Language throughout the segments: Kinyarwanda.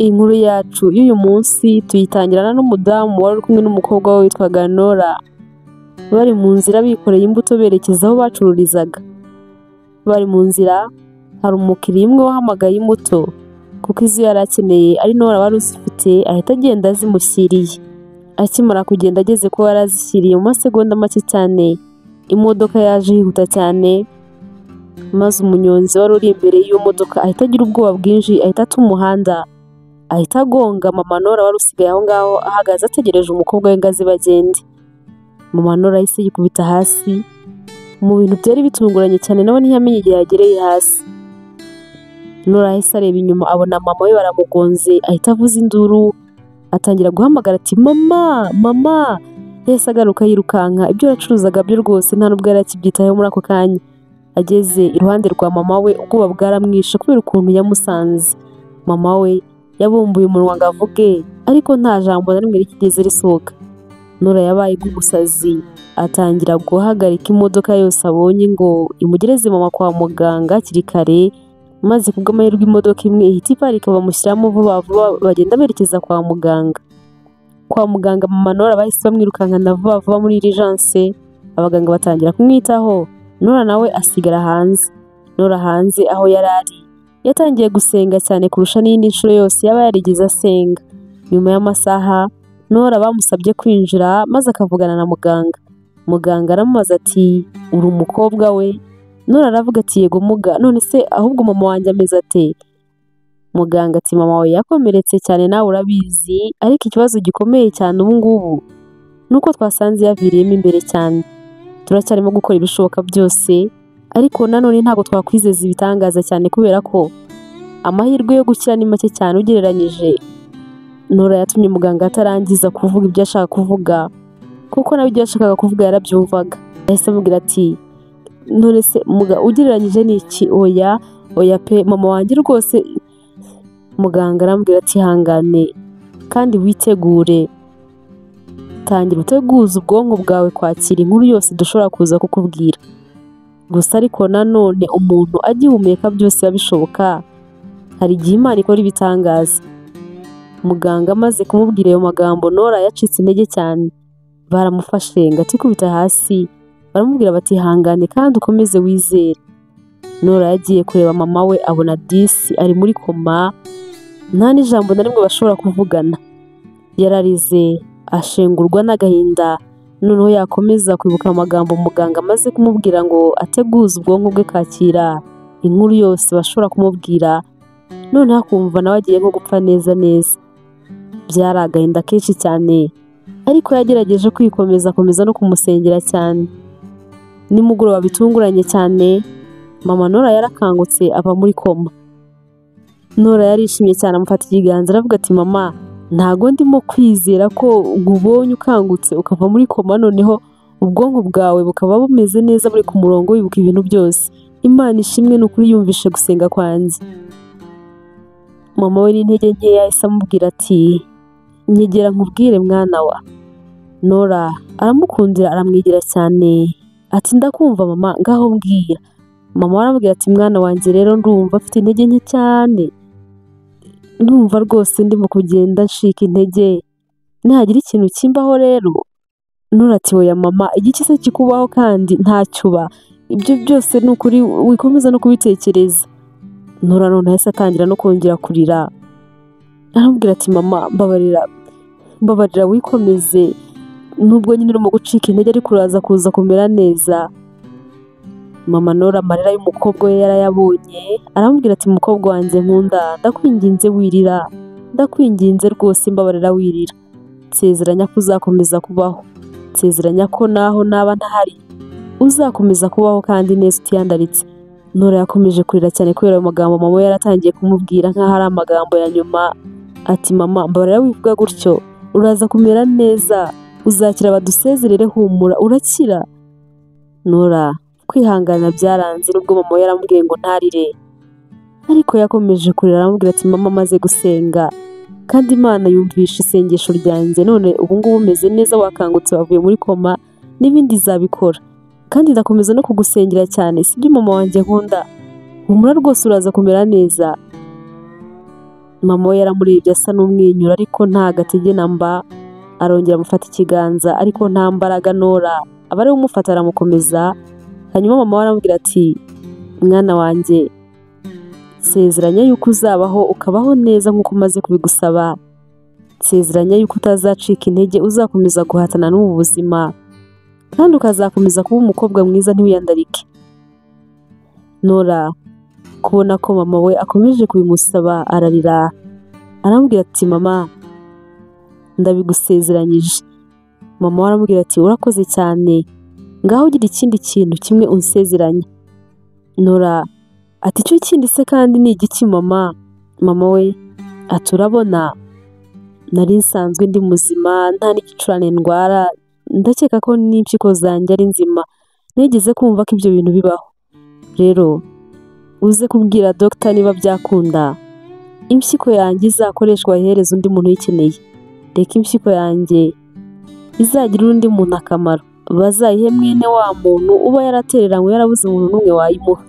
Inkuru yacu y'uyu munsi tuyitangirana n'umudamu wari uri kumwe n'umukobwa we witwaga Nora. Bari mu nzira bikoreye imbuto berekeza aho bacururizaga. Bari mu nzira hari umukiriya umwe wahamagaye imbuto kuko izo yari akeneye ari Nora wari uzifite, ahita agenda azimushyiriye. Akimara kugenda ageze ko yari azishyiriye mu masegonda make cyane, imodoka yaje yihuta cyane maze umunyonzi wari uri imbere y'iyo modoka ahita agira ubwoba bwinshi, ahita ata umuhanda, ahita agonga mama Nora wari usigaye aho ngaho ahagaze ategereje umukobwa we ngo aze bagende. Mama Nora yahise yikubita hasi mu bintu byari bitunguranye cyane, nawe ntiyamenye igihe yagereye hasi. Nora yahise areba inyuma abona mama we baramugonze, ahita avuza induru atangira guhamagara ati mama mama. Yahise agaruka yirukanka, ibyo yacuruzaga byo rwose nta nubwo yari akibyitayeho muri ako kanya. Ageze iruhande rwa mama we ubwoba bwaramwishe kubera ukuntu yamusanze. Mama we yabumbuye umunwa ngo avuge ariko nta jambo na rimwe rikigeze risohoka. Nora yabaye nk'umusazi atangira guhagarika imodoka yose abonye ngo imugereze mama kwa muganga hakiri kare, maze kubw'amahirwe imodoka imwe ihita iparika bamushyiramo vuba vuba bagenda berekeza kwa muganga. Kwa muganga mama Nora bahise bamwirukankana vuba vuba muri urgence, abaganga batangira kumwitaho. Nora nawe asigara hanze. Nora hanze aho yari ari yatangiye gusenga cyane kurusha n'indi nshuro yose yaba yarigeze asenga. Nyuma y'amasaha Nora bamusabye kwinjira maze akavugana na muganga. Muganga aramubaza ati uri umukobwa we? Nora aravuga ati yego muga, none se ahubwo mama wanjye ameze ate? Muganga ati mama we yakomeretse cyane nawe urabizi, ariko ikibazo gikomeye cyane ubu ngubu nuko twasanze yaviriyemo imbere cyane. Turacyarimo gukora ibishoboka byose ariko nanone ntabwo twakwizeza ibitangaza cyane kubera ko amahirwe yo gukira ni make cyane ugereranyije. Nora yatumye muganga atarangiza kuvuga ibyo ashaka kuvuga kuko nawe ibyo yashakaga kuvuga yarabyumvaga. Yahise amubwira ati none se muga ugereranyije n'iki? Oya pe mama wanjye rwose. Muganga arambwira ati hangane kandi witegure, tangira uteguza ubwonko bwawe kwakira inkuru yose dushobora kuza kukubwira. Gusa ariko nanone umuntu agihumeka byose biba bishoboka, hari igihe Imana ikora ibitangaza. Muganga amaze kumubwira ayo magambo Nora yacitse intege cyane. Baramufashe ngo atikubita hasi, baramubwira bati hangane kandi ukomeze wizere. Nora yagiye kureba mama we abona disi ari muri koma, nta n'ijambo na rimwe bashobora kuvugana. Yararize ashengurwa n'agahinda, noneho yakomeza kwibuka amagambo muganga amaze kumubwira ngo ateguze ubwonko bwe kakira inkuru yose bashobora kumubwira, noneho akumva nawe agiye nko gupfa neza neza. Byari agahinda kenshi cyane ariko yagerageje kwikomeza, akomeza no kumusengera cyane. Nimugoroba bitunguranye cyane mama Nora yarakangutse ava muri koma. Nora yarishimye cyane amufata ikiganza aravuga ati mama, ntago ndimo kwizera ko ubonye ukangutse ukava muri koma, noneho ubwonko bwawe bukaba bumeze neza buri ku murongo wibuka ibintu byose. Imana ishimwe n'ukuri yumvishe gusenga kwanjye. Mama we n'intege nkeya yahise amubwira ati nyegera nkubwire mwana wa. Nora aramukundira aramwegera cyane ati ndakumva mama, ngaho mbwira. Mama aramubwira ati mwana wanjye rero ndumva afite intege nke cyane, ndumva rwose ndimo kugenda nshika intege, nihagira ikintu kimbaho rero. Nora ati oya mama, igiki se kikubaho kandi ntacyo uba, ibyo byose ni ukuri wikomeza no kubitekereza. Nora none yahise atangira no kongera kurira, aramubwira ati mama mbabarira wikomeze, nubwo nyine urimo gucika intege ariko uraza kuza kumera neza. Mama Nora amarira y'umukobwa we yarayabonye, aramubwira ati mukobwa wanjye nkunda, ndakwinginze wirira, ndakwinginze rwose mbabarira wirira. Nsezeranya ko uzakomeza kubaho, nsezeranya ko naho naba ntahari uzakomeza kubaho kandi neza utiyandaritse. Nora yakomeje kurira cyane kubera ayo magambo mama we yaratangiye kumubwira nk'aho ari amagambo ya nyuma. Ati mama mbabarira wivuga gutyo, uraza kumera neza, uzakira badusezerere, humura urakira. Nora kwihangana byaranze nubwo mama we yaramubwiye ngo ntarire, ariko yakomeje kurira aramubwira ati mama maze gusenga kandi Imana yumvisha isengesho ryanjye, none ubu ngubu umeze neza, wakangutse wavuye muri koma, n'ibindi izabikora kandi ndakomeza no kugusengera cyane, sibyo mama wanjye nkunda, humura rwose uraza kumera neza. Mama we yaramurebye asa n'umwenyura ariko nta gatege namba, arongera amufata ikiganza ariko nta mbaraga Nora aba ariwe umufata aramukomeza. Hanyuma mama we aramubwira ati mwana wanjye nsezeranya yuko uzabaho ukabaho neza nk'uko umaze kubigusaba, nsezeranya yuko utazacika intege, uzakomeza guhatana n'ubu buzima kandi ukazakomeza kuba umukobwa mwiza ntiwiyandarike. Nora kubona ko mama we akomeje kubimusaba ararira, aramubwira ati mama ndabigusezeranyije. Mama we aramubwira ati urakoze cyane, ngaho ugira ikindi kintu kimwe unsezeranye. Nora ati icyo kindi se kandi ni igiki mama? Mama we ati urabona nari nsanzwe ndi muzima nta n'igicurane ndwara, ndakeka ko n'impyiko zanjye ari nzima, nigeze kumva ko ibyo bintu bibaho. Rero uze kubwira dogita niba byakunda impyiko yanjye izakoreshwa ihereza undi muntu uyikeneye, reka impyiko yanjye izagirira undi muntu akamaro, bazayihe mwene wa muntu uba yaratereranywe yarabuze umuntu n'umwe wayimuha.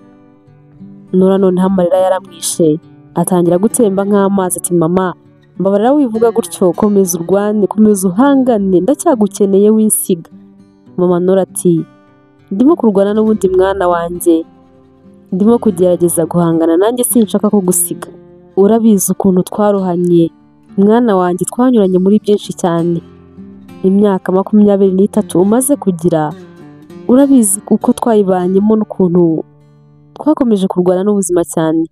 Nora noneho amarira yaramwishe atangira gutemba nk'amazi ati mama mbabarira wivuga gutyo, komeza urwane, komeza uhangane, ndacyagukeneye winsiga. Mama Nora ati ndimo kurwana n'ubundi mwana wanjye, ndimo kugerageza guhangana nanjye sinshaka ko gusiga, urabizi ukuntu twaruhanye mwana wanjye, twanyuranye muri byinshi cyane, imyaka 23 umaze kugira, urabizi uko twayibanyemo n'ukuntu twakomeje kurwana n'ubuzima cyane,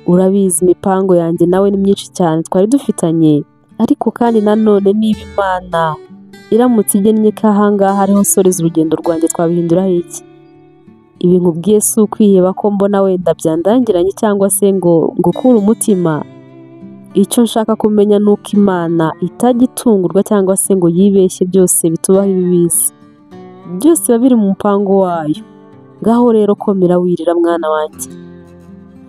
urabizi imipango yanjye nawe ni myinshi cyane twari dufitanye, ariko kandi nanone niba Imana iramutse igennye ko ahangaha ariho soreza urugendo rwanjye twabihinduraho iki? Ibi nkubwiye si ukwiheba ko mbona wenda byandangiranye cyangwa se ngo ngukure umutima. Icyo nshaka kumenya ni uko Imana itajya itungurwa cyangwa se ngo yibeshye, byose bitubaho ibibizi, byose biba biri mu mupango wayo. Ngaho rero komera wirira mwana wanjye.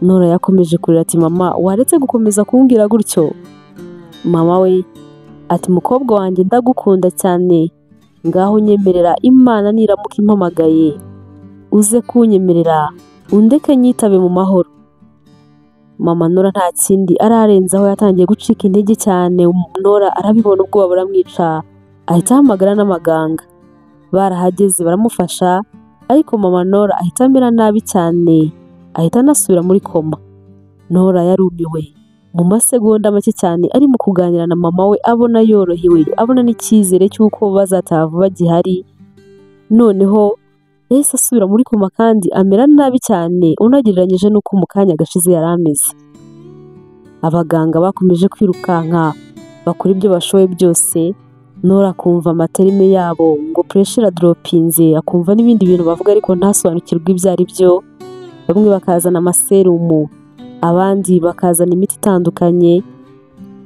Nora yakomeje kurira ati mama waretse gukomeza kumbwira gutyo? Mama we ati mukobwa wanjye ndagukunda cyane, ngaho nyemerera Imana niramuka impamagaye uze kunyemerera undeke nyitabe mu mahoro. Mama Nora nta kindi ararenzaho, yatangiye gucika intege cyane. Nora arabibona ubwoba buramwica, ahita ahamagara n'amaganga. Barahageze baramufasha, ariko mama Nora ahita amera nabi cyane, ahita anasubira muri koma. Nora yarumiwe mu masegonda make cyane, ari mu kuganira na mama we abona yorohewe, abona n'icyizere cy'uko bazataha vuba gihari. Noneho yahise asubira muri koma kandi amera nabi cyane unagereranyije n'uko mu kanya gashize yari ameze. Abaganga bakomeje kwirukanka bakora ibyo bashoboye byose. Nora akumva amaterime yabo ngo pressure iradropinze, akumva n'ibindi bintu bavuga ariko ntasobanukirwe ibyo ari byo. Bamwe bakazana amaserumu, abandi bakazana imiti itandukanye.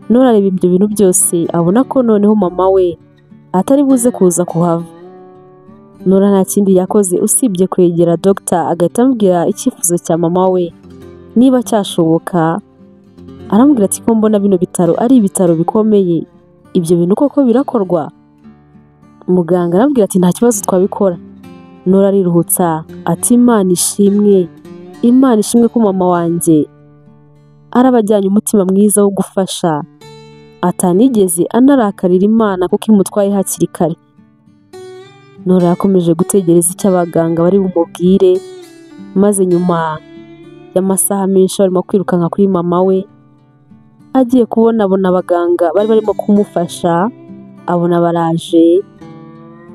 Nora areba ibyo bintu byose abona ko noneho mama we atari buze kuza kuhava. Nora nta kindi yakoze usibye kwegera dogita agahita amubwira icyifuzo cya mama we niba cyashoboka. Aramubwira ati ko mbona bino bitaro ari ibitaro bikomeye, ibyo bintu koko birakorwa? Muganga arambwira ati nta kibazo twabikora. Nora ariruhutsa ati Imana ishimwe, Imana ishimwe ko mama wanjye arabajyanye umutima mwiza wo gufasha, atanigeze anarakarira Imana kuko imutwaye hakiri kare. Nora yakomeje gutegereza icyo abaganga bari bumubwire, maze nyuma y'amasaha menshi barimo kwirukanka kuri mama we, agiye kubona abona abaganga bari barimo kumufasha, abona baraje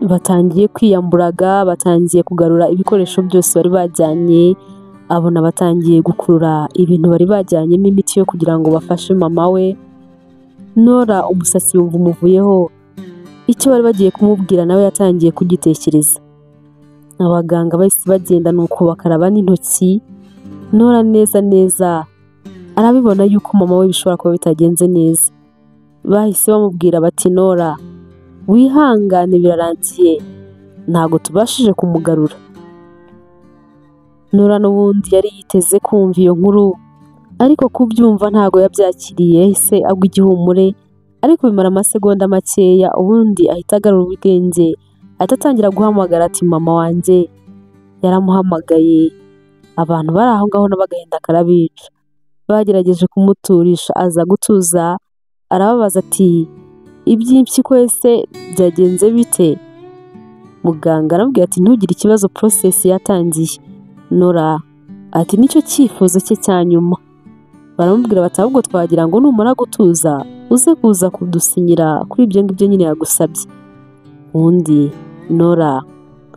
batangiye kwiyamburaga, batangiye kugarura ibikoresho byose bari bajyanye, abona batangiye gukurura ibintu bari bajyanyemo imiti yo kugira ngo bafashe mama we. Nora umusatsi yumva umuvuyeho, icyo bari bagiye kumubwira nawe yatangiye kugitekereza. Abaganga bahise bagenda nuko bakaraba n'intoki. Nora neza neza arabibona yuko mama we bishobora kuba bitagenze neza. Bahise bamubwira bati Nora wihangane birarangiye, ntago tubashije kumugarura. Nora n'ubundi yari yiteze kumva iyo nkuru, ariko kubyumva ntago yabyakiriye, yahise agwa igihumure. Ariko bimara amasegonda makeya ubundi ahita agarura ubwenge, ahita atangira guhamagara ati mama wanjye. Yaramuhamagaye, abantu bari aho ngaho n'abagahinda karabica. bagerageje kumuturisha aza gutuza, arababaza ati iby'impyiko ese byagenze bite? Muganga aramubwira ati ntugire ikibazo, process yatangiye. Nora ati nicyo cyifuzo cye cya nyuma. Baramubwira bati ahubwo twagira ngo numara gutuza uze kuza kudusinyira kuri ibyo ngibyo nyine yagusabye. Undi Nora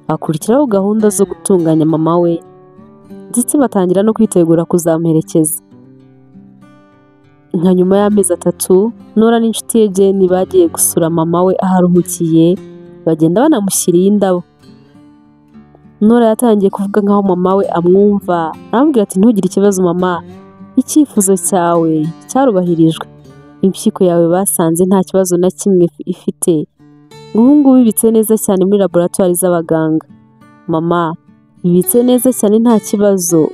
akurikiraho gahunda zo gutunganya mama we, ndetse batangira no kwitegura kuzamuherekeza. Nka nyuma y'amezi 3 Nora n'inshuti ye Jenny bagiye gusura mama we aharuhukiye, bagenda banamushyiriye indabo. Nora yatangiye kuvuga nkaho mama we amwumva, aramubwira ati ntugire ikibazo mama, icyifuzo cyawe cyarubahirijwe, impyiko yawe basanze nta kibazo na kimwe ifite, ubu ngubu ibitse neza cyane muri laboratoire z'abaganga. Mama ibitse neza cyane nta kibazo,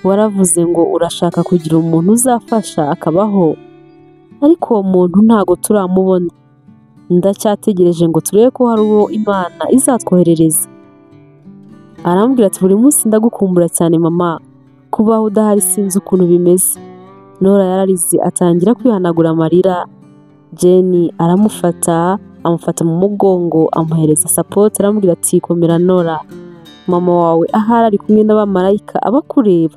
waravuze ngo urashaka kugira umuntu uzafasha akabaho, ariko uwo muntu ntago turamubona, ndacyategereje ngo turebe ko hari uwo Imana izatwoherereza. Arambwira ati buri munsi ndagukumbura cyane mama, kubaho udahari sinzi ukuntu bimeze. Nora yararize atangira kwihanagura amarira. Jenny aramufata mu mugongo amuhereza support, aramubwira ati komera Nora, mama wawe ahari ari kumwe n'abamarayika abakureba,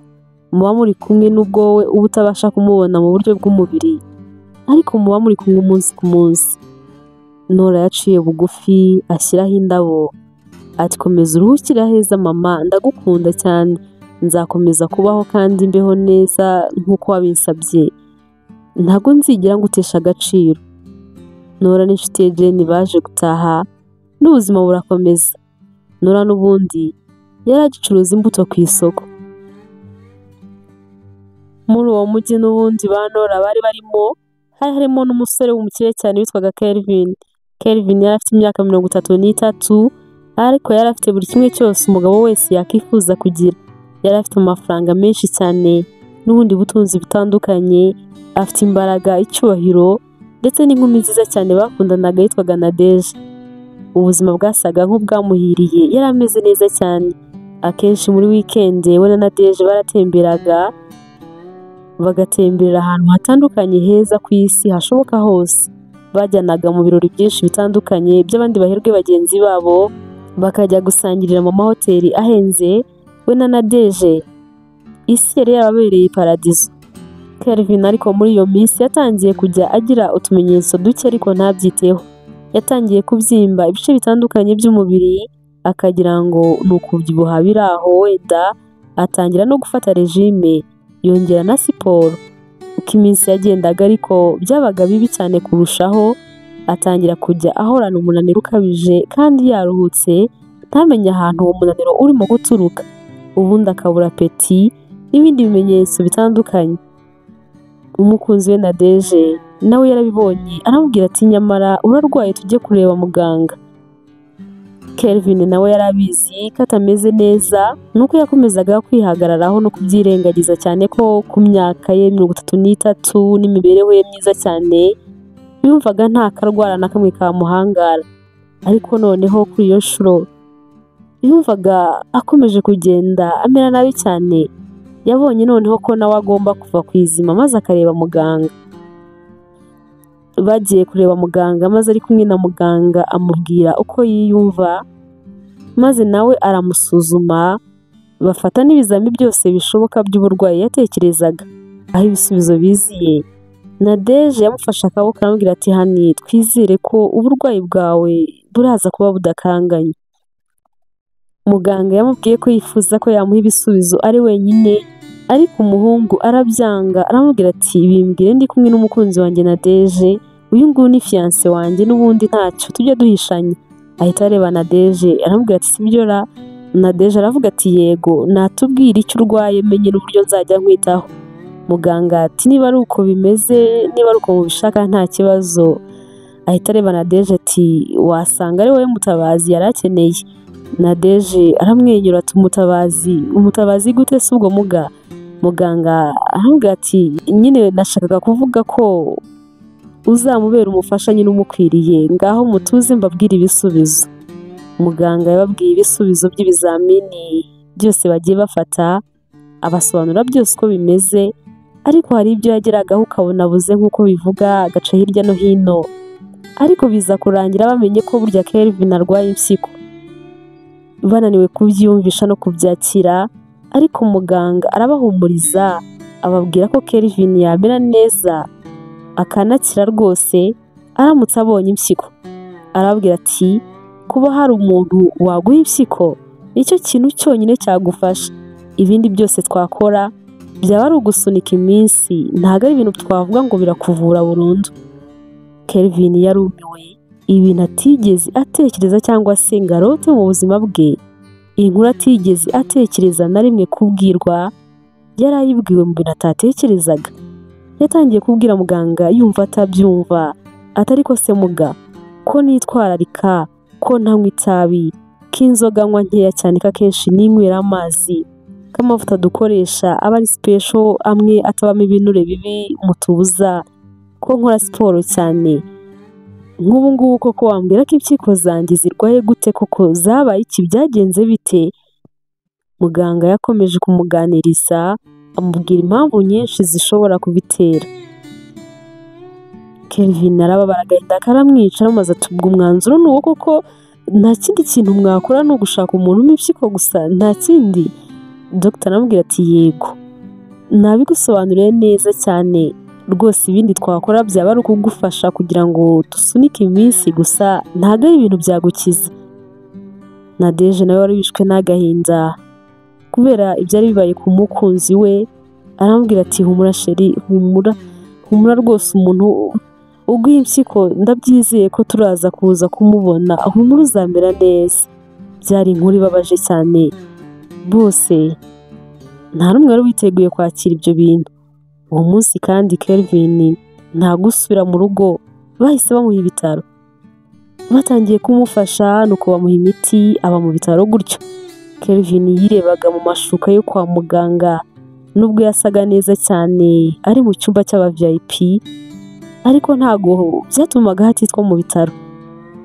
muba muri kumwe nubwo wowe uba utabasha kumubona mu buryo bw'umubiri, ariko muba muri kumwe umunsi ku munsi. Nora yaciye bugufi ashyiraho indabo ati komeza uruhukire heza mama, ndagukunda cyane, nzakomeza kubaho kandi mbeho neza nk'uko wabinsabye, ntago nzigera ngutesha agaciro. Nora n'inshuti ye Jenny baje gutaha n'ubuzima burakomeza. Nora n'ubundi yari agicuruza imbuto ku isoko. Muri uwo mujyi n'ubundi ba Nora bari barimo harimo n'umusore w'umukire cyane witwaga Kelvin. Kelvin yari afite imyaka 33, ariko yari afite buri kimwe cyose umugabo wese yakifuza kugira. Yari afite amafaranga menshi cyane n'ubundi butunzi bitandukanye, afite imbaraga, icyubahiro, ndetse n'inkumi nziza cyane bakundanaga yitwaga Nadege. Ubuzima bwasaga nk'ubwamuhiriye, yari ameze neza cyane. Akenshi muri weekend we na Nadege baratemberaga, bagatemberera ahantu hatandukanye heza ku isi hashoboka hose. Bajyanaga mu birori byinshi bitandukanye by'abandi bahirwe bagenzi babo, bakajya gusangirira mu mahoteli ahenze. We na Nadege isi yari yababereye paradizo. Kelvin ariko muri iyo minsi yatangiye kujya agira utumenyetso duke ariko ntabyiteho. Yatangiye kubyimba ibice bitandukanye by'umubiri, akagira ngo ni ukubyibuha biri aho wenda, atangira no gufata regime, yongera na siporo. Uko iminsi yagendaga ariko byabaga bibi cyane kurushaho, atangira kujya ahorana umunaniro ukabije kandi yaruhutse, ntamenye ahantu uwo munaniro urimo guturuka, ubundi akabura apeti n'ibindi bimenyetso bitandukanye. Umukunzi we Nadege nawe yarabibonye, aramubwira ati nyamara urarwaye tujye kureba muganga. Kelvin nawe yarabizi ko atameze neza, nuko yakomezaga kwihagararaho no kubyirengagiza cyane ko ku myaka ye 33 n'imibereho ye myiza cyane yumvaga nta karwara na kamwe kamuhangara. Ariko noneho kuri iyo shuro yumvaga akomeje kugenda amera nabi cyane. Yabonye noneho ko nawe agomba kuva ku izima maze akareba muganga. Bagiye kureba muganga maze ari kumwe na muganga amubwira uko yiyumva, maze nawe aramusuzuma, bafata n'ibizami byose bishoboka by'uburwayi yatekerezaga. Aho ibisubizo biziye, Nadege yamufashe akaboko aramubwira ati hani twizere ko uburwayi bwawe buraza kuba budakanganye. Muganga yamubwiye ko yifuza ko yamuha ibisubizo ari wenyine, ariko umuhungu arabyanga, aramubwira ati bimbwire ndi kumwe n'umukunzi wanjye Nadege, uyu nguyu ni fiancé wanjye n'ubundi ntacyo tujya duhishanya. Ahita areba Nadege aramubwira ati sibyo ra? Nadege aravuga ati yego, natubwira icyo urwaye menye n'uburyo nzajya nkwitaho. Muganga ati niba ari uko bimeze, niba ari uko mubishaka nta kibazo. Ahita areba Nadege ati wasanga ari wowe mutabazi yari akeneye. Nadege aramwenyura ati umutabazi gute se ubwo muga? Muganga aramubwira ati nyine nashakaga kuvuga ko uzamubera umufasha nyine umukwiriye, ngaho mutuze mbabwire ibisubizo. Muganga yababwiye ibisubizo by'ibizamini byose bagiye bafata, abasobanura byose uko bimeze, ariko hari ibyo yageragaho ukabona abuze nk'uko bivuga agaca hirya no hino, ariko biza kurangira bamenye ko burya Kelvin arwaye impyiko. Bananiwe kubyiyumvisha no kubyakira, ariko muganga arabahumuriza ababwira ko Kelvin yamera neza akanakira rwose aramutse abonye impyiko. Arababwira ati kuba hari umuntu waguha impyiko nicyo kintu cyonyine cyagufasha, ibindi byose twakora byaba ari ugusunika iminsi, ntabwo ari ibintu twavuga ngo birakuvura burundu. Kelvin yarumiwe, ibintu atigeze atekereza cyangwa se ngo arote mu buzima bwe, inkuru atigeze atekereza na rimwe kubwirwa, yari ayibwiwe mu bintu atatekerezaga. Yatangiye kubwira muganga yumva atabyumva, atari ko se muga ko nitwararika, ko ntanywa itabi, k'inzoga nywa nkeya cyane, ko akenshi ninywera amazi, k'amavuta dukoresha aba ari special amwe atabamo ibinure bibi mutubuza, ko nkora siporo cyane. Nk'ubu ngubu koko wambwira ko impyiko zanjye zirwaye gute, koko zabaye iki, byagenze bite? Muganga yakomeje kumuganiriza amubwira impamvu nyinshi zishobora kubitera. Kelvin arababara, agahinda karamwica, amaze atubwa umwanzuro ni uwo koko nta kindi kintu mwakora ni ugushaka umuntu w'impyiko gusa, nta kindi. Dr aramubwira ati yego, nabigusobanuriye neza cyane rwose, ibindi twakora byaba ari ukugufasha kugira ngo dusunike iminsi gusa, ntabwo ari ibintu byagukiza. Nadege nawe wari wishwe n'agahinda kubera ibyari bibaye ku mukunzi we, aramubwira ati humura sheri, humura rwose, umuntu uguha impyiko ndabyizeye ko turaza kuza kumubona, humura uzamera neza. Byari inkuru ibabaje cyane, bose nta n'umwe wari witeguye kwakira ibyo bintu. Uwo munsi kandi Kelvin nta gusubira mu rugo, bahise bamuha ibitaro. Batangiye kumufasha nuko bamuha imiti, aba mu bitaro gutyo. Kelvin yirebaga mu mashuka yo kwa muganga, nubwo yasaga neza cyane ari mu cyumba cy'aba VIP, ariko ntago byatumaga hatitwa mu bitaro.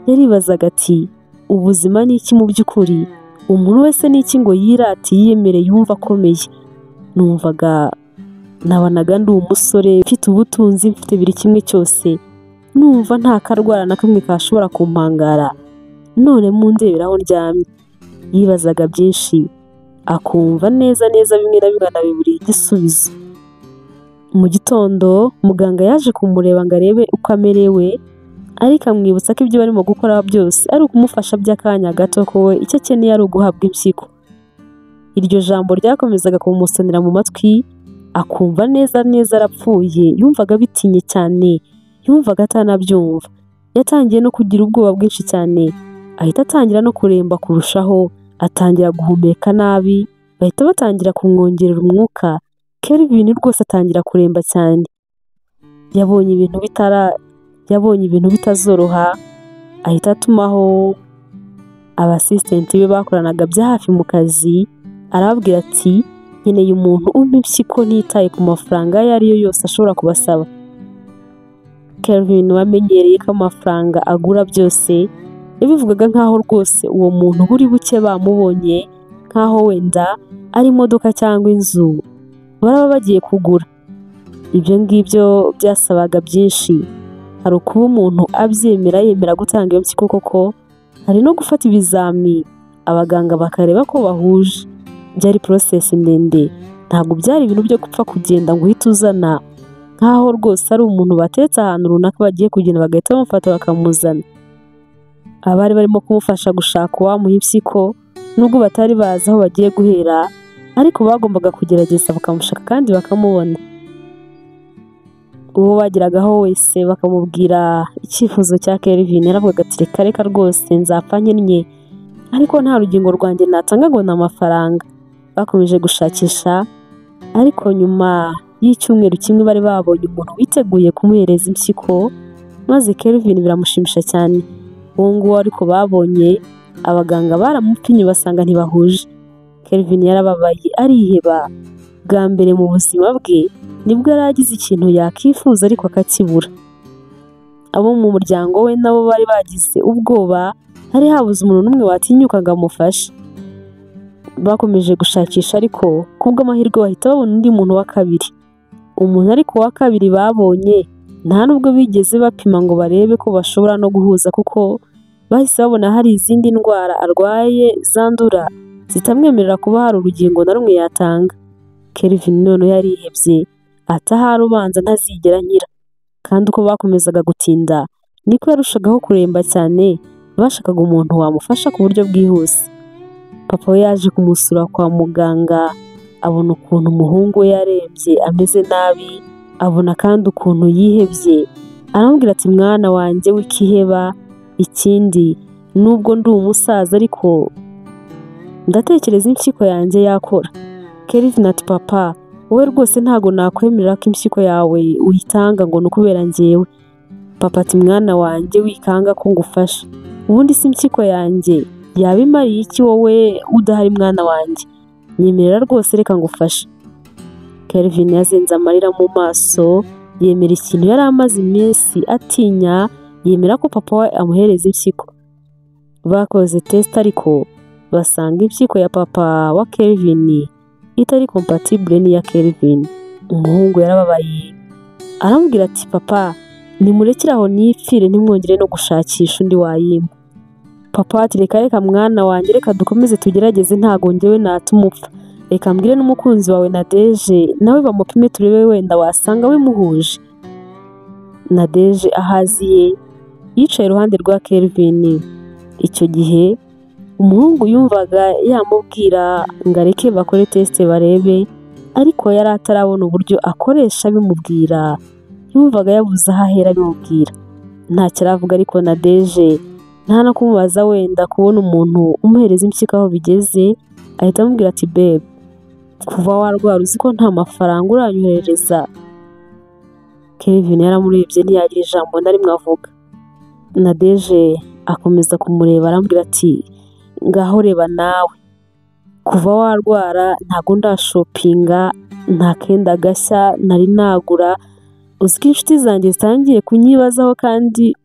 Yaribazaga ati ubuzima ni iki mu by'ukuri, umuntu wese ni iki ngo yirate yiyemere yumva akomeye. Numvaga nabonaga ndi umusore mfite ubutunzi, mfite buri kimwe cyose, numva nta karwara na kamwe kashobora kumpangara, none mundeberaho ndyamye. Yibazaga byinshi, akumva neza bimwe na bimwe anabiburiye igisubizo. Mu gitondo muganga yaje kumureba ngo arebe uko amerewe, ariko amwibutsa ko ibyo barimo gukora byose ari ukumufasha by'akanya gato, ko we icyo akeneye ari uguhabwa impyiko. Iryo jambo ryakomezaga kumusonera mu matwi, akumva neza arapfuye. Yumvaga bitinye cyane, yumvaga atanabyumva. Yatangiye no kugira ubwoba bwinshi cyane, ahita atangira no kuremba kurushaho, atangira guhumeka nabi, bahita batangira kumwongerera umwuka. Kelvin rwose atangira kuremba cyane. Yabonye ibintu bitazoroha, ahita atumaho abasistenti be bakoranaga bya hafi mu kazi, arababwira ati nkeneye umuntu umpa impyiko ntitaye ku mafaranga ayo ari yo yose ashobora kubasaba. Kelvin wamenyereye ko amafaranga agura byose, yabivugaga nk'aho rwose uwo muntu buri buke bamubonye, nk'aho wenda ari imodoka cyangwa inzu baraba bagiye kugura. Ibyo ngibyo byasabaga byinshi, hari ukuba umuntu abyemera, yemera gutanga iyo mpyiko koko, hari no gufata ibizami abaganga bakareba ko bahuje. Byari process ndende, ntabwo byari ibintu byo gupfa kugenda ngo uhite uzana, nk'aho rwose ari umuntu batetse ahantu runaka bagiye kugenda bagahita bamufata bakamuzana. Abari barimo kumufasha gushaka uwamuha impyiko, nubwo batari bazi aho bagiye guhera, ariko bagombaga kugerageza bakamushaka kandi bakamubona. Uwo bageragaho wese bakamubwira icyifuzo cya Kelvin, yaravugaga ati reka rwose nzapfa nkennye, ariko nta rugingo rwanjye natanga ngo ni amafaranga. Bakomeje gushakisha, ariko nyuma y'icyumweru kimwe bari babonye umuntu witeguye kumuhereza impyiko, maze Kelvin biramushimisha cyane. Uwo nguwo ariko babonye, abaganga baramupimye basanga ntibahuje. Kelvin yarababaye ariheba. Bwa mbere mu buzima bwe nibwo yari agize ikintu yakifuza ariko akakibura. Abo mu muryango we nabo bari bagize ubwoba, hari habuze umuntu n'umwe watinyuka ngo amufashe. Bakomeje gushakisha, ariko kubw'amahirwe bahita babona undi muntu wa kabiri. umuntu ariko wa kabiri babonye nta nubwo bigeze bapima ngo barebe ko bashobora no guhuza kuko bahise babona hari izindi ndwara arwaye zandura zitamwemerera kuba hari urugingo na rumwe yatanga. Kelvin none yarihebye ahari ubanza ntazigera nkira, kandi uko bakomezaga gutinda niko yarushagaho kuremba cyane, bashakaga umuntu wamufasha ku buryo bwihuse. Papa we yaje kumusura kwa muganga, abona ukuntu umuhungu we yarembye ameze nabi, abona kandi ukuntu yihebye, aramubwira ati mwana wanjye w'ikiheba, ikindi nubwo ndi umusaza ariko ndatekereza impyiko yanjye yakora. Kelvin ati papa wowe rwose ntago nakwemerera ko impyiko yawe uyitanga ngo ni ukubera njyewe. Papa ati mwana wanjye wikanga ko ngufasha, ubundi si impyiko yanjye yaba imariye iki wowe udahari mwana wanjye, nyemerera rwose reka ngufashe. Kelvin yazenze amarira mu maso, yemera ikintu yari amaze iminsi atinya, yemera ko papa we amuhereza impyiko. Bakoze test ariko basanga impyiko ya papa wa Kelvin itari compatible n'iya Kelvin. Umuhungu yarababaye aramubwira ati papa nimurekere aho nipfire ntimwongere no gushakisha undi wayimpa. Papa ati reka mwana wanjye, reka dukomeze tugerageze, ntago njyewe natuma upfa, reka mbwire n'umukunzi wawe Nadege nawe bamupime turebe wenda wasanga we muhuje. Nadege ahaziye yicaye iruhande rwa Kelvin. Icyo gihe umuhungu yumvaga yamubwira ngo areke bakore test barebe, ariko yari atarabona uburyo akoresha bimubwira, yumvaga yabuze aho ahera bimubwira. Ntacyo aravuga ariko Nadege nta no kumubaza wenda kubona umuntu umuhereza impyiko aho bigeze, ahita amubwira ati babe kuva warwara uzi ko nta mafaranga uranyohereza. Kelvin yaramurebye ntiyagira ijambo na rimwe avuga. Nadege akomeza kumureba aramubwira ati ngaho reba nawe kuva warwara ntago ndashopinga, nta kenda gashya nari nagura, uzi ko inshuti zanjye zitangiye kunyibazaho kandi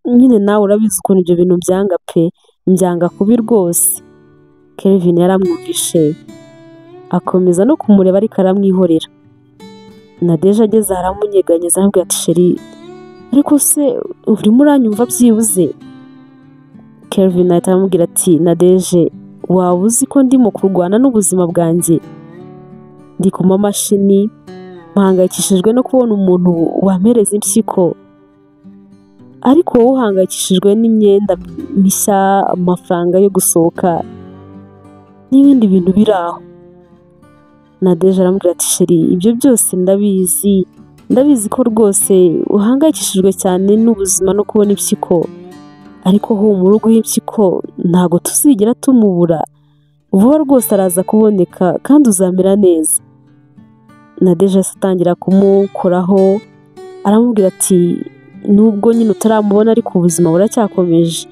nyine nawe urabizi ukuntu ibyo bintu byanga pe, mbyanga kubi rwose. Kelvin yaramwumvishe akomeza no kumureba ariko aramwihorera. Nadege ageze aramunyeganyeza aramubwira ati sheri ariko se urimo uranyumva byibuze? Kelvin ahita aramubwira ati Nadege waba uzi ko ndimo kurwana n'ubuzima bwanjye, ndi ku mamashini, mpangayikishijwe no kubona umuntu wampereza impyiko, ariko wowe uhangayikishijwe n'imyenda mishya, amafaranga yo gusohoka n'ibindi bintu biri aho. Nadege aramubwira ati sheri ibyo byose ndabizi ko rwose uhangayikishijwe cyane n'ubuzima no kubona impyiko, ariko humura uguha impyiko ntago tuzigera tumubura, vuba rwose araza kuboneka kandi uzamera neza. Nadege atangira kumukoraho aramubwira ati nubwo nyine utaramubona ariko ubuzima buracyakomeje,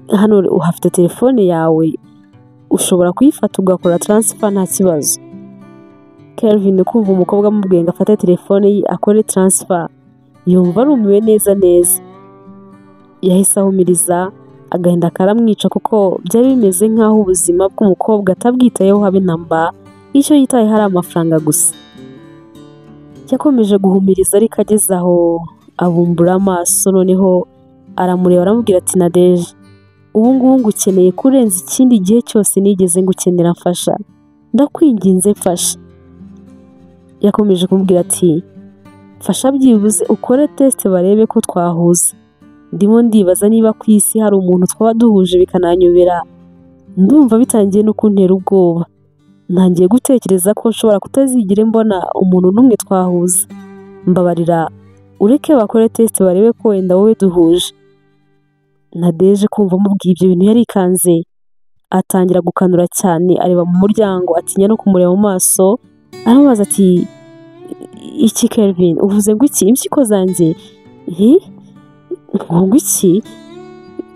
hano uhafite telefone yawe ushobora kuyifata ugakora transfer nta kibazo. Kelvin kumva umukobwa amubwiye ngo afate telefone ye akore transfer yumva arumiwe neza. Yahise ahumiriza, agahinda karamwica kuko byari bimeze nk'aho ubuzima bw'umukobwa atabwitayeho habe namba, icyo yitaye hari amafaranga gusa. Yakomeje guhumiriza ariko ageze aho abumbura amaso, noneho aramureba aramubwira ati Nadege ubu ngubu ngukeneye kurenza ikindi gihe cyose nigeze ngukenera, mfasha ndakwinginze mfasha. Yakomeje kumubwira ati mfasha byibuze ukore test barebe ko twahuza, ndimo ndibaza niba ku isi hari umuntu twaba duhuje bikananyobera, ndumva bitangiye no kuntera ubwoba, ntangiye gutekereza ko nshobora kutazigire mbona umuntu n'umwe twahuza, mbabarira ureke bakore test barebe ko wenda wowe duhuje. Nadege kumva amubwiye ibyo bintu yarikanze, atangira gukanura cyane, areba mu muryango atinya no kumureba mu maso, aramubaza ati iki Kelvin uvuze ngo iki impyiko zanjye? ngo iki?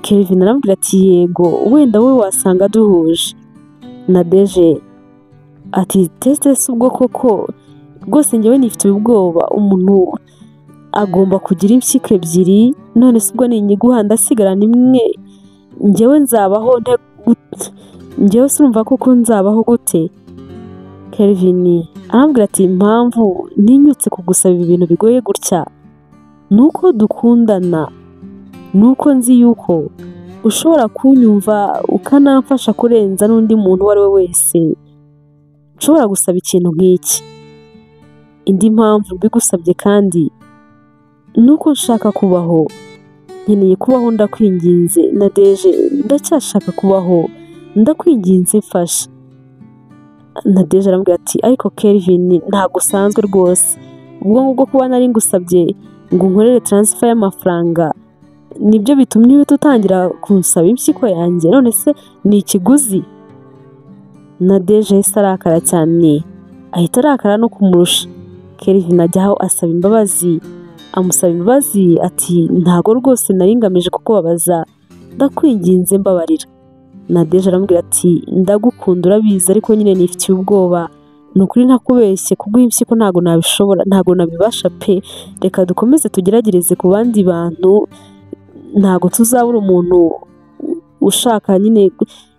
Kelvin aramubwira ati yego wenda wowe wasanga duhuje. Nadege ati test si ubwo koko rwose njyewe nifite ubwoba, umuntu agomba kugira impyiko ebyiri, none si ubwo ninyiguha ndasigarana imwe, njyewe nzabaho njyewe surumva koko nzabaho gute? Kelvin arambwira ati impamvu ntinyutse kugusaba ibi bintu bigoye gutya nuko dukundana, nuko nzi yuko ushobora kunyumva ukanamfasha kurenza n'undi muntu uwo ari we wese nshobora gusaba ikintu nk'iki. Indi mpamvu mbigusabye kandi nuko nshaka kubaho, nkeneye kubaho, ndakwinginze Nadeje, ndacyashaka kubaho, ndakwinginze mfasha. Nadeje arambwira ati ariko Kelvin ntabwo usanzwe rwose, ubwo ngubwo kuba nari ngusabye ngo unkorere transfer y'amafaranga nibyo bitumye uhita utangira kunsaba impyiko yanjye, none se ni ikiguzi? Nadeje yahise arakara cyane, ahita arakara no kumurusha. Kelvin ajyaho asaba imbabazi, amusaba imbabazi ati ntago rwose nari ngamije kukubabaza, ndakwinginze mbabarira. Nadeje aramubwira ati ndagukunda urabizi, ariko nyine nifitiye ubwoba, ni ukuri ntakubeshye, kuguha impyiko ntago nabishobora, ntago nabibasha pe, reka dukomeze tugeragereze ku bandi bantu, ntago tuzabura umuntu ushaka nyine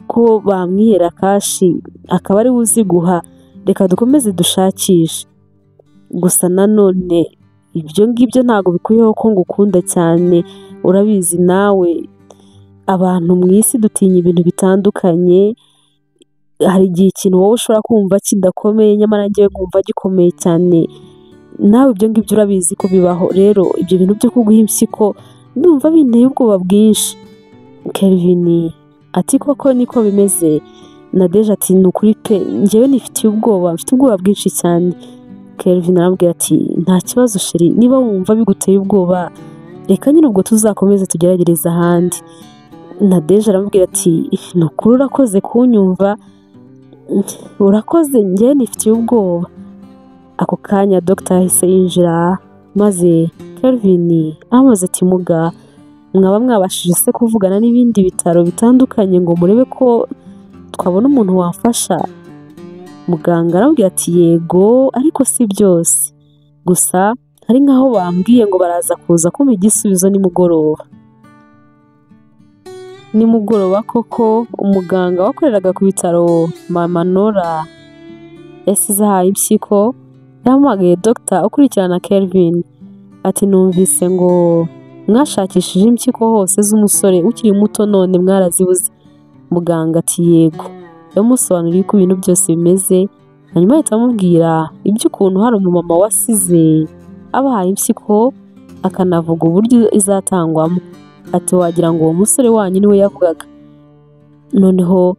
ko bamwihera kashi akaba ari we uziguha, reka dukomeze dushakishe. Gusa nanone ibyo ngibyo ntago bikuyeho ko ngukunda cyane, urabizi nawe abantu mu isi dutinya ibintu bitandukanye, hari igihe ikintu wowe ushobora kumva kidakomeye nyamara njyewe nkumva gikomeye cyane, nawe ibyo ngibyo urabizi ko bibaho. Rero ibyo bintu byo kuguha impyiko ndumva binteye ubwoba bwinshi. Kelvin ati koko niko bimeze? Nadeje ati ni ukuri pe, njyewe nifitiye ubwoba, mfite ubwoba bwinshi cyane. Kelvin arambwira ati nta kibazo sheri, niba wumva biguteye ubwoba reka nyine ubwo tuzakomeze tugeragereza ahandi. Nadeje aramubwira ati ni ukuri urakoze kunyumva, urakoze, njyewe nifitiye ubwoba. Ako kanya Dr yahise yinjira, maze Kelvin amaze ati muga, mwaba mwabashije se kuvugana n'ibindi bitaro bitandukanye ngo murebe ko twabona umuntu wamfasha? Muganga arambwira ati yego, ariko si byose, gusa hari nkaho bambwiye ngo baraza kuza kumpa igisubizo nimugoroba. Nimugoroba koko umuganga wakoreraga ku bitaro Mama Nora yasize ahaye impyiko, yahamagaye Dr ukurikirana Kelvin ati numvise ngo mwashakishije impyiko hose z'umusore ukiri muto none mwarazibuze. Muganga ati yego, yamusobanuriye uko ibintu byose bimeze, hanyuma ahita amubwira iby'ukuntu hari umumama wasize abahaye impyiko akanavuga uburyo izatangwamo. Ati wagira ngo uwo musore wanyu niwe yavugaga. Noneho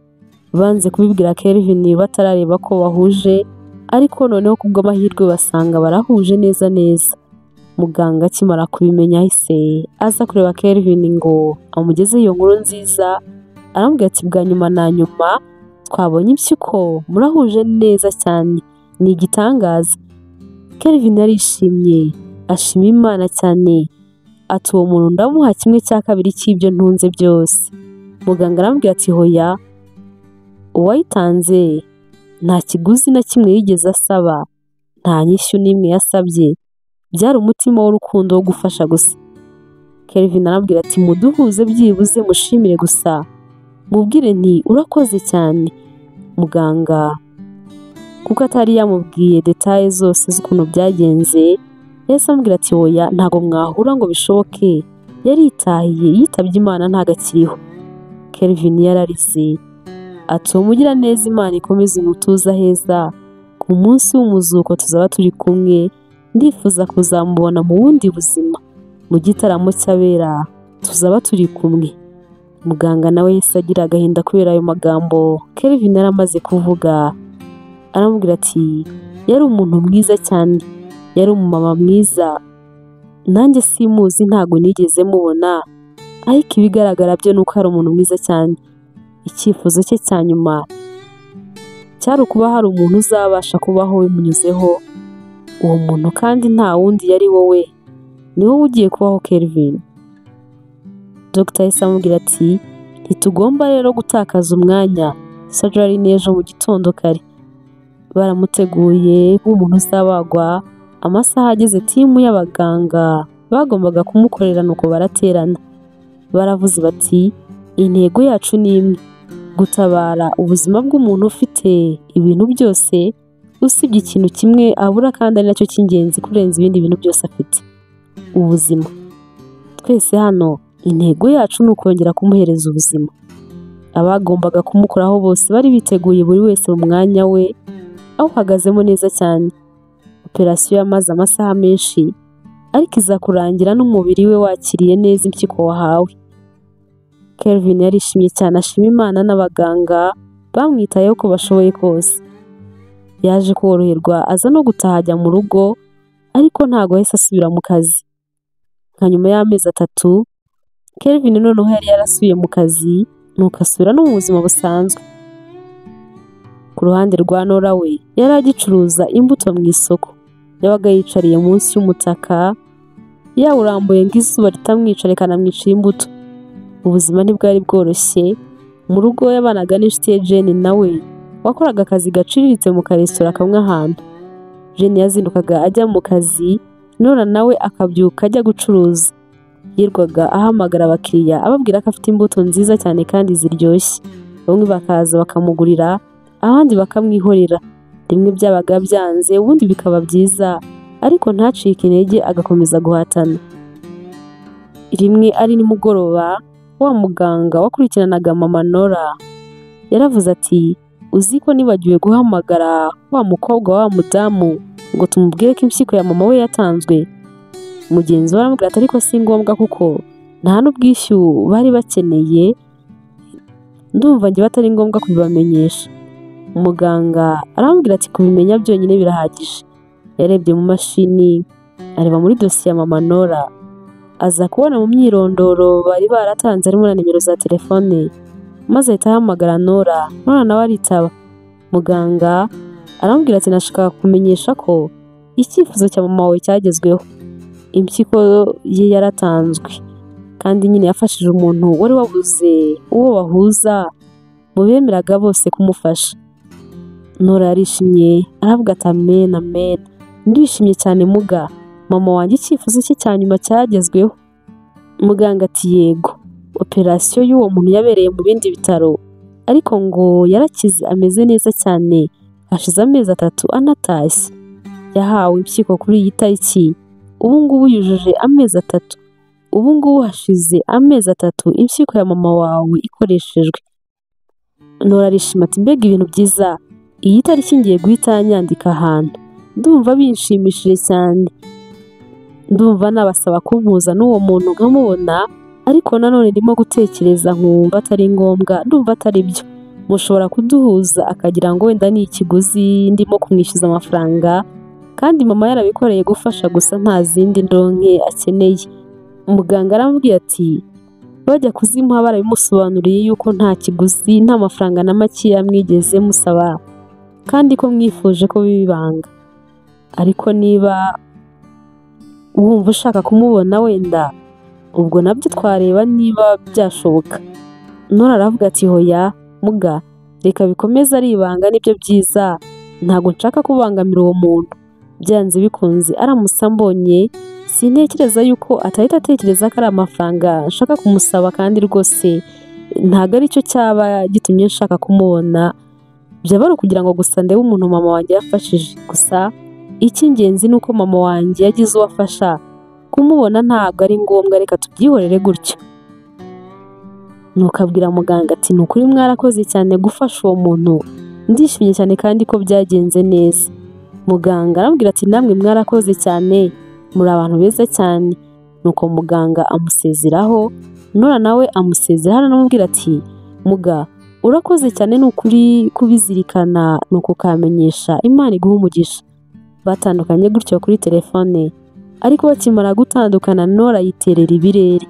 banze kubibwira Kelvin batarareba ko bahuje, ariko noneho kubw'amahirwe basanga barahuje neza neza. Muganga akimara kubimenya ahise aza kureba Kelvin ngo amugeze iyo nkuru nziza, arambwira ati bwa nyuma na nyuma twabonye impyiko murahuje neza cyane, ni igitangaza. Kelvin yarishimye, ashima Imana cyane, ati uwo muntu ndamuha 1/2 cy'ibyo ntunze byose. Muganga arambwira ati hoya, uwayitanze nta kiguzi na kimwe yigeze asaba, nta nyishyu n'imwe yasabye, byari umutima w'urukundo wo gufasha gusa. Kelvin arambwira ati muduhuze byibuze mushimire gusa, mubwire nti urakoze cyane. Muganga kuko atari yamubwiye detaye zose z'ukuntu byagenze, yahise amubwira ati oya ntago mwahura ngo bishoboke, yaritahiye yitabye Imana ntagakiriho. Kelvin yararize ati umugira neza Imana ikomeze umutuza heza, ku munsi w'umuzuko tuzaba turi kumwe, ndifuza kuzamubona mu bundi buzima, mu gitaramo cy'abera tuzaba turi kumwe. Muganga nawe yahise agira agahinda kubera ayo magambo Kelvin yaramaze kuvuga, aramubwira ati yari umuntu mwiza cyane, yari umumama mwiza, nanjye simuzi ntago nigeze mubona, ariko ibigaragara byo nuko ari umuntu mwiza cyane. Icyifuzo cye cya nyuma cyari kuba hari umuntu uzabasha kubaho bimunyuzeho, uwo muntu kandi nta wundi yari wowe, ni wowe ugiye kubaho Kelvin. Dr yahise amubwira ati ntitugomba rero gutakaza umwanya, surgery n'ejo mu gitondo kare. Baramuteguye nk'umuntu uzabagwa, amasaha ageze timu y'abaganga bagombaga kumukorera nuko baraterana. Baravuze bati intego yacu ni imwe, gutabara ubuzima bw'umuntu ufite ibintu byose usibye ikintu kimwe abura kandi ari nacyo cy'ingenzi kurenza ibindi bintu byose afite, ubuzima. Twese hano intego yacu ni ukongera kumuhereza ubuzima. Abagombaga kumukoraho bose bari biteguye buri wese mu mwanya we, awuhagazemo neza cyane. Operasiyo yamaze amasaha menshi ariko iza kurangira n'umubiri we wakiriye neza impyiko wahawe. Kelvin yarishimye cyane ashima Imana n'abaganga bamwitayeho uko bashoboye kose. Yaje koroherwa aza no gutaha ajya mu rugo, ariko ntago yahise asubira mu kazi. Nka nyuma y'amezi 3 Kelvin noneho yari yarasubiye mu kazi, nuko asubira no mu buzima busanzwe. Ku ruhande rwa Nora we yari agicuruza imbuto mu isoko. Yabaga yicariye munsi y'umutaka yawurambuye ngo izuba ritamwica rikanamwicira imbuto. Ubuzima ntibwari bworoshye. Mu rugo yabanaga n'inshuti ye Jane nawe wakoraga akazi gaciriritse mu karesitora kamwe ahantu. Jane yazindukaga ajya mu kazi, Nora nawe akabyuka ajya gucuruza. Yirwaga ahamagara abakiriya ababwira ko afite imbuto nziza cyane kandi ziryoshye. Bamwe bakaza bakamugurira, abandi bakamwihorera. Rimwe byabaga byanze, ubundi bikaba byiza, ariko ntacike intege agakomeza guhatana. Rimwe ari nimugoroba, wa muganga wakurikiranaga mama Nora yaravuze ati, uzi ko nibagiwe guhamagara wa mukobwa wa mudamu ngo tumubwire ko impyiko ya mama we yatanzwe. Mugenzi we aramubwira ati ariko si ngombwa kuko nta n'ubwishyu bari bakeneye, ndumva njye batari ngombwa kubibamenyesha. Umuganga aramubwira ati kubimenya byonyine birahagije. Yarebye mu mashini areba muri dosiye ya mama Nora, aza kubona mu myirondoro bari baratanze harimo na nimero za telefone, maze ahita ahamagara Nora. Nora nawe aritaba. Muganga aramubwira ati nashaka kumenyesha ko icyifuzo cya mama wawe cyagezweho. Impyiko ye yaratanzwe kandi nyine yafashije umuntu wari wabuze uwo bahuza mu bemeraga bose kumufasha. Nora yarishimye aravuga ati amen amen, ndishimye cyane muga, mama wanjye icyifuzo cye cya nyuma cyagezweho. Muganga ati yego, operasiyo y'uwo muntu yabereye mu bindi bitaro, ariko ngo yarakize ameze neza cyane, hashize amezi 3 anatashye. Yahawe impyiko kuri iyi tariki, ubu ngubu yujuje amezi 3. Ubu ngubu hashize amezi 3 impyiko ya mama wawe ikoreshejwe. Nora arishima ati mbega ibintu byiza, iyi tariki ngiye guhita nyandika ahantu, ndumva binshimishije cyane. Ndumva nabasaba kumpuza n'uwo muntu nkamubona, ariko nanone ndimo gutekereza nkumva atari ngombwa, ndumva atari byo. Mushobora kuduhuza akagira ngo wenda ni ikiguzi ndimo kumwishyuza amafaranga, kandi mama yarabikoreye gufasha gusa nta zindi ndonke akeneye. Umuganga aramubwiye ati bajya kuzimuha barabimusobanuriye yuko nta kiguzi nta mafaranga na make yamwigeze musaba, kandi ko mwifuje ko bibanga. Ariko niba wumva ushaka kumubona wenda, ubwo nabyo twareba niba byashoboka. Nora aravuga ati hoya muga, reka bikomeze ari ibanga nibyo byiza, ntago nshaka kubangamira uwo muntu. Byanze bikunze aramutse ambonye, sintekereza yuko atahita atekereza ko ari amafaranga nshaka kumusaba, kandi rwose ntago ari cyo cyaba gitumye nshaka kumubona. Byaba ari ukugira ngo gusa ndebe umuntu mama wanjye yafashije. Gusa icy'ingenzi ni uko mama wanjye yagize uwo afasha, kumubona ntabwo ari ngombwa, reka tubyihorere gutyo. Nuko abwira muganga ati ni ukuri mwarakoze cyane gufasha uwo muntu, ndishimye cyane kandi ko byagenze neza. Muganga aramubwira ati namwe mwarakoze cyane, muri abantu beza cyane. Nuko muganga amusezeraho, Nora nawe amusezera aramubwira ati muga, urakoze cyane ni ukuri kubizirikana nuko ukamenyesha, Imana iguha umugisha. Batandukanye gutyo kuri telefone, ariko bakimara gutandukana Nora yiterera ibirere.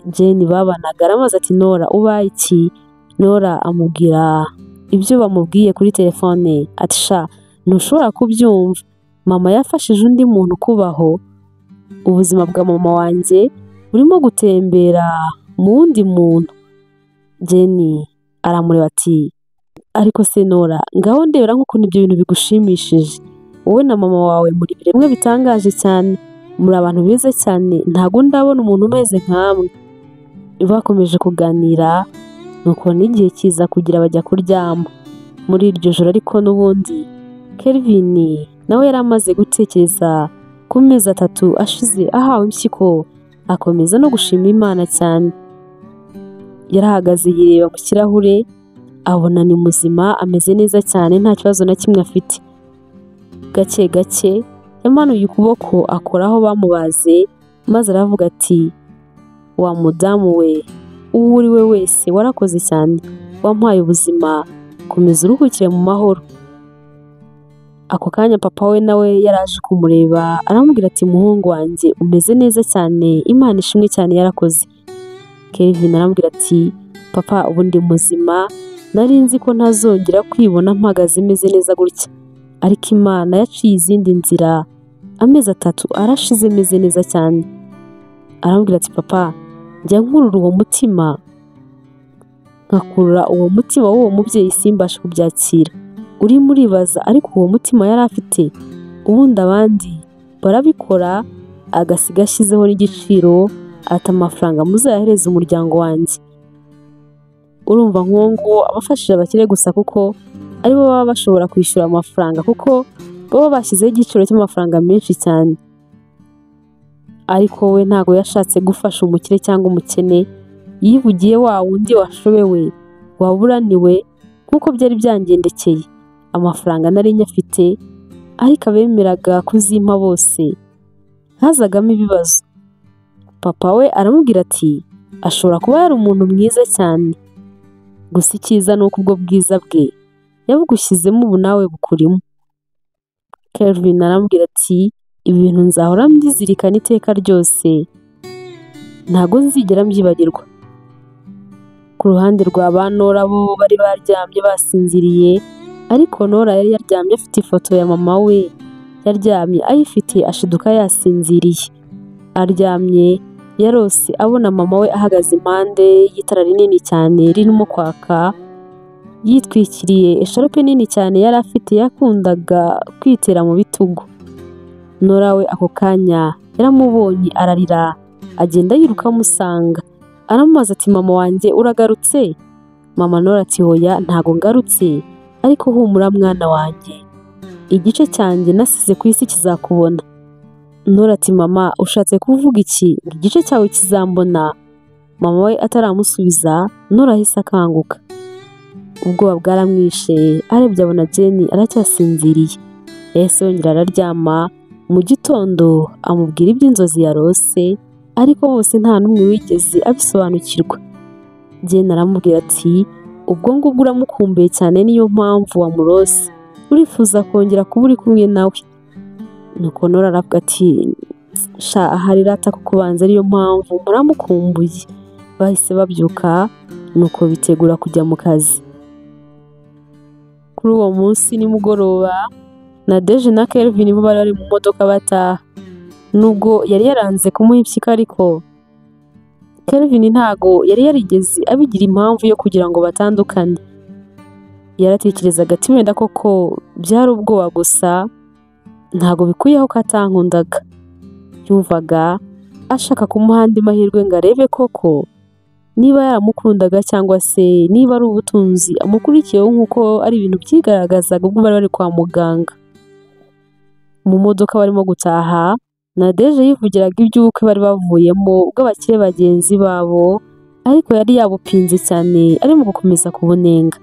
Jane babanaga aramaze ati Nora ubaye iki? Nora amubwira ibyo bamubwiye kuri telefone ati sha ntushobora kubyumva, mama yafashije undi muntu kubaho, ubuzima bwa mama wanjye burimo gutembera mu wundi muntu. Jane aramureba ati ariko se Nora, ngaho ndebera nk'ukuntu ibyo bintu bigushimishije. Wowe na mama wawe muri biremwe bitangaje cyane, muri abantu beza cyane, ntago ndabona umuntu umeze nkamwe. Bakomeje kuganira, nuko n'igihe kiza kugira bajya kuryama. Muri iryo joro ariko n'ubundi Kelvin nawe yari amaze gutekereza ku mezi 3 ashize ahawe impyiko, akomeza no gushima Imana cyane. Yarahagaze yireba mu kirahure, abona ni muzima, ameze neza cyane, nta kibazo na kimwe afite. Gake gake yamanuye ukuboko akora aho bamubaze, maze aravuga ati, wa mudamu we, uwo uri we wese warakoze cyane, wampaye ubuzima, komeza uruhukire mu mahoro. Ako kanya papa we nawe yaraje kumureba, aramubwira ati, muhungu wanjye umeze neza cyane, Imana ishimwe cyane yarakoze. Kelvin aramubwira ati, papa ubu ndi muzima, nari nzi ko ntazongera kwibona mpagaze meze neza gutya, ariko Imana yaciye izindi nzira, amezi 3 arashize meze neza cyane. Aramubwira ati, papa njya nkurura uwo mutima, nkakurura uwo mutima w'uwo mubyeyi simbashe kubyakira. Urimo uribaza ariko uwo mutima yari afite, ubundi abandi barabikora agasiga ashyizeho n'igiciro, ati amafaranga muzayahereza umuryango wanjye. Urumva nk'uwo nguwo abafashije abakire gusa kuko aribo baba bashobora kwishyura amafaranga, kuko baba bashyizeho igiciro cy'amafaranga menshi cyane. Ariko we ntago yashatse gufasha umukire cyangwa umukene, yivugiye wa wundi washobewe, waburaniwe, nk'uko byari byangendekeye. Amafaranga nari nyafite, ariko abemeraga kuzimpa bose hazagamo ibibazo. Papa we aramubwira ati, ashobora kuba yari umuntu mwiza cyane, gusa icyiza ni uko ubwo bwiza bwe yabugushyizemo ubu nawe bukurimo. Kelvin aramubwira ati, ibi bintu nzahora mbizirikana iteka ryose, ntago nzigera mbyibagirwa. Ku ruhande rwa ba Nora bo bari baryamye basinziriye, ariko Nora yari yaryamye afite ifoto ya mama we, yaryamye ayifite ashiduka yasinziriye. Aryamye yarose abona mama we ahagaze impande y'itara rinini cyane ririmo kwaka, yitwikiriye esharupe nini cyane yari afite yakundaga kwitera mu bitugu. Nora we ako kanya yaramubonye ararira, agenda yiruka amusanga, aramubaza ati, mama wanjye uragarutse? Mama Nora ati, hoya ntago ngarutse, ariko humura mwana wanjye, igice cyanjye nasize ku isi kizakubona. Nora ati, mama ushatse kuvuga iki? Igice cyawe kizambona? Mama we ataramusubiza, Nora ahise akanguka. Ubwoba bwaramwishe, arebye abona Jenny aracyasinziriye. Yahise yongera araryama, mu gitondo amubwira iby'inzozi yarose, ariko bose nta n'umwe wigeze abisobanukirwa. Jenny aramubwira ati, ubwo ngubwo uramukumbuye cyane, niyo mpamvu wamurose, urifuza kongera kuba uri kumwe nawe. Nuko Nora aravuga ati, sha ahari rata kukubanza ariyo mpamvu muramukumbuye. Bahise babyuka, nuko bitegura kujya mu kazi. Kuri uwo munsi nimugoroba, Nadege na Kelvin bo bari mu modoka bataha. Nubwo yari yaranze kumuha impyiko, ariko Kelvin ntago yari yarigeze abigira impamvu yo kugira ngo batandukane. Yaratekerezaga ati, wenda koko byari ubwoba gusa, ntago bikuyeho ko atankundaga. Yumvaga ashaka kumuha andi mahirwe ngo arebe koko niba yaramukundaga cyangwa se niba ari ubutunzi amukurikiyeho, nk'uko ari ibintu byigaragazaga ubwo bari kwa muganga. Mu modoka barimo gutaha, Nadege yivugiraga iby'ubukwe bari bavuyemo bw'abakire bagenzi babo, ariko yari yabupinze cyane, arimo gukomeza kubunenga.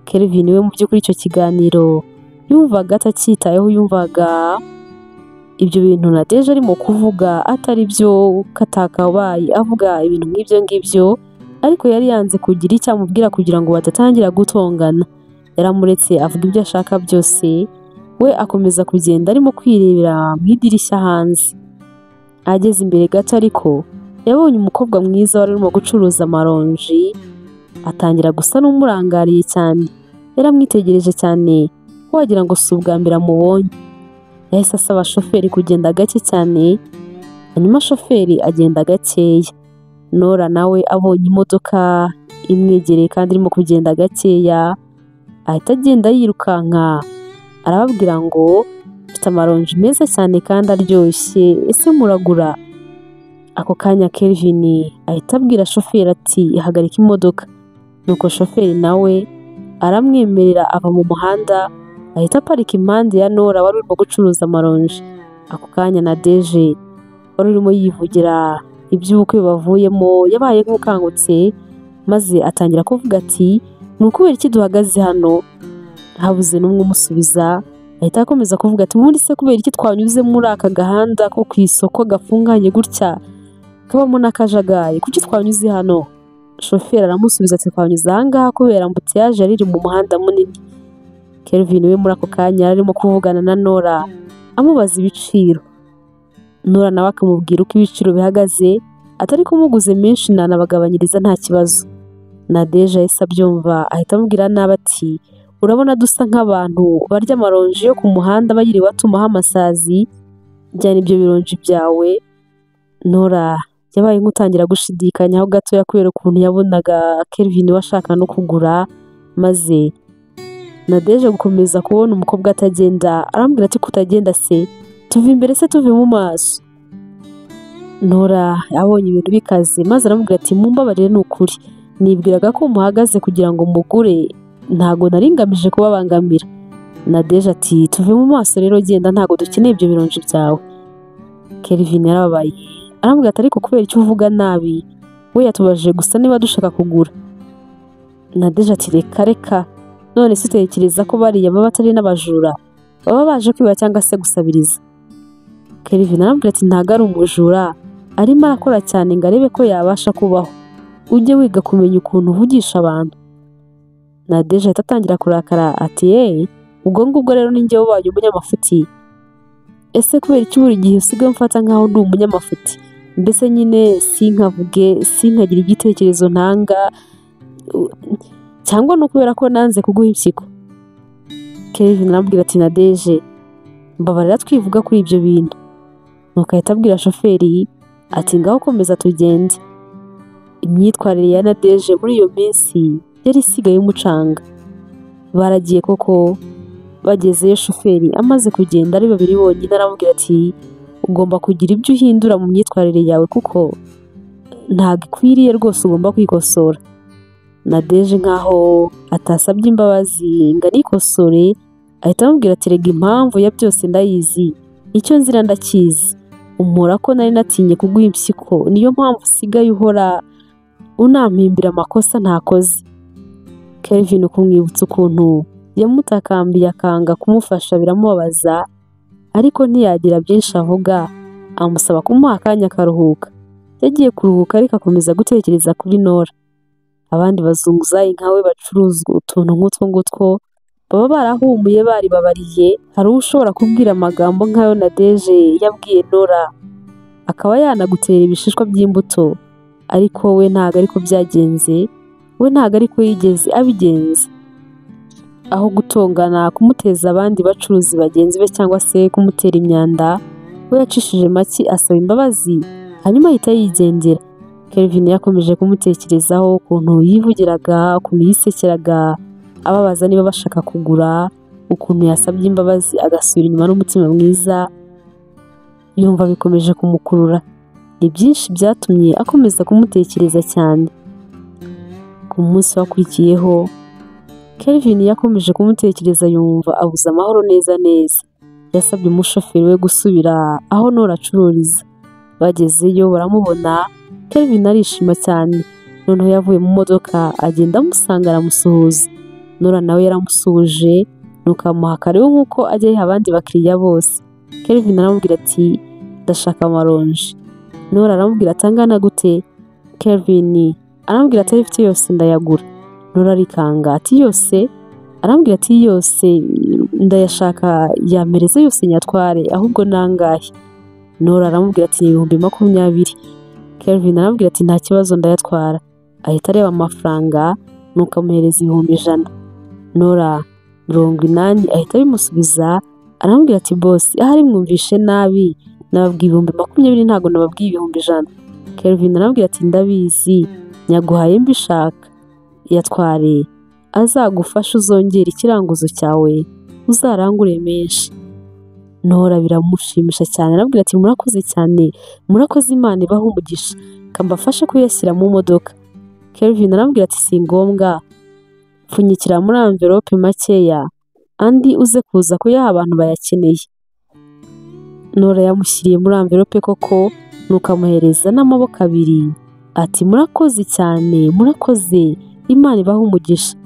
Kelvin we mu by'ukuri icyo kiganiro yumvaga atacyitayeho, yumvaga ibyo bintu Nadege arimo kuvuga atari byo, katakabaye avuga ibintu nk'ibyo ngibyo, ariko yari yanze kugira icyo amubwira kugira ngo badatangira gutongana. Yaramuretse avuga ibyo ashaka byose, we akomeza kugenda arimo kwirebera mu idirishya hanze. Ageze imbere gato ariko yabonye umukobwa mwiza wari urimo gucuruza amaronji, atangira gusa n'umurangariye cyane. Yaramwitegereje cyane, wagira ngo si ubwa mbere amubonye. Yahise asaba shoferi kugenda gake cyane, hanyuma shoferi agenda gakeya. Nora nawe abonye imodoka imwegereye kandi irimo kugenda gakeya, ahita agenda yirukanka, arababwira ngo mfite amaronji meza cyane kandi aryoshye, ese muragura? Ako kanya Kelvin ahita abwira shoferi ati, ihagarika imodoka. Nuko shoferi nawe aramwemerera ava mu muhanda, ahita aparika impande ya Nora wari urimo gucuruza amaronji. Ako kanya Nadege wari urimo yivugira iby'ubukwe bavuyemo yabaye nk'ukangutse, maze atangira kuvuga ati ni ukubera iki duhagaze hano? Habuze n'umwe umusubiza. Ahita akomeza kuvuga ati ubundi se kubera iki twanyuze muri aka gahanda ko ku isoko gafunganye gutya kabamo n'akajagari, kuki twanyuze hano? Shoferi aramusubiza ati twanyuze ahangaha kubera ambutiyaje riri mu muhanda munini. Kelvin we muri ako kanya arimo kuvugana na Nora amubaza ibiciro. Nora nawe akamubwira uko ibiciro bihagaze, atari kumuguze menshi nanabagabanyiriza nta kibazo. Nadege yahise abyumva ahita amubwira nabi ati urabona dusa nk'abantu barya amaronji yo ku muhanda bayiriwe atumaho amasazi, jyana ibyo bironji byawe. Nora yabaye nk'utangira gushidikanyaho gatoya kubera ukuntu yabonaga Kelvin we ashaka no kugura, maze Nadege gukomeza kubona umukobwa atagenda arambwira ati kutagenda se tuve imbere se tuve mu maso. Nora abonye ibintu bikaze maze aramubwira ati mumbabarire ni ukuri nibwiraga ko muhagaze kugira ngo mugure, ntago nari ngamije kubabangamira. Nadege ati tuve mu maso rero genda, ntago dukeneye ibyo bironji byawe. Kelvin yarababaye arambwira ati ariko kubera icyo uvuga nabi, we yatubajije gusa niba dushaka kugura. Nadege ati reka reka, none se utekereza ko bariya baba batari n'abajura, baba baje kwiba cyangwa se gusabiriza? Kelvin arambwira ati ntago ari umujura, arimo arakora cyane ngo arebe ko yabasha kubaho, ujye wiga kumenya ukuntu uvugisha abantu. Nadege ahita atangira kurakara ati ubwo ngubwo rero ni njye ubaye umunyamafuti? Ese kubera iki buri gihe usigaye umfata nkaho ndi umunyamafuti? Mbese nyine sinkavuge, sinkagira igitekerezo ntanga, cyangwa no kubera ko nanze kuguha impyiko? Kelvin arambwira ati Nadege mbabarira twivuga kuri ibyo bintu. Nuko ahita abwira shoferi ati ngaho komeza tugende. Imyitwarire ya Nadege muri iyo minsi yari isigaye umucanga. Baragiye koko, bagezeyo shoferi amaze kugenda ari babiri bonyine aramubwira ati ugomba kugira ibyo uhindura mu myitwarire yawe kuko ntabwo ikwiriye rwose, ugomba kwikosora. Nadege nkaho atasabye imbabazi ngo anikosore, ahita amubwira ati rega impamvu ya byose ndayizi, icyo nzira ndakizi, umpora ko nari natinye kuguha impyiko, niyo mpamvu usigaye uhora unampimbira amakosa ntakoze. Kelvin kumwibutsa ukuntu yamutakambiye akanga kumufasha biramubabaza, ariko ntiyagira byinshi avuga, amusaba kumuha akanya akaruhuka. Yagiye kuruhuka ariko akomeza gutekereza kuri Nora. Abandi bazunguzayi nkawe bacuruza utuntu nk'utwo ngutwo baba barahumuye baribabariye, hari ushobora kubwira amagambo nk'ayo Nadege yabwiye Nora akaba yanagutera ibishishwa by'imbuto, ariko we ntago ariko byagenze, we ntago ariko yigeze abigenza. Aho gutongana kumuteza abandi bacuruzi bagenzi be cyangwa se kumutera imyanda, we yacishije make asaba imbabazi hanyuma ahita yigendera. Kelvin yakomeje kumutekerezaho ukuntu yivugiraga, ukuntu yisekeraga ababaza niba bashaka kugura, ukuntu yasabye imbabazi agasubira inyuma n'umutima mwiza. Yumva bikomeje kumukurura. Ni byinshi byatumye akomeza kumutekereza cyane. Ku munsi wakurikiyeho Kelvin yakomeje kumutekereza yumva abuze amahoro neza neza. Yasabye umushoferi we gusubira aho Nora acururiza. Bagezeyo baramubona, Kelvin arishima cyane. Noneho yavuye mu modoka agenda amusanga aramusuhuza. Nora nawe yaramusuhuje nuko amuha karibu nk'uko ajya yiha abandi bakiriya bose. Kelvin aramubwira ati ndashaka amaronji. Nora aramubwira ati angana gute? Kelvin aramubwira ati ifite yose ndayagura. Nora arikanga ati yose? Aramubwira ati yose ndayashaka, yamereze yose nyatware, ahubwo nangahe? Nora aramubwira ati 20,000. Kelvin aramubwira ati nta kibazo ndayatwara. Ahita areba amafaranga nuko amuhereza 100,000. Nora 80 ahita bimusubiza, aramubwira ati boss ahari mwumvishe nabi, nababwiye 20,000 ntago nababwiye 100,000. Kelvin aramubwira ati ndabizi, nyaguhaye mbishaka, yatware azagufasha uzongera ikiranguzo cyawe uzarangure menshi. Nora biramushimisha cyane, arabwira ati murakoze cyane, murakoze, Imana ibahe umugisha, kambafashe kuyashyira mu modoka. Kelvin arambwira ati si ngombwa, pfunyikira muri envelope makeya, andi uze kuza kuyaha abantu bayakeneye. Nora yamushyiriye muri amverope koko, nuko amuhereza n'amaboko abiri, ati murakoze cyane, murakoze, Imana ibahe umugisha.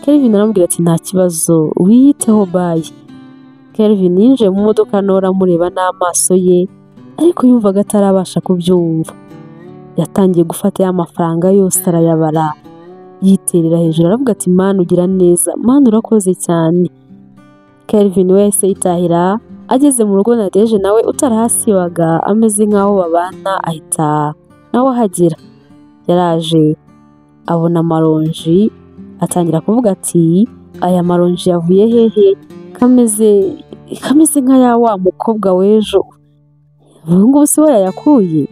Kelvin aramubwira ati nta kibazo, wiyiteho bayi. Kelvin yinjiye mu modoka, Nora amureba n'amaso ye, ariko yumvaga atarabasha kubyumva. Yatangiye gufata ya mafaranga yose arayabara, yiterera hejuru aravuga ati Mana ugira neza, Mana urakoze cyane. Kelvin we yahise yitahira. Ageze mu rugo, Nadege nawe utarahasibaga ameze nk'aho babana ahita nawe ahagera. Yaraje abona amaronji, atangira kuvuga ati aya maronji yavuye hehe, kameze nka ya wa mukobwa w'ejo, ubu ngubu se yayakuye?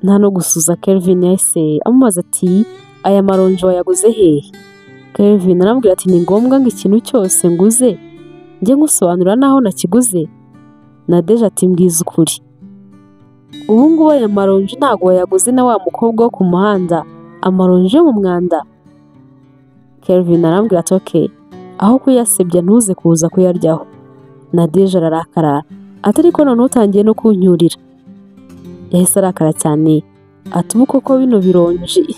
Nta no gusuza Kelvin yahise amubaza ati aya maronji wayaguze hehe? Kelvin aramubwira ati ni ngombwa ngo ikintu cyose nguze njye ngusobanura naho nakiguze? Nadege ati mbwiza ukuri, ubu ngubu aya maronji ntabwo wayaguze na wa mukobwa wo ku muhanda, amaronji yo mu mwanda? Kelvin arambwira ati okay, aho kuyasebya ntuze kuza kuyaryaho. Nadege ararakara ati ariko noneho utangiye no kunyurira. Yahise arakara cyane ati ubu koko bino bironji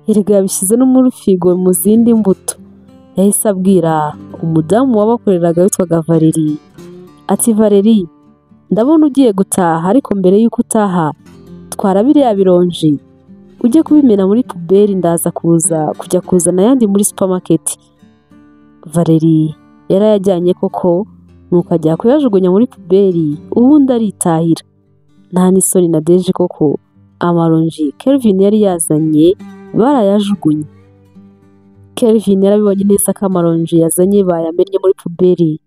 erega yabishyize no muri figo mu zindi mbuto. Yahise abwira umudamu wabakoreraga witwaga Valeri ati Valeri, ndabona ugiye gutaha, ariko mbere y'uko utaha twara biriya bironji ujye kubimena muri puberi, ndaza kujya kuzana ayandi muri supermarket. Valeri yarayajyanye koko, nuko ajya kuyajugunya muri puberi, ubundi aritahira. Nta n'isoni Nadege koko, amaronji Kelvin yari yazanye barayajugunye. Kelvin yarabibonye neza ko amaronji yazanye bayamennye muri puberi,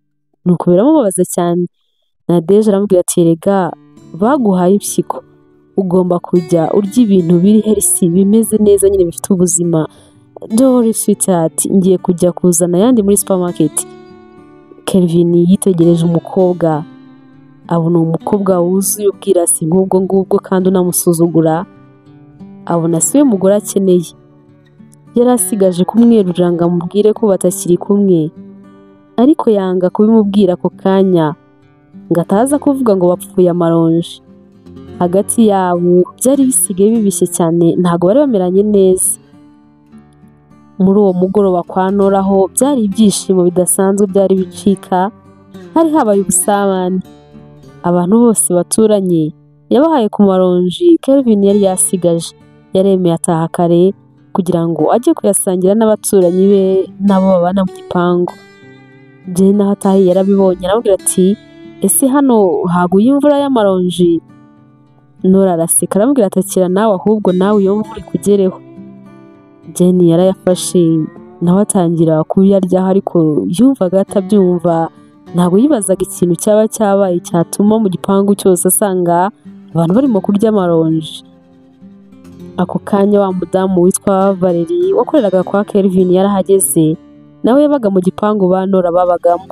nuko biramubabaza cyane. Nadege aramubwira ati erega baguhaye impyiko, ugomba kujya urya ibintu biri healthy, bimeze neza nyine bifite ubuzima. Dore sweetheart, ngiye kujya kuzana ayandi muri supermarket. Kelvin yitegereje umukobwa, abona umukobwa wuzuye ubwirasi nk'ubwo ngubwo kandi unamusuzugura, abona si we mugore akeneye. Yari asigaje kumwerurira ngo amubwire ko batakiri kumwe, ariko yanga kubimubwira ako kanya ngo ataza kuvuga ngo bapfuye amaronji. Hagati yabo byari bisigaye bibishye cyane, ntabwo bari bameranye neza. Muri uwo mugoroba kwa Nora ho byari ibyishimo bidasanzwe byari bicika, hari habaye ubusabane. Abantu bose baturanye yabahaye ku maronji Kelvin yari yasigaje. Yaremeye ataha kare kugira ngo ajye kuyasangira n'abaturanyi be nabo babana mu gipangu. Jane naho atahiye yarabibonye, arabwira ati ese hano haguye imvura y'amaronji? Nora araseka aramubwira ati akira nawe, ahubwo nawe iyo mvura ikugereho. Jane yarayafashe nawe atangira kuyaryaho, ariko yumvaga atabyumva. Ntabwo yibazaga ikintu cyaba cyabaye cyatuma mu gipangu cyose asanga abantu barimo kurya amaronji. Ako kanya wa mudamu witwa Valeri wakoreraga kwa Kelvin yarahageze, nawe yabaga mu gipangu ba Nora babagamo.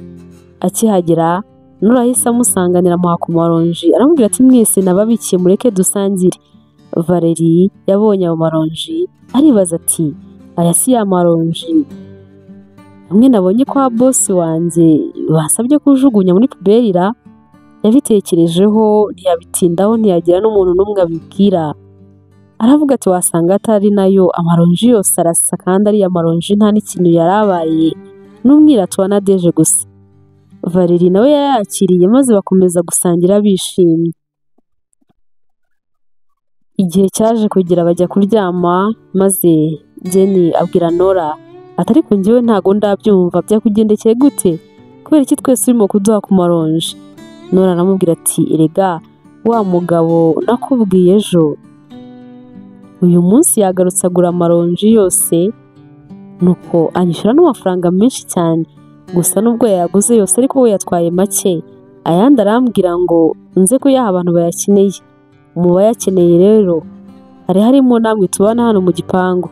Akihagera Nora ahise amusanganira amuha ku maronji, aramubwira ati mwese nababikiye mureke dusangire. Valeri yabonye ayo maronji aribaza ati aya si ya maronji amwe nabonye kwa boss wanjye basabye kujugunya muri puberi ra? Yabitekerejeho ntiyabitindaho, ntiyagira n'umuntu n'umwe abibwira. Aravuga ati wasanga atari nayo, amaronji yose arasa kandi ari amaronji nta n'ikintu yarabaye, n'umwiratu wa Nadege gusa. Valeri nawe yayakiriye maze bakomeza gusangira bishimye. Igihe cyaje kugira bajya kuryama, maze Jenny abwira Nora ati ariko njyewe ntago ndabyumva, byakugendekeye gute? Kubera iki twese urimo kuduha ku maronji? Nora aramubwira ati erega wa mugabo nakubwiye ejo uyu munsi yagarutse agura amaronji yose, nuko anyishyura n'amafaranga menshi cyane. Gusa nubwo yayaguze yose ariko we yatwaye make, ayandi arambwira ngo nze kuyaha abantu bayakeneye. Mu bayakeneye rero harimo namwe tubana hano mu gipangu.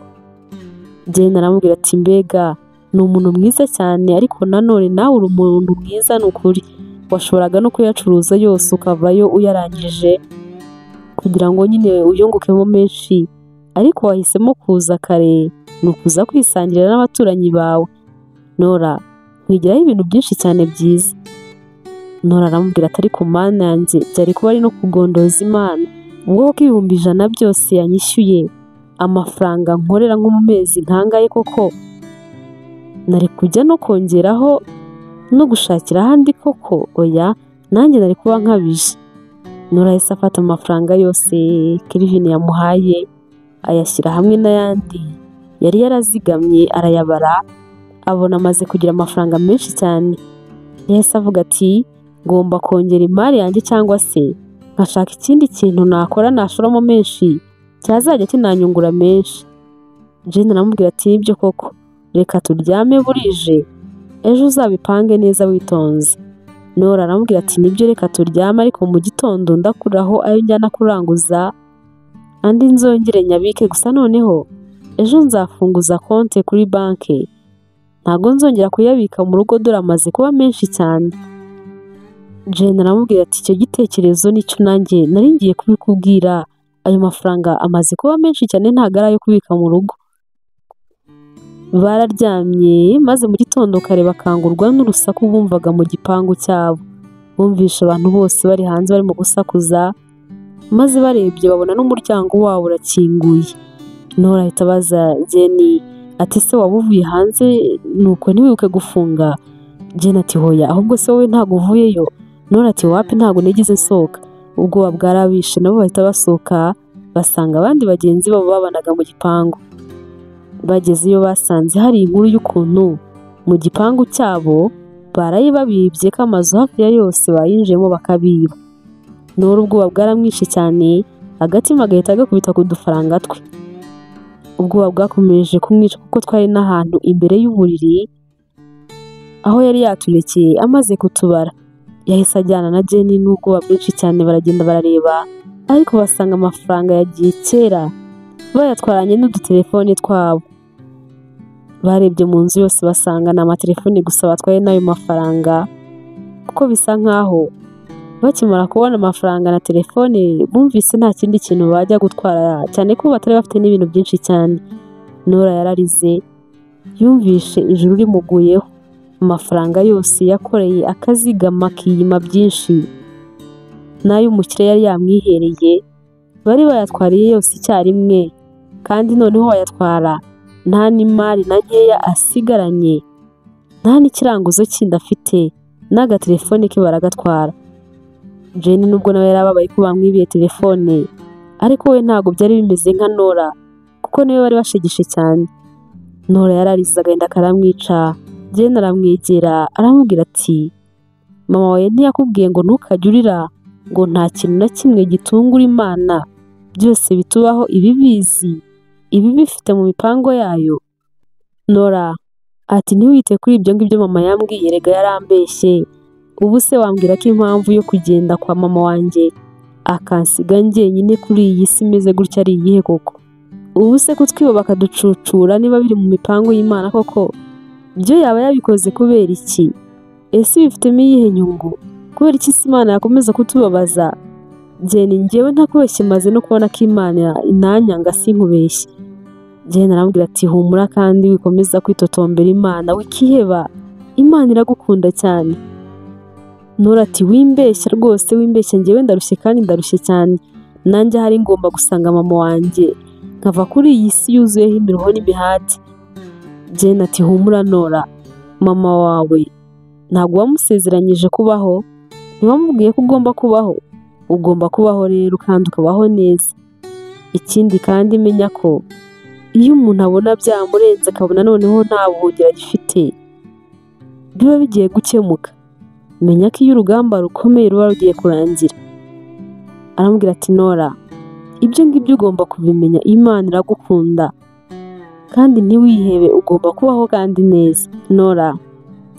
Jane aramubwira ati mbega ni umuntu mwiza cyane, ariko nanone nawe uri umuntu mwiza n'ukuri, washoboraga no kuyacuruza yose ukavayo uyarangije kugira ngo nyine uyungukemo menshi, ariko wahisemo kuza kare, ni ukuza kwisangira n'abaturanyi bawe. Nora nkwigiraho ibintu byinshi cyane byiza. Nora aramubwira ati ariko mana yanjye byari kuba ari no kugondoza Imana, ubwo ko ibihumbi 100 byose yanyishyuye amafaranga nkorera nko mu mezi nkangaye koko nari kujya no kongeraho no gushakira ahandi koko? Oya, nanjye nari kuba nkabije. Nora yahise afata amafaranga yose Kelvin yamuhaye ayashyira hamwe n'ayandi yari yarazigamye arayabara, abona amaze kugira amafaranga menshi cyane. Yahise avuga ati ngomba kongera imari yanjye cyangwa se nkashaka ikindi kintu nakora nashoramo menshi cyazajya kinanyungura menshi. Jane aramubwira ati nibyo koko, reka turyame burije, ejo uzabipange neza witonze. Nora aramubwira ati nibyo reka turyame, ariko mu gitondo ndakuraho ayo njyana kuranguza andi nzongere nyabike, gusa noneho ejo nzafunguza konti kuri banki, ntago nzongera kuyabika mu rugo dore amaze kuba menshi cyane. Jane aramubwira ati icyo gitekerezo nicyo nanjye nari ngiye kubikubwira, ayo mafaranga amaze kuba menshi cyane ntago ari ayo kubika mu rugo. Bararyamye maze mu gitondo kare bakangurwa n'urusaku bumvaga mu gipangu cyabo. Bumvishe abantu bose bari hanze barimo gusakuza, maze barebye babona n'umuryango wabo urakinguye. Nora ahita abaza Jane ati se waba uvuye hanze nuko ntiwibuke gufunga? Jane ati hoya, ahubwo se wowe ntago uvuyeyo? Nora ati wapi, ntago nigeze nsohoka. Ubwoba bwarabishe nabo bahita basohoka basanga abandi bagenzi babo babanaga mu gipangu. Bagezeyo basanze hari inkuru y'ukuntu mu gipangu cyabo baraye babibye ko amazu hafi ya yose bayinjiyemo bakabiba. Nora ubwoba bwaramwishe cyane, agatima gahita gakubita ku dufaranga twe. Ubwoba bwakomeje kumwica kuko twari n'ahantu imbere y'uburiri aho yari yaturekeye amaze kutubara. Yahise ajyana na Jane n'ubwoba bwinshi cyane, baragenda barareba ariko basanga amafaranga yagiye kera, bayatwaranye n'udutelefone twabo. Barebye mu nzu yose basanga ni amatelefone gusa batwaye n'ayo mafaranga, kuko bisa nkaho bakimara kubona amafaranga na telefone bumvise nta kindi kintu bajya gutwara, cyane ko batari bafite n'ibintu byinshi cyane. Nora yararize, yumvishe ijuru rimuguyeho. Amafaranga yose yakoreye akazigama akiyima byinshi n'ay'umukire yari yamwihereye bari bayatwariye yose icyarimwe, kandi noneho bayatwara nta n'imari na nkeya asigaranye, nta n'ikiranguzo kindi afite, n'agatelefone ke baragatwara. Jane nubwo nawe yarababaye ko bamwibiye telefone, ariko we ntabwo byari bimeze nka Nora kuko niwe bari bashegeshe cyane. Nora yararize agahinda karamwica. Jane aramwegera aramubwira ati mama wawe ntiyakubwiye ngo ntukajye urira, ngo nta kintu na kimwe gitungura Imana, byose bitubaho ibi bizi, ibi bifite mu mipango yayo? Nora ati ntiwite kuri ibyo ngibyo mama yambwiye, rega yarambeshye. Ubu se wambwira ko impamvu yo kugenda kwa mama wanjye akansiga njyenyine kuri iyi si imeze gutya ari iyihe koko? Ubu se kutwiba bakaducucura niba biri mu mipango y'Imana koko, byo yaba yabikoze kubera iki? Ese bifitemo iyihe nyungu? Kubera iki se Imana yakomeza kutubabaza? Jane njyewe ntakubeshye maze no kubona ko Imana inanyanga sinkubeshye. Jane arambwira ati humura kandi wikomeza kwitotombera Imana wikiheba, Imana iragukunda cyane. Nora ati wimbeshya rwose, wimbeshya, njyewe ndarushye kandi ndarushye cyane, nanjye hari ngomba gusanga mama wanjye nkava kuri iyi si yuzuyeho imiruho n'imihati. Jane ati humura Nora, mama wawe ntabwo wamusezeranyije kubaho, ntiwamubwiye ko ugomba kubaho? Ugomba kubaho rero kandi ukabaho neza. Ikindi kandi menya ko iyo umuntu abona byamurenze akabona noneho nta buhungiro agifite, biba bigiye gukemuka. Menya ko iyo urugamba rukomeye ruba rugiye kurangira. Aramubwira ati Nora, ibyo ngibyo ugomba kubimenya, Imana iragukunda kandi ntiwihebe, ugomba kubaho kandi neza. Nora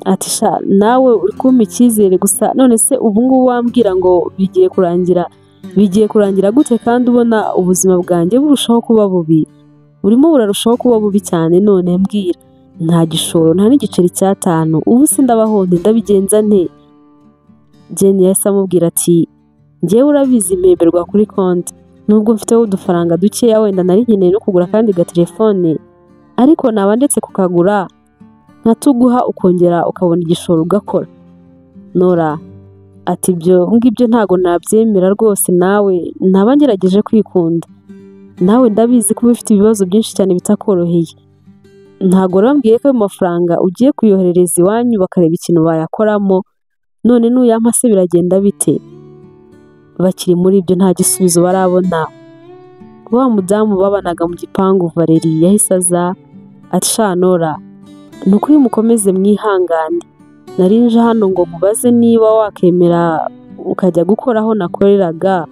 ati sha nawe uri kumpa icyizere gusa, none se ubu ngubu wambwira ngo bigiye kurangira gute kandi ubona ubuzima bwanjye burushaho kuba bubi? Burimo burarushaho kuba bubi cyane, none mbwira, nta gishoro nta n'igiceri cy'5, ubu se ndabahonde ndabigenza nte? Jane yahise amubwira ati njyewe urabizi mpemberwa kuri konti, nubwo mfiteho udufaranga dukeya wenda nari nkeneye no kugura kandi gatelefone, ariko naba ndetse kukagura nkatuguha ukongera ukabona igishoro ugakora. Nora ati ibyo ngibyo ntago nabyemera rwose, nawe ntaba ngerageje kwikunda, nawe ndabizi ko ufite ibibazo byinshi cyane bitakoroheye. Ntago rambwiye ko ayo mafaranga ugiye kuyoherereza iwanyu bakareba ikintu bayakoramo, none nuyampa se biragenda bite? Bakiri muri ibyo nta gisubizo barabona. Wa mudamu babanaga mu gipangu Valerie yahise aza ati sha Nora, ni ukuri mukomeze mwihangane, nari nje hano ngo mubaze niba wakemera ukajya gukora aho nakoreraga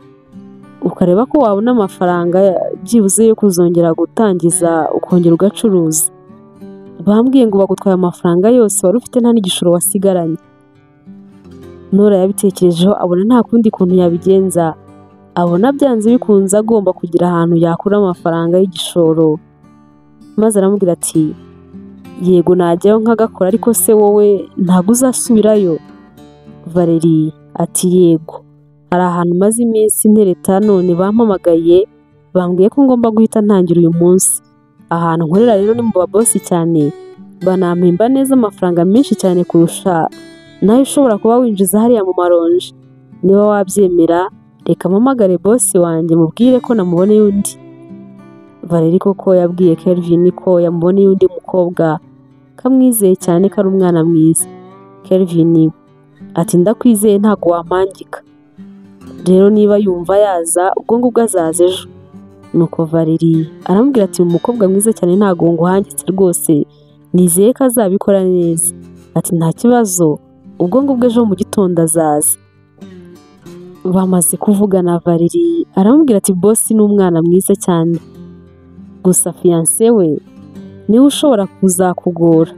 ukareba ko wabona amafaranga byibuze yo kuzongera gutangiza ukongera ugacuruza. Bambwiye ngo bagutwaye amafaranga yose wari ufite nta n'igishoro wasigaranye. Nora yabitekerejeho abona nta kundi kuntu yabigenza, abona byanze bikunze agomba kugira ahantu yakura amafaranga y'igishoro, maze aramubwira ati yego najyayo nkagakora, ariko se wowe ntabwo uzasubirayo? Valerie ati yego, hari ahantu maze iminsi ntereta none bampamagaye bambwiye ko ngomba guhita ntangira uyu munsi. Ahantu nkorera rero ni mu babosi cyane, banampemba neza amafaranga menshi cyane kurusha nayo ushobora kuba winjiza hariya mu maronji. Niba wabyemera reka mpamagare bosi wanjye mubwire ko namuboneye undi. Valerie koko yabwiye Kelvin ko yamuboneye undi mukobwa kamwizeye cyane ko ari umwana mwiza. Kelvin ati ndakwizeye ntago wampangika, rero niba yumva yaza ubwo ngubwo azaza ejo. Nuko Valerie aramubwira ati umukobwa mwiza cyane ntago nguhangitse rwose, nizeye ko azabikora neza. Ati nta kibazo, ubwo ngubwo ejo mu gitondo azaza. Bamaze kuvugana Valerie aramubwira ati bosi ni umwana mwiza cyane, gusa fiancé we niwe ushobora kuzakugora,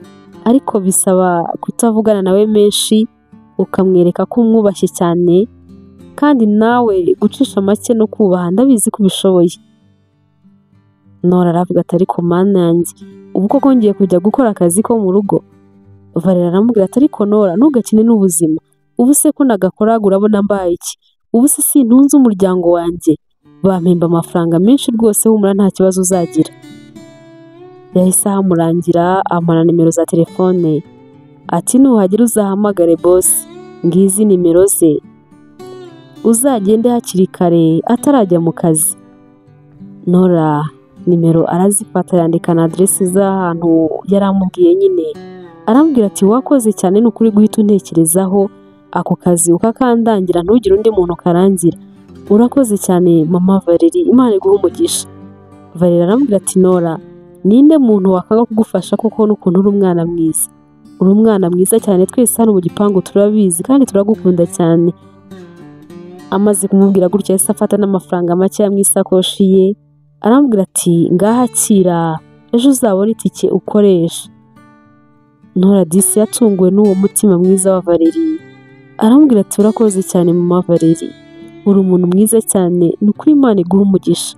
ariko bisaba kutavugana nawe menshi ukamwereka ko umwubashye cyane, kandi nawe gucisha make no kubaha ndabizi ko ubishoboye. Nora aravuga ati ariko mana yanjye, ubu koko ngiye kujya gukora akazi ko mu rugo? Valerie aramubwira ati ariko Nora ntugakine n'ubuzima, ubu se ko nagakoraga urabona mbaye iki? Ubu se sintunze umuryango wanjye, bampemba amafaranga menshi rwose, humura nta kibazo uzagira. Yahise ahamurangira amara nimero za telefone, ati nuhagera uzahamagare bosi, ngizi nimero ze, uzagende hakiri kare atarajya mu kazi. Nora nimero arazifata yandika na adresse z'ahantu yari amubwiye nyine, arambwira ati wakoze cyane, ni ukuri guhita untekerezaho ako kazi ukakandangira ntugire undi muntu karangira, urakoze cyane mama Valerie, Imana iguhe umugisha. Valerie arambwira ati Nora, ninde muntu wakanga kugufasha koko n'ukuntu uri umwana mwiza? Uri umwana mwiza cyane, twese hano mu gipangu turabizi kandi turagukunda cyane. Amaze kumubwira gutya yahise afata n'amafaranga make mu isakoshi ye, arambwira ati ngaha akira, ejo uzabona itike ukoresha. Nora disi yatunguwe n'uwo mutima mwiza wa Valerie, arambwira ati urakoze cyane mama Valerie, uri umuntu mwiza cyane, ni ukuri Imana iguhe umugisha.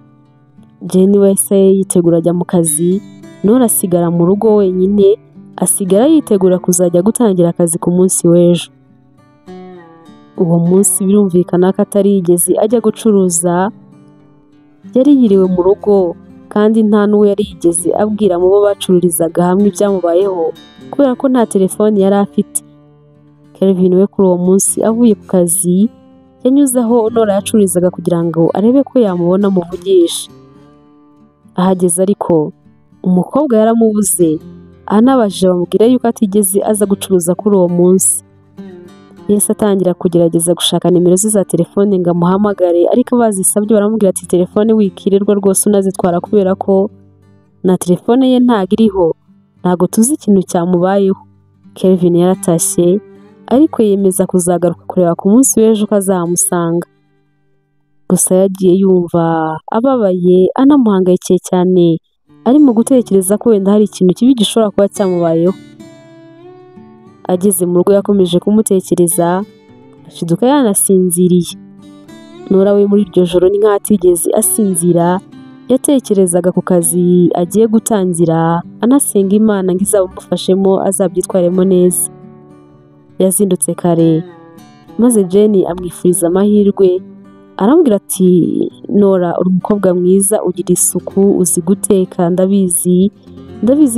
Jenny wese yitegura ajya mu kazi, Nora asigara mu rugo wenyine, asigara yitegura kuzajya gutangira akazi ku munsi w'ejo. Uwo munsi birumvikana ko atari yigeze ajya gucuruza, yari yiriwe mu rugo kandi nta n'uwo yari yigeze abwira mu bo bacururizaga hamwe ibyamubayeho, kubera ko nta telefone yari afite. Kelvin we kuri uwo munsi avuye ku kazi yanyuze aho Nora yacururizaga kugira ngo arebe ko yamubona amuvugisha. Ahageze ariko umukobwa yaramubuze, anabajije bamubwira yuko atigeze aza gucuruza kuri uwo munsi. Yahise atangira kugerageza gushaka nimero ze za telefone ngo amuhamagare, ariko bazisabye baramubwira ati telefone wikirirwa rwose unazitwara kubera ko na telefone ye ntago iriho, ntago tuzi ikintu cyamubayeho. Kelvin yaratashye ariko yemeza kuzagaruka kureba ku munsi w'ejo ko azamusanga. Gusa yagiye yumva ababaye anamuhangayikiye cyane, ari mu gutekereza ko wenda hari ikintu kibi gishobora kuba cyamubayeho. Ageze mu rugo yakomeje kumutekereza, ashiduka yanasinziriye. Nora we muri iryo joro ni nk'aho atigeze asinzira, yatekerezaga ku kazi agiye gutangira, anasenga Imana ngo izabimufashemo azabyitwaremo neza. Yazindutse kare maze Jenny amwifuriza amahirwe, arambwira ati Nora uri umukobwa mwiza, ugira isuku, uzi guteka, ndabizi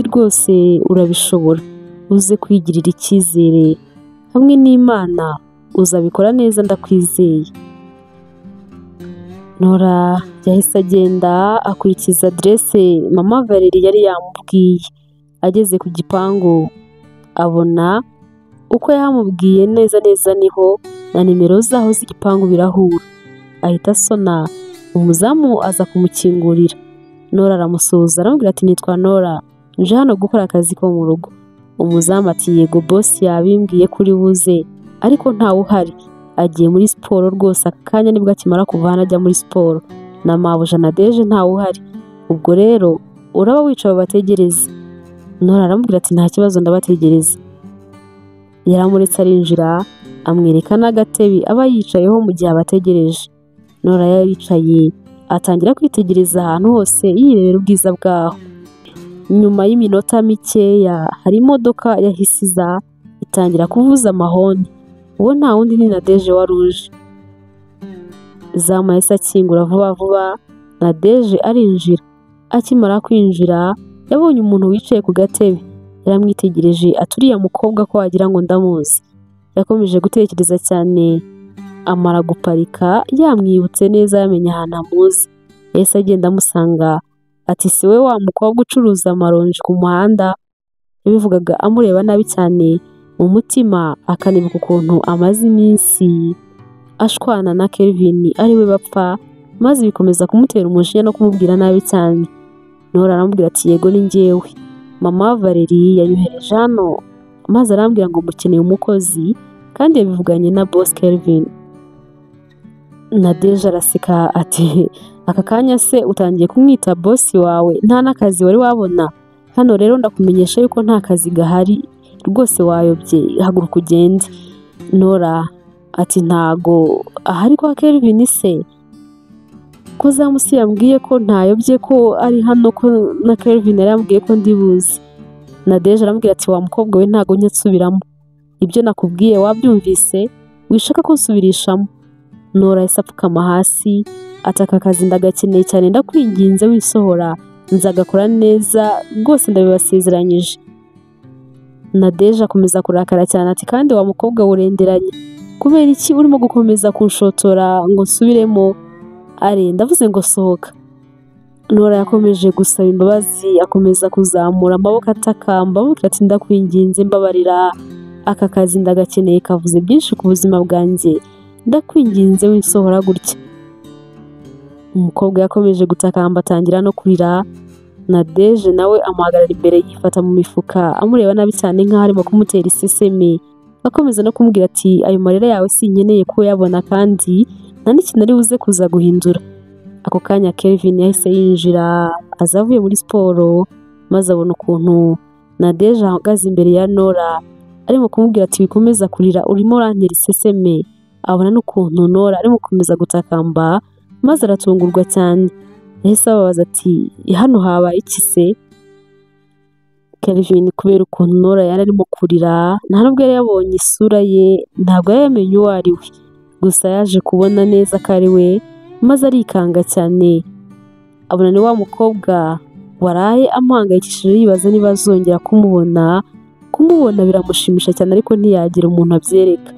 rwose urabishobora. uze kwigirira icyizere, hamwe n'Imana uzabikora neza ndakwizeye. Nora yahise agenda akurikiza aderese mama Valerie yari yamubwiye. Ageze ku gipangu abona uko yamubwiye neza neza niho na nimero zaho z'igipangu birahura. Ahita asona, umuzamu aza kumukingurira. Nora aramusuhuza aramubwira ati nitwa Nora, nje hano gukora akazi ko mu rugo. Umuzamu ati yego boss yabimbwiye kuri buze ariko ntawe uhari, agiye muri siporo rwose aka kanya nibwo akimara kuva hano ajya muri siporo, na mabuja na Deje ntawe uhari, ubwo rero uraba wicaye bategereze. Nora aramubwira ati nta kibazo ndabategereza. Yaramuretse arinjira amwereka n'agatebe aba yicayeho mu gihe abategereje. Nora yaricaye atangira kwitegereza ahantu hose yirebera ubwiza bwaho. Nyuma y'iminota mikeya hari imodoka yahise iza itangira kuvuza amahoni. Uwo nta wundi ni na Deje wari uje. Zamu yahise akingura vuba vuba na Deje arinjira. Akimara kwinjira yabonye umuntu wicaye ku gatebe. Yaramwitegereje aturiya mukobwa ko wagira ngo ndamuzi. Yakomeje gutekereza cyane amara guparika yamwibutse neza yamenye ahantu amuzi. Yahise agenda amusanga ati si we wa mukobwa ucuruza amaronji ku muhanda? Yabivugaga amureba nabi cyane mu mutima, akanibuka ukuntu amaze iminsi ashwana na Kelvin ari we bapfa, maze bikomeza kumutera umujinya no kumubwira nabi cyane. Nora aramubwira ati yego ni njyewe, mama Valerie yanyohereje hano maze arambwira ngo mukeneye umukozi kandi yabivuganye na boss Kelvin. Na Deje araseka ati aka kanya se utangiye kumwita boss wawe, nta n'akazi wari wabona? Hano rero ndakumenyesha yuko nta kazi gahari rwose, wayobye haguruka ugende. Nora ati ntago ahari kwa Kelvin se? Ko zamusi yambwiye ko ntayobye ko ari hano, ko na Kelvin yarambwiye ko ndibuze. Na Deje aramubwira ati wa mukobwa we ntago nyasubiramo, ibyo nakubwiye wabyumvise, wishaka ko nsubirishamo. Nora yahise apfukama hasi ataka akazi ndagakeneye cyane, ndakwinginze wisohora, nzagakora neza rwose ndabibasezeranyije. Na Deje akomeza kurakara cyane ati kandi wa mukobwa urenderanye, kubera iki urimo gukomeza kunshotora ngo nsubiremo? Are ndavuze ngo sohoka. Nora yakomeje gusaba imbabazi, akomeza kuzamura amaboko atakamba avuga ati ndakwinginze mbabarira, aka kazi ndagakeneye kavuze byinshi ku buzima bwanjye, ndakwinginze wisohora gutya. Umukobwa yakomeje gutakamba atangira no kurira. Na Deje nawe amuhagarara imbere yifata mu mifuka amureba nabi cyane nk'aho arimo kumutera iseseme, akomeza no kumubwira ati ayo marira yawe sinkeneye ko yabona kandi nta n'ikintu ari buze kuza guhindura. Ako kanya Kelvin yahise yinjira aza avuye muri siporo, maze abona ukuntu na Deje ahagaze imbere ya Nora arimo kumubwira ati wikomeza kurira urimo urantera iseseme. Abona n'ukuntu Nora arimo gukomeza gutakamba maze aratungurwa cyane. Yahise ababaza ati hano habaye iki se? Kelvin kubera ukuntu Nora yari arimo kurira nta nubwo yari yabonye isura ye, ntabwo yari yamenye uwo ari we, gusa yaje kubona neza ko ari we maze arikanga cyane. Abona ni wa mukobwa waraye amuhangayikishije yibaza niba azongera kumubona. Kumubona biramushimisha cyane ariko ntiyagira umuntu abyereka.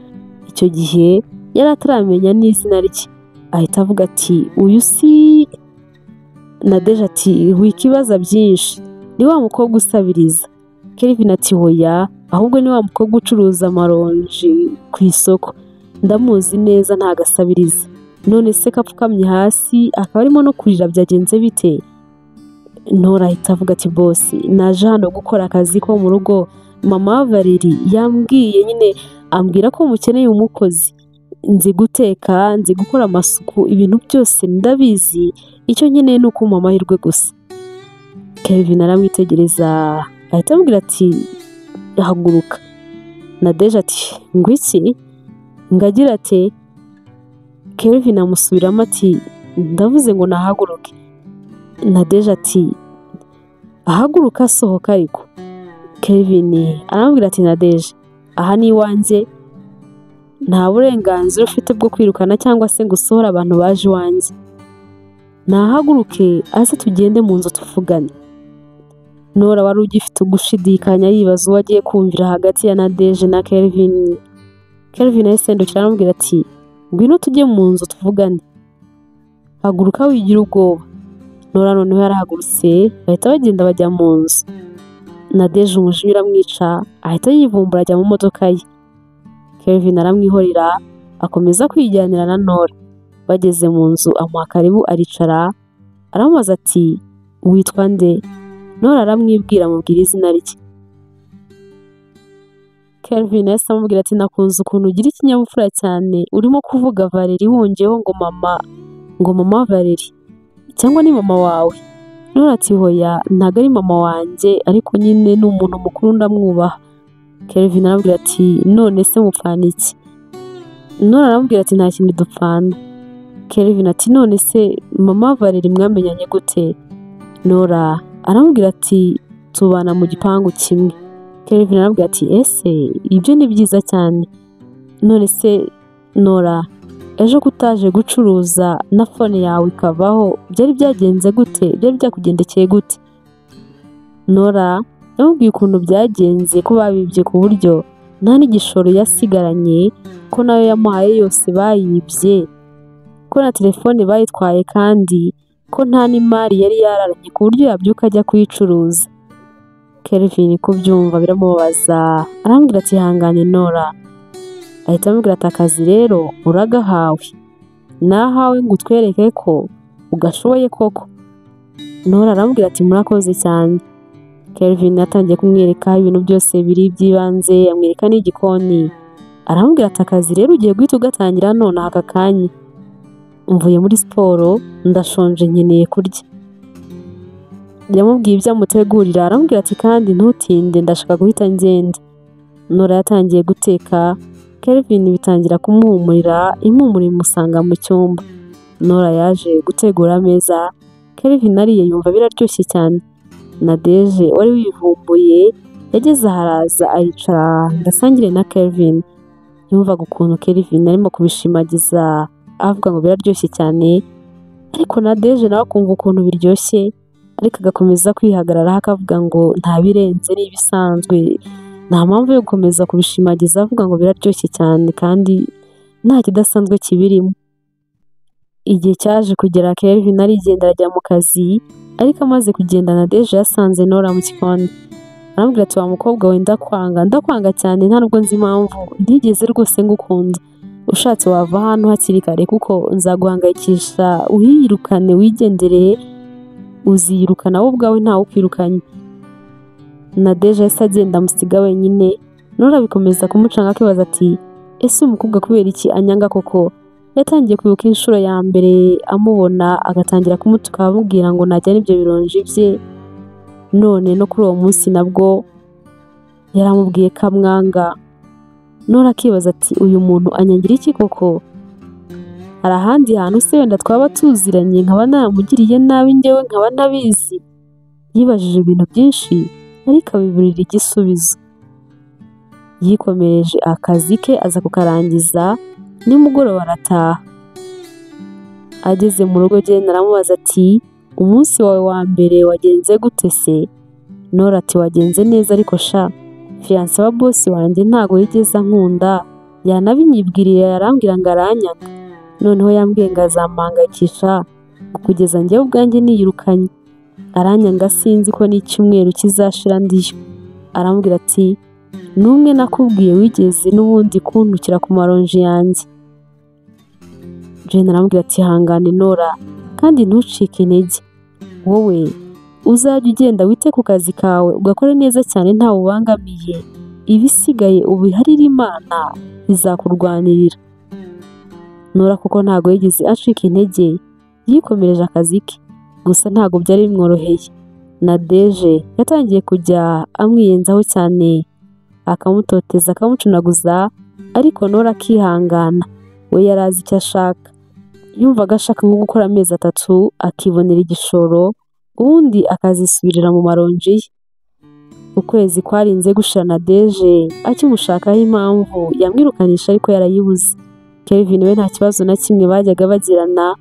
Icyo gihe yari ataramenya n'izina rye, ahita avuga ati uyu si na Deje ati wikibaza byinshi, ni wa mukobwa usabiriza. Kelvin ati hoya, ahubwo ni wa mukobwa ucuruza amaronji ku isoko, ndamuzi neza ntagasabiriza. None se kapfukamye hasi akaba arimo no kurira byagenze bite? Nora ahita avuga ati boss naje hano gukora akazi ko mu rugo, mama Valerie yambwiye nyine ambwira ko mukeneye umukozi, nzi guteka, nzi gukora amasuku, ibintu byose ndabizi, icyo nkeneye ni ukumpa amahirwe gusa. Kelvin aramwitegereza ahita amubwira ati haguruka. Na Deje ati ngo iki? Ngagira ati Kelvin amusubiramo ati ndavuze ngo nahaguruke. Na Deje ati ahaguruka sohoka ariko. Kelvin aramubwira ati na Deje aha ni iwanjye, nta burenganzira ufite bwo kwirukana cyangwa se ngo usohore abantu baje iwanjye. Nahaguruke aze tugende mu nzu tuvugane. Nora wari ugifite ugushidikanya yibaza uwo agiye kumvira hagati ya Nadege na Kelvin. Kelvin yahise yandukira aramubwira ati ngwino tujye mu nzu tuvugane, haguruka wigira ubwoba. Nora noneho yarahagurutse bahita bagenda bajya mu nzu. Nadege umujinya uramwica ahita yivumbura ajya mu modoka ye. Kelvin aramwihorera akomeza kwijyanira na Nora. Bageze mu nzu amuha karibu aricara, aramubaza ati witwa nde? Nora aramwibwira amubwira izina rye. Kelvin yahise amubwira ati nakunze ukuntu ugira ikinyabupfura cyane, urimo kuvuga Valerie wongeyeho ngo mama Valerie, cyangwa ni mama wawe? Nora ati hoya ntabwo ari mama wanjye, ariko nyine ni umuntu mukuru ndamwubaha. Kelvin arambwira ati none se mupfana iki? Nora aramubwira ati nta kintu dupfana. Kelvin ati none se mama Valerie mwamenyanye gute? Nora aramubwira ati tubana mu gipangu kimwe. Kelvin arambwira ati ese ibyo ni byiza cyane. None se Nora, ejo kutaje gucuruza na phone yawe ikavaho byari byagenze gute? Byari byakugendekeye gute? Nora yamubwiye ukuntu byagenze ko babibye ku buryo nta n'igishoro yasigaranye, ko nayo yamuhaye yose bayibye, ko na telefone bayitwaye kandi ko nta n'imari yari yararanye ku buryo yabyuka ajya kuyicuruza. Kelvin kubyumva biramubabaza arambwira ati hangane Nora. Ahita amubwira ati akazi rero uragahawe, nahawe ngo utwereke ko ugashoboye koko. Nora arambwira ati murakoze cyane. Kelvin yatangiye kumwereka ibintu byose biri by'ibanze, amwereka n'igikoni. Arambwira ati akazi rero ugiye guhita ugatangira none aka kanya, mvuye muri siporo ndashonje nkeneye kurya. Yamubwiye ibyo amutegurira, arambwira ati kandi ntutinde ndashaka guhita ngenda. Nora yatangiye guteka, Kelvin bitangira kumuhumurira, impumuro imusanga mu cyumba. Nora yaje gutegura ameza, Kelvin ariye yumva biraryoshye cyane. Nadege wari wivumbuye yageze aharaza aricara ndasangire na Kelvin. Yumvaga ukuntu Kelvin arimo kubishimagiza avuga ngo biraryoshye cyane, ariko Nadege nawe akumva ukuntu biryoshye, ariko agakomeza kwihagararaho akavuga ngo nta birenze n'ibisanzwe, nta mpamvu yo gukomeza kubishimagiza avuga ngo biraryoshye cyane kandi nta kidasanzwe kibirimo. Igihe cyaje kugera Kelvin arigenda ajya mu kazi, ariko amaze kugenda Nadege yasanze Nora mu gikoni. Arambwira ati wa mukobwa we ndakwanga cyane, nta nubwo nzi impamvu, ntigeze rwose ngukunda. Ushatse wava hano hakiri kare kuko nzaguhangayikisha, uhirukane wigendere, uziyirukana wowe ubwawe ntawe ukwirukanye. Nadege yahise agenda amusiga wenyine. Nora bikomeza kumucanga akibaza ati ese umukobwa kubera iki anyanga koko? Yatangiye kwibuka inshuro ya mbere amubona agatangira kumutuka amubwira ngo najyana ibyo bironji bye, none no kuri uwo munsi nabwo yaramubwiye ko amwanga. Nora akibaza ati uyu muntu anyangira iki koko? Hari ahandi hantu se wenda twaba tuziranye nkaba naramugiriye nabi njyewe nkaba ntabizi? Yibajije ibintu byinshi ariko abiburira igisubizo. Yikomereje akazi ke aza kukarangiza, nimugoroba arataha. Ageze mu rugo agenda aramubaza ati umunsi wawe wa mbere wagenze gute se? Nora ati wagenze neza, ariko sha fiance wa boss wanjye ntago yigeze ankunda, yanabinyibwiriye yarambwira ngo aranyanga, noneho yambwiye ngo azampangayikisha kugeza njyewe ubwanjye niyirukanye, aranyanga sinzi ko n'icyumweru kizashira ndiyo. Arambwira ati numwe nakubwiye wigeze n'ubundi kuntukira ku maronji yanjye. Jane arambwira ati hangane Nora kandi ntucike intege, wowe uzajya ugenda wite ku kazi kawe ugakora neza cyane ntawe ubangamiye, ibisigaye ubiharire Imana izakurwanirira. Nora kuko ntago yigeze acika intege, yikomereje akazi ke, gusa ntago byari bimworoheye. Nadege yatangiye kujya amwiyenzaho cyane, akamutoteza akamucunaguza, ariko Nora akihangana, we yari azi icyo ashaka. Yumvaga ashaka nko gukora amezi 3 akibonera igishoro, ubundi akazisubirira mu maronji ye. Ukwezi kwarinze gushira Nadege akimushakaho impamvu yamwirukanisha ariko yarayibuze. Kelvin we nta kibazo na kimwe bajyaga bagirana,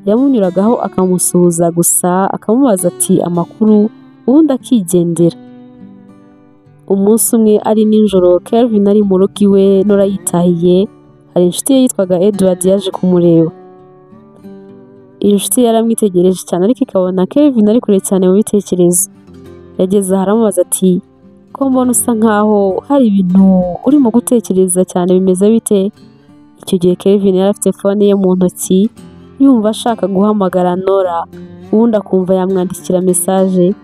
yamunyuragaho akamusuhuza gusa akamubaza ati amakuru ubundi akigendera. Umunsi umwe ari nijoro Kelvin ari mu rugo iwe Nora yitahiye, hari inshuti ye yitwaga Edward yaje kumureba. Iyo nshuti yaramwitegereje cyane ariko ikabona Kelvin ari kure cyane mu bitekerezo. Yageze aha aramubaza ati ko mbona usa nkaho hari ibintu urimo gutekereza cyane, bimeze bite? Icyo gihe Kelvin yari afite fone ye mu ntoki yumva ashaka guhamagara Nora, ubundi akumva yamwandikira message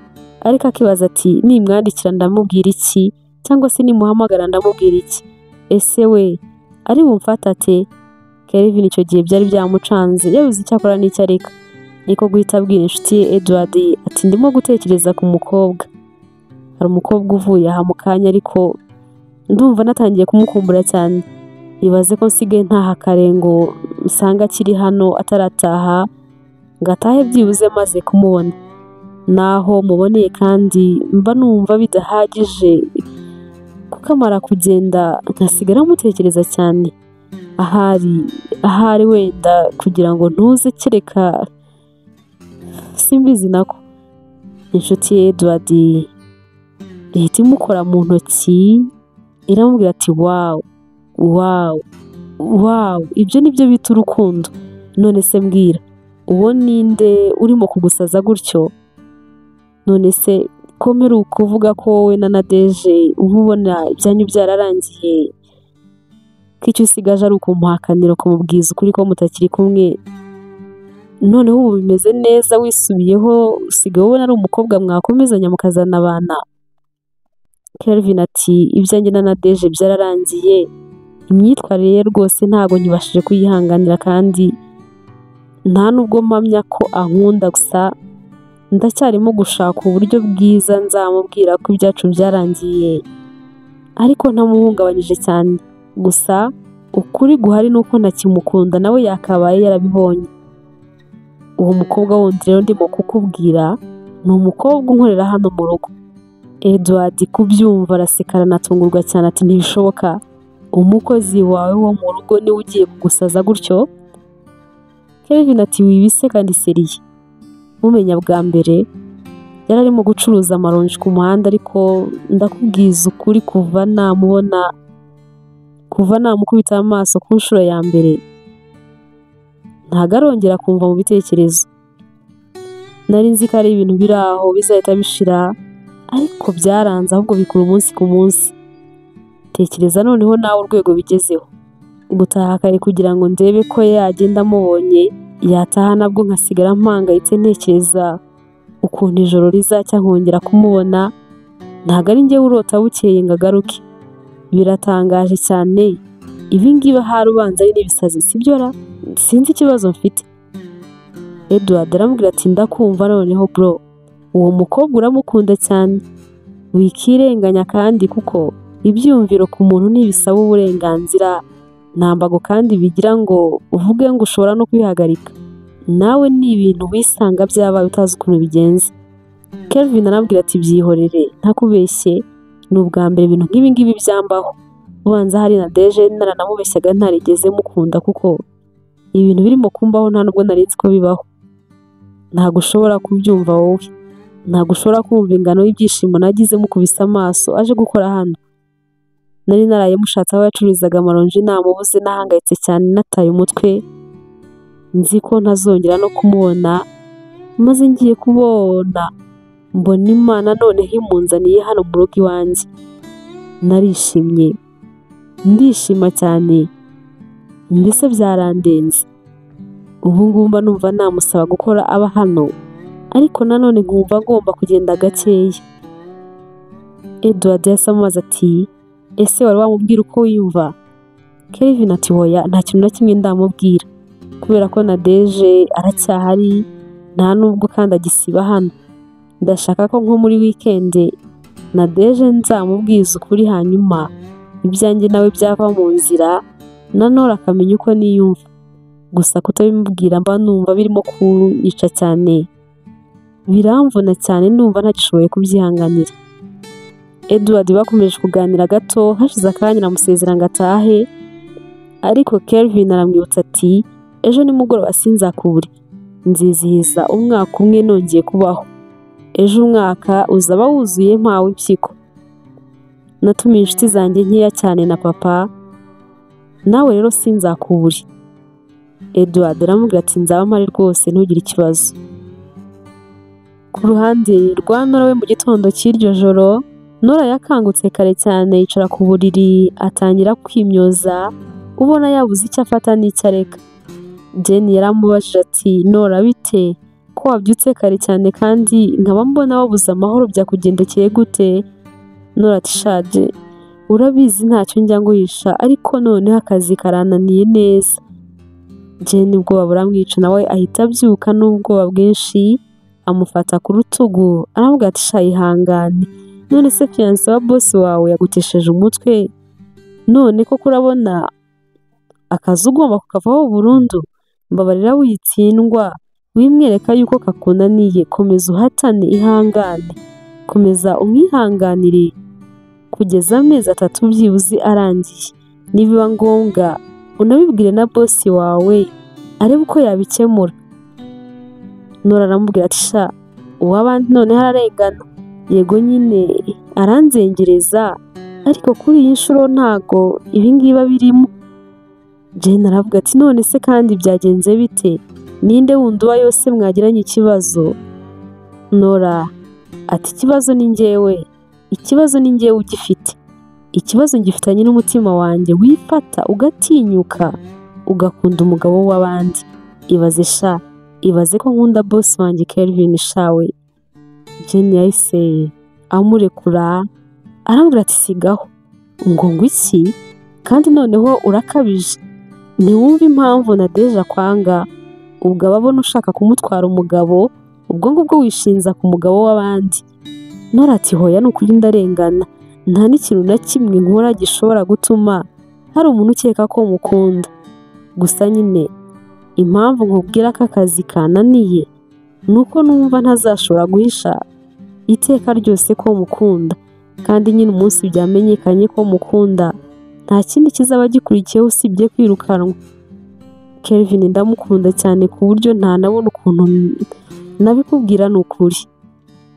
ariko akibaza ati nimwandikira ndamubwira iki, cyangwa se nimuhamagara ndamubwira iki, ese we ari bumfata ate? Kelvin icyo gihe byari byamucanze yabuze icyo akora n'icyo areka, niko guhita abwira inshuti ye Edward ati ndimo gutekereza ku mukobwa. Hari umukobwa uvuye aha mu kanya ariko ndumva natangiye kumukumbura cyane, ibaze ko nsigaye ntaha kare ngo usanga akiri hano atarataha ngo atahe byibuze maze kumubona. Naho muboneye kandi mba numva bidahagije kuko amara kugenda nkasigara mutekereza cyane, ahari wenda kugira ngo ntuze kereka simbizi nako. Inshuti ye Edward ihita imukora mu ntoki iramubwira ati wow, ibyo nibyo bita urukundo. None se mbwira, uwo ninde urimo kugusaza gutyo? None se komera ukuvuga ko wowe na Nadeje uba ubona ibyanyu byararangiye, ko icyo usigaje ari ukumuhakanira ukamubwiza ukuri ko mutakiri kumwe, noneho ubu bimeze neza wisubiyeho usigaye ubona ari umukobwa mwakomezanya mukazana abana? Kelvin ati ibyanjye na Nadeje byararangiye, imyitwarire ye rwose ntabwo nkibashije kuyihanganira kandi nta nubwo mpamya ko ankunda, gusa ndacyarimo gushaka uburyo bwiza nzamubwira ko ibyacu byarangiye ariko ntamuhungabanyije cyane. Gusa ukuri guhari nuko ntakimukunda, nawe yakabaye yarabibonye. Uwo mukobwa wundi rero ndimo kukubwira ni umukobwa unkorera hano mu rugo. Edward kubyumva araseka aranatungurwa cyane ati ntibishoboka, umukozi wawe wo mu rugo niwe ugiye kugusaza gutyo? Kelvin ati wibise kandi seriye, mumenya bwa mbere yari arimo gucuruza amaronji ku muhanda, ariko ndakubwiza ukuri kuva namukubita amaso ku nshuro ya mbere ntago arongera kumva mu bitekerezo. Nari nzi ko ari ibintu biri aho bizahita bishira, ariko byaranze ahubwo bikura umunsi ku munsi. Tekereza noneho nawe urwego bigezeho, gutaha kare kugira ngo ndebe ko yagenda amubonye yataha, nabwo nkasigara mpangayitse ntekereza ukuntu ijoro rizacya nkongera kumubona, ntago ari njye urota bukeye ngo agaruke. Biratangaje cyane, ibi ngibi ahari ubanza ari n'ibisazi sibyo ra? Sinzi ikibazo mfite. Edward aramubwira ati ndakumva noneho bro, uwo mukobwa uramukunda cyane, wikirenganya kandi kuko ibyumviro ku muntu ntibisaba uburenganzira ntambago kandi bigira ngo uvuge ngo ushobora no kwihagarika. Nawe ni ibintu wisanga byabaye utazi ukuntu bigenze. Kelvin arambwira ati byihorere ntakubeshye, ni ubwa mbere ibintu nk'ibi ngibi byambaho. Ubanza hari Nadeje naranamubeshyaga ntarigeze mukunda kuko ibintu birimo kumbaho nta nubwo nari nzi ko bibaho. Ntabwo ushobora kubyumva wowe, ntabwo ushobora kumva ingano y'ibyishimo nagize mukubise amaso aje gukora hano. Nari naraye mushatse aho yacururizaga amaronji namubuze, nahangayitse cyane nataye umutwe nzi ko ntazongera no kumubona, maze ngiye kubona mbona Imana noneho imunzaniye hano mu rugo iwanjye. Narishimye, ndishima cyane, mbese byarandenze. Ubu ngubu mba numva namusaba gukora aba hano, ariko nanone nkumva ngomba kugenda gakeya. Edward yasamubaza ati ese wari wamubwira uko wiyumva? Kelvin ati hoya nta kintu na kimwe ndamubwira, kubera ko Nadeje aracyahari nta nubwo kandi agisiba hano. Ndashaka ko nko muri weekend Nadeje nzamubwiza ukuri, hanyuma ibyanjye nawe byava mu nzira, na Nora akamenya uko niyumva. Gusa kutabimubwira mba numva birimo kunyica cyane, biramvuna cyane, numva ntagishoboye kubyihanganira. Edward bakomeje kuganira gato, hashize akanya aramusezera ngo atahe, ariko Kelvin aramwibutsa ati ejo nimugoroba sinzakubure, nzizihiza umwaka umwe nongeye kubaho. ejo umwaka uzaba wuzuye mpawe impyiko. Natumiye inshuti zanjye nkeya cyane na papa, nawe rero sinzakubure. Edward aramubwira ati nzaba mpari rwose ntugire ikibazo. Ku ruhande rwa Nora we mu gitondo cy'iryo joro, Nora yakangutse kare cyane yicara ku buriri atangira kwimyoza, ubona yabuze icyo afata n'icyo areka. Jenny yaramubajije ati Nora bite ko wabyutse kare cyane kandi nkaba mbona wabuze amahoro, byakugendekeye gute? Nora ati shaje urabizi ntacyo njya nguhisha, ariko noneho akazi karananiye neza. Jenny ubwoba buramwica, nawe ahita abyuka n'ubwoba bwinshi amufata ku rutugu aramubwira ati sha ihangane, none se fiance wa boss wawe yagutesheje umutwe, none koko urabona akazi ugomba kukavaho burundu? Mbabarira witsindwa, wimwereka yuko kakunaniye, komeza uhatane, ihangane, komeza umwihanganire kugeza amezi 3 byibuze arangiye. Nibiba ngombwa unabibwire na boss wawe arebe uko yabikemura. Nora aramubwira ati sha uw'abandi none hararengana, yego nyine aranzengereza, ariko kuri iyi nshuro ntago ibingiba birimo. Jenny aravuga ati none se kandi byagenze bite? Ninde wundi uba yose mwagiranye ikibazo? Nora ati ikibazo ni njyewe, ikibazo ni njyewe ugifite, ikibazo ngifitanye n'umutima wanjye, wifata ugatinyuka ugakunda umugabo w'abandi. Ibaze sha, ibaze ko nkunda boss wanjye Kelvin shawe. Jenny yahise amurekura arambwira ati sigaho. Ngo iki? Kandi noneho urakabije, ntiwumva impamvu na Deja kwanga? Ubwo ababona ushaka kumutwara umugabo, ubwo ngubwo wishinza ku mugabo w'abandi. Nora ati hoya n'ukuri ndarengana, nta n'ikintu na kimwe nkora gishobora gutuma hari umuntu ukeka ko mukunda. Gusa nyine impamvu nkubwira ko akazi kananiye nuko numva ntazashobora guhisha iteka ryose ko mukunda, kandi nyine umunsi byamenyekanye ko mukunda nta kindi kizaba gikurikiyeho usibye kwirukanwa. Kelvin ndamukunda cyane ku buryo ntanabona ukuntu nabikubwira ni ukuri.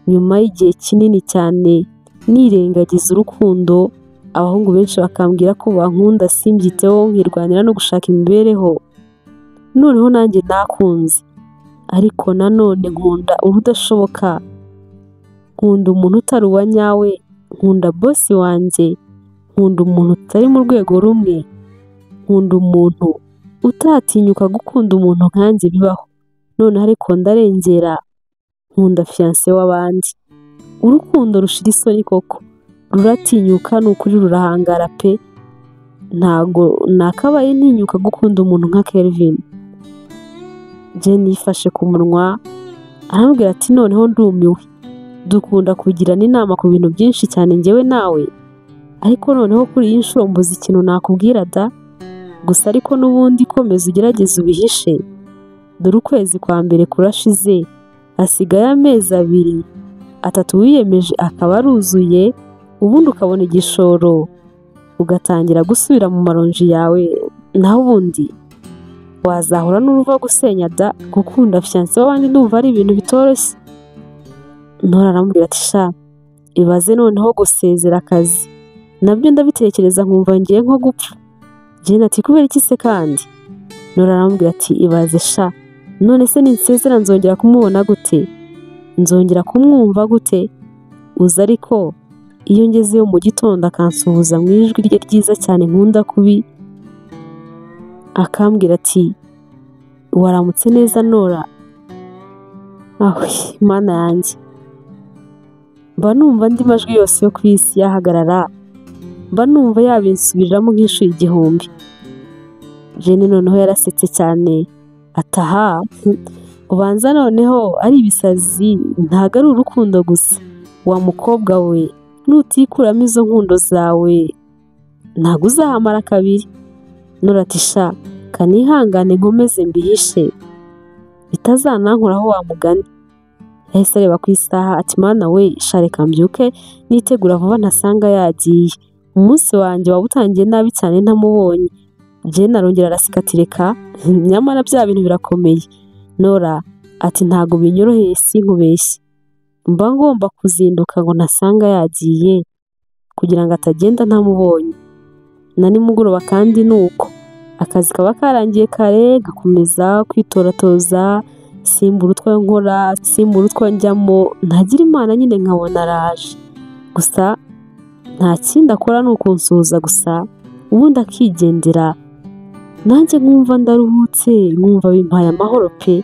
Nyuma y'igihe kinini cyane nirengagiza urukundo, abahungu benshi bakambwira ko bankunda simbyiteho, nkirwanira no gushaka imibereho. Noneho nanjye nakunze, ariko nanone nkunda urudashoboka, nkunda umuntu utari uwa nyawe, nkunda boss wanjye, nkunda umuntu utari mu rwego rumwe, nkunda umuntu utatinyuka gukunda umuntu nkanjye bibaho. None ariko ndarengera, nkunda fiance w'abandi. Urukundo rushira isoni koko, ruratinyuka n'ukuri rurahangara pe, ntago nakabaye ntinyuka gukunda umuntu nka Kelvin. Jenny yifashe ku munwa arambwira ati noneho ndumiwe, dukunda kugirana inama ku bintu byinshi cyane njyewe nawe, ariko noneho kuri iyi nshuro mbuze ikintu nakubwira da. Gusa ariko n'ubundi komeza ugerageze ubihishe, dore ukwezi kwa mbere kurashize, hasigaye amezi 2, 3 wiyemeje akaba aruzuye, ubundi ukabona igishoro ugatangira gusubira mu maronji yawe. Naho ubundi wazahura n'uruva gusenya da, gukunda fiance w'abandi ndumva ari ibintu bitoroshye. Nora arambwira ati sha ibaze noneho gusezera akazi, nabyo ndabitekereza nkumva ngiye nko gupfa. Jenny ati kubera iki se kandi? Nora arambwira ati ibaze sha, none se ninsezera nzongera kumubona gute? Nzongera kumwumva gute? Uza ariko iyo ngezeyo mu gitondo akansuhuza mu ijwi rye ryiza cyane nkunda kubi, akambwira ati waramutse neza Nora. Ahwe mana yanjye, mba numva andi majwi yose yo ku isi yahagarara, mba numva yabinsubiramo nk'inshuro 1000. Jenny noneho yarasetse cyane ataha, ubanza noneho ari ibisazi, ntago ari urukundo gusa. Wa mukobwa we, nutikuramo izo nkundo zawe ntago uzahamara kabiri. Nora ati sha kanihangane nkomeze mbihishe bitazanankuraho wa mugani. Yahise areba ku isaha ati mana we sha reka mbyuke nitegura vuba ntasanga yagiye, umunsi wanjye wabutangiye nabi cyane ntamubonye. Jenny arongera araseka ati reka nyamara bya bintu birakomeye. Nora ati ntago binyoroheye sinkubeshye, mba ngomba kuzinduka ngo ntasanga yagiye kugira ngo atagenda ntamubonye. Na nimugoroba kandi ni uko, akazi kaba karangiye kare gakomeza kwitoratoza, simbura utwo nkora, simbura utwo njyamo, ntagira Imana nyine nkabona araje. Gusa nta kindi akora ni ukunsuhuza gusa, ubundi akigendera. Nanjye nkumva ndaruhutse, nkumva bimpaye amahoro pe.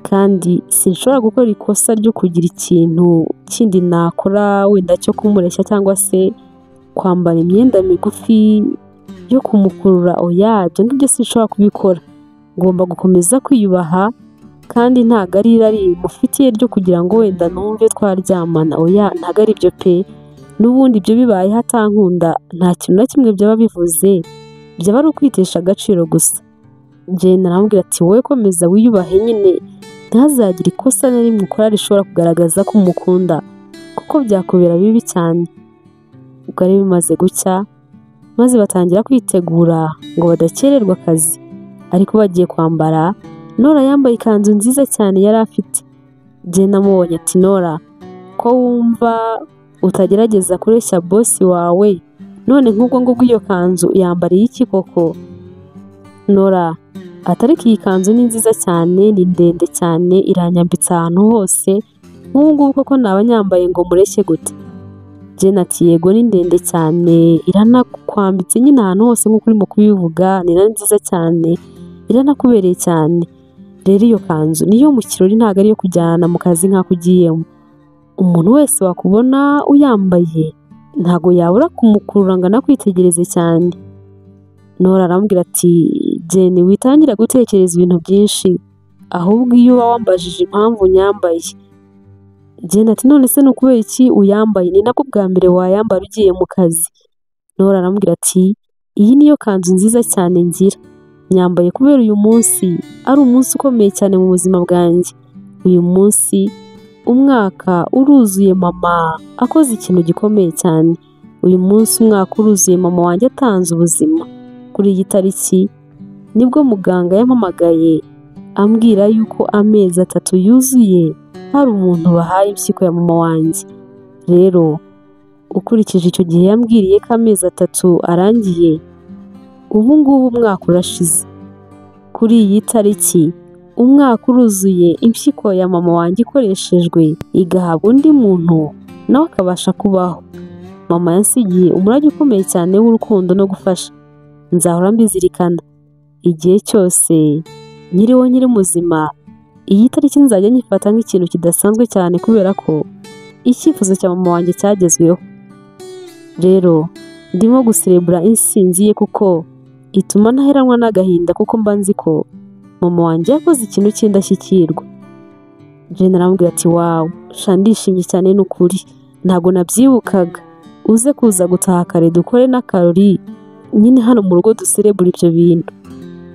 Kandi sinshobora gukora ikosa ryo kugira ikintu kindi nakora wenda cyo kumureshya cyangwa se kwambara imyenda migufi yo kumukurura. Oya, ibyo ngibyo sinshobora kubikora. Ngomba gukomeza kwiyubaha kandi ntago ari irari mufitiye ryo kugira ngo wenda numve twaryamana. Oya, ntago ari byo pe. N'ubundi ibyo bibaye hatankunda nta kintu na kimwe byaba bivuze, byaba ari ukwitesha agaciro gusa. Njye naramubwira ati wowe komeza wiyubahe nyine, ntazagire ikosa na rimwe ukora rishobora kugaragaza ko umukunda, kuko byakubera bibi cyane. Ubwo ari bimaze gucya, maze batangira kwitegura ngo badakererwa akazi. Ariko bagiye kwambara, Nora yambaye ikanzu nziza cyane yari afite. Njye namubonye ati Nora, ko wumva utagerageza kureshya bosi wawe, none nk'ubwo ngubwo iyo kanzu yambariye iki koko? Nora atariko iyi kanzu ni nziza cyane, ni ndende cyane, iranyambitse ahantu hose, nk'ubu ngubu koko naba nyambaye ngo mureshye gute? Jane ati yego ni ndende cyane, iranakwambitse nyine ahantu hose nk'uko urimo kubivuga, ni na nziza cyane, iranakubereye cyane. Rero iyo kanzu niyo mu kirori, ntabwo ari iyo kujyana mu kazi nk'ako ugiyemo. Umuntu wese wakubona uyambaye ntabwo yabura kumukurura ngo anakwitegereze cyane. Nora aramubwira ati Jane witangira gutekereza ibintu byinshi, ahubwo iyo uba wambajije impamvu nyambaye. Jane ati none se ni ukubera iki uyambaye? Ni nabwo bwa mbere wayambara ugiye mu kazi? Nora aramubwira ati iyi niyo kanzu nziza cyane ngira, nyambaye kubera uyu munsi ari umunsi ukomeye cyane mu buzima bwanjye. Uyu munsi umwaka uruzuye mama akoze ikintu gikomeye cyane. Uyu munsi umwaka uruzuye mama wanjye atanze ubuzima. Kuri iyi tariki nibwo muganga yampamagaye ambwira yuko amezi 3 yuzuye hari umuntu bahaye impyiko ya mama wanjye. Rero ukurikije icyo gihe yambwiriye ko amezi 3 arangiye, ubu ngubu umwaka urashize. Kuri iyi tariki umwaka uruzuye impyiko ya mama wanjye ikoreshejwe igahabwa undi muntu nawe akabasha kubaho. Mama yansigiye umurage ukomeye cyane w'urukundo no gufasha. Nzahora mbizirikana igihe cyose nyiriho nyiri muzima. Iyi tariki nzajya nyifata nk'ikintu kidasanzwe cyane kubera ko icyifuzo cya mama wanjye cyagezweho. Rero ndimo guserebura insinzi ye kuko ituma ntaheranwa n'agahinda, kuko mba nzi ko mama wanjye yakoze ikintu cy'indashyikirwa. Jane aramubwira ati wawu sha ndishimye cyane n'ukuri, ntabwo nabyibukaga. Uze kuza gutaha kare dukore n'akarori nyine hano mu rugo duserebura ibyo bintu.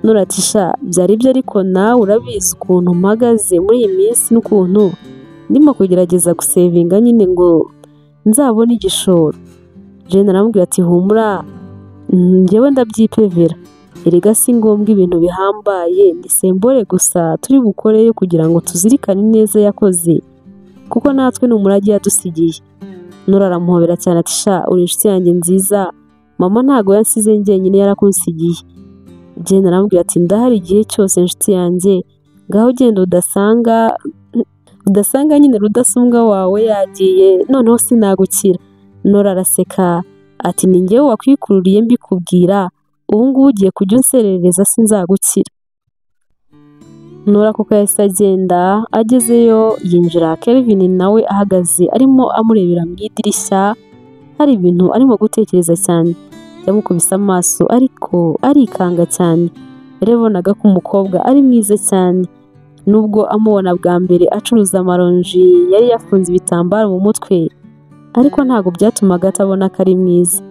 Nora ati sha byari byo, ariko nawe urabizi ukuntu mpagaze muri iyi minsi n'ukuntu ndimo kugerageza gusevinga nyine ngo nzabone igishoro. Jane aramubwira ati humura, njyewe ndabyipevera, erega si ngombwa ibintu bihambaye, ni sembore gusa turi bukoreyo kugira ngo tuzirikane neza yakoze, kuko natwe ni umurage yadusigiye. Nora aramuhobera cyane ati sha uri inshuti yanjye nziza, mama ntago yansize njyenyine yarakunsigiye. Jane aramubwira ati ndahari igihe cyose inshuti yanjye, ngaho genda udasanga nyine rudasumbwa wawe yagiye, noneho sinagukira. Nora araseka ati ni njyewe wakwikururiye mbikubwira, ubu ngubu ugiye kujya unserereza sinzagukira. Nora kuko yahise agenda, agezeyo yinjira Kelvin nawe ahagaze arimo amurebera mu idirishya, hari ibintu arimo gutekereza cyane. Yamukubise amaso ariko arikanga cyane. Yabonaga ko umukobwa ari mwiza cyane. Nubwo amubona bwa mbere acuruza amaronji yari yafunze ibitambaro mu mutwe, ariko ntabwo byatumaga atabona ko ari mwiza.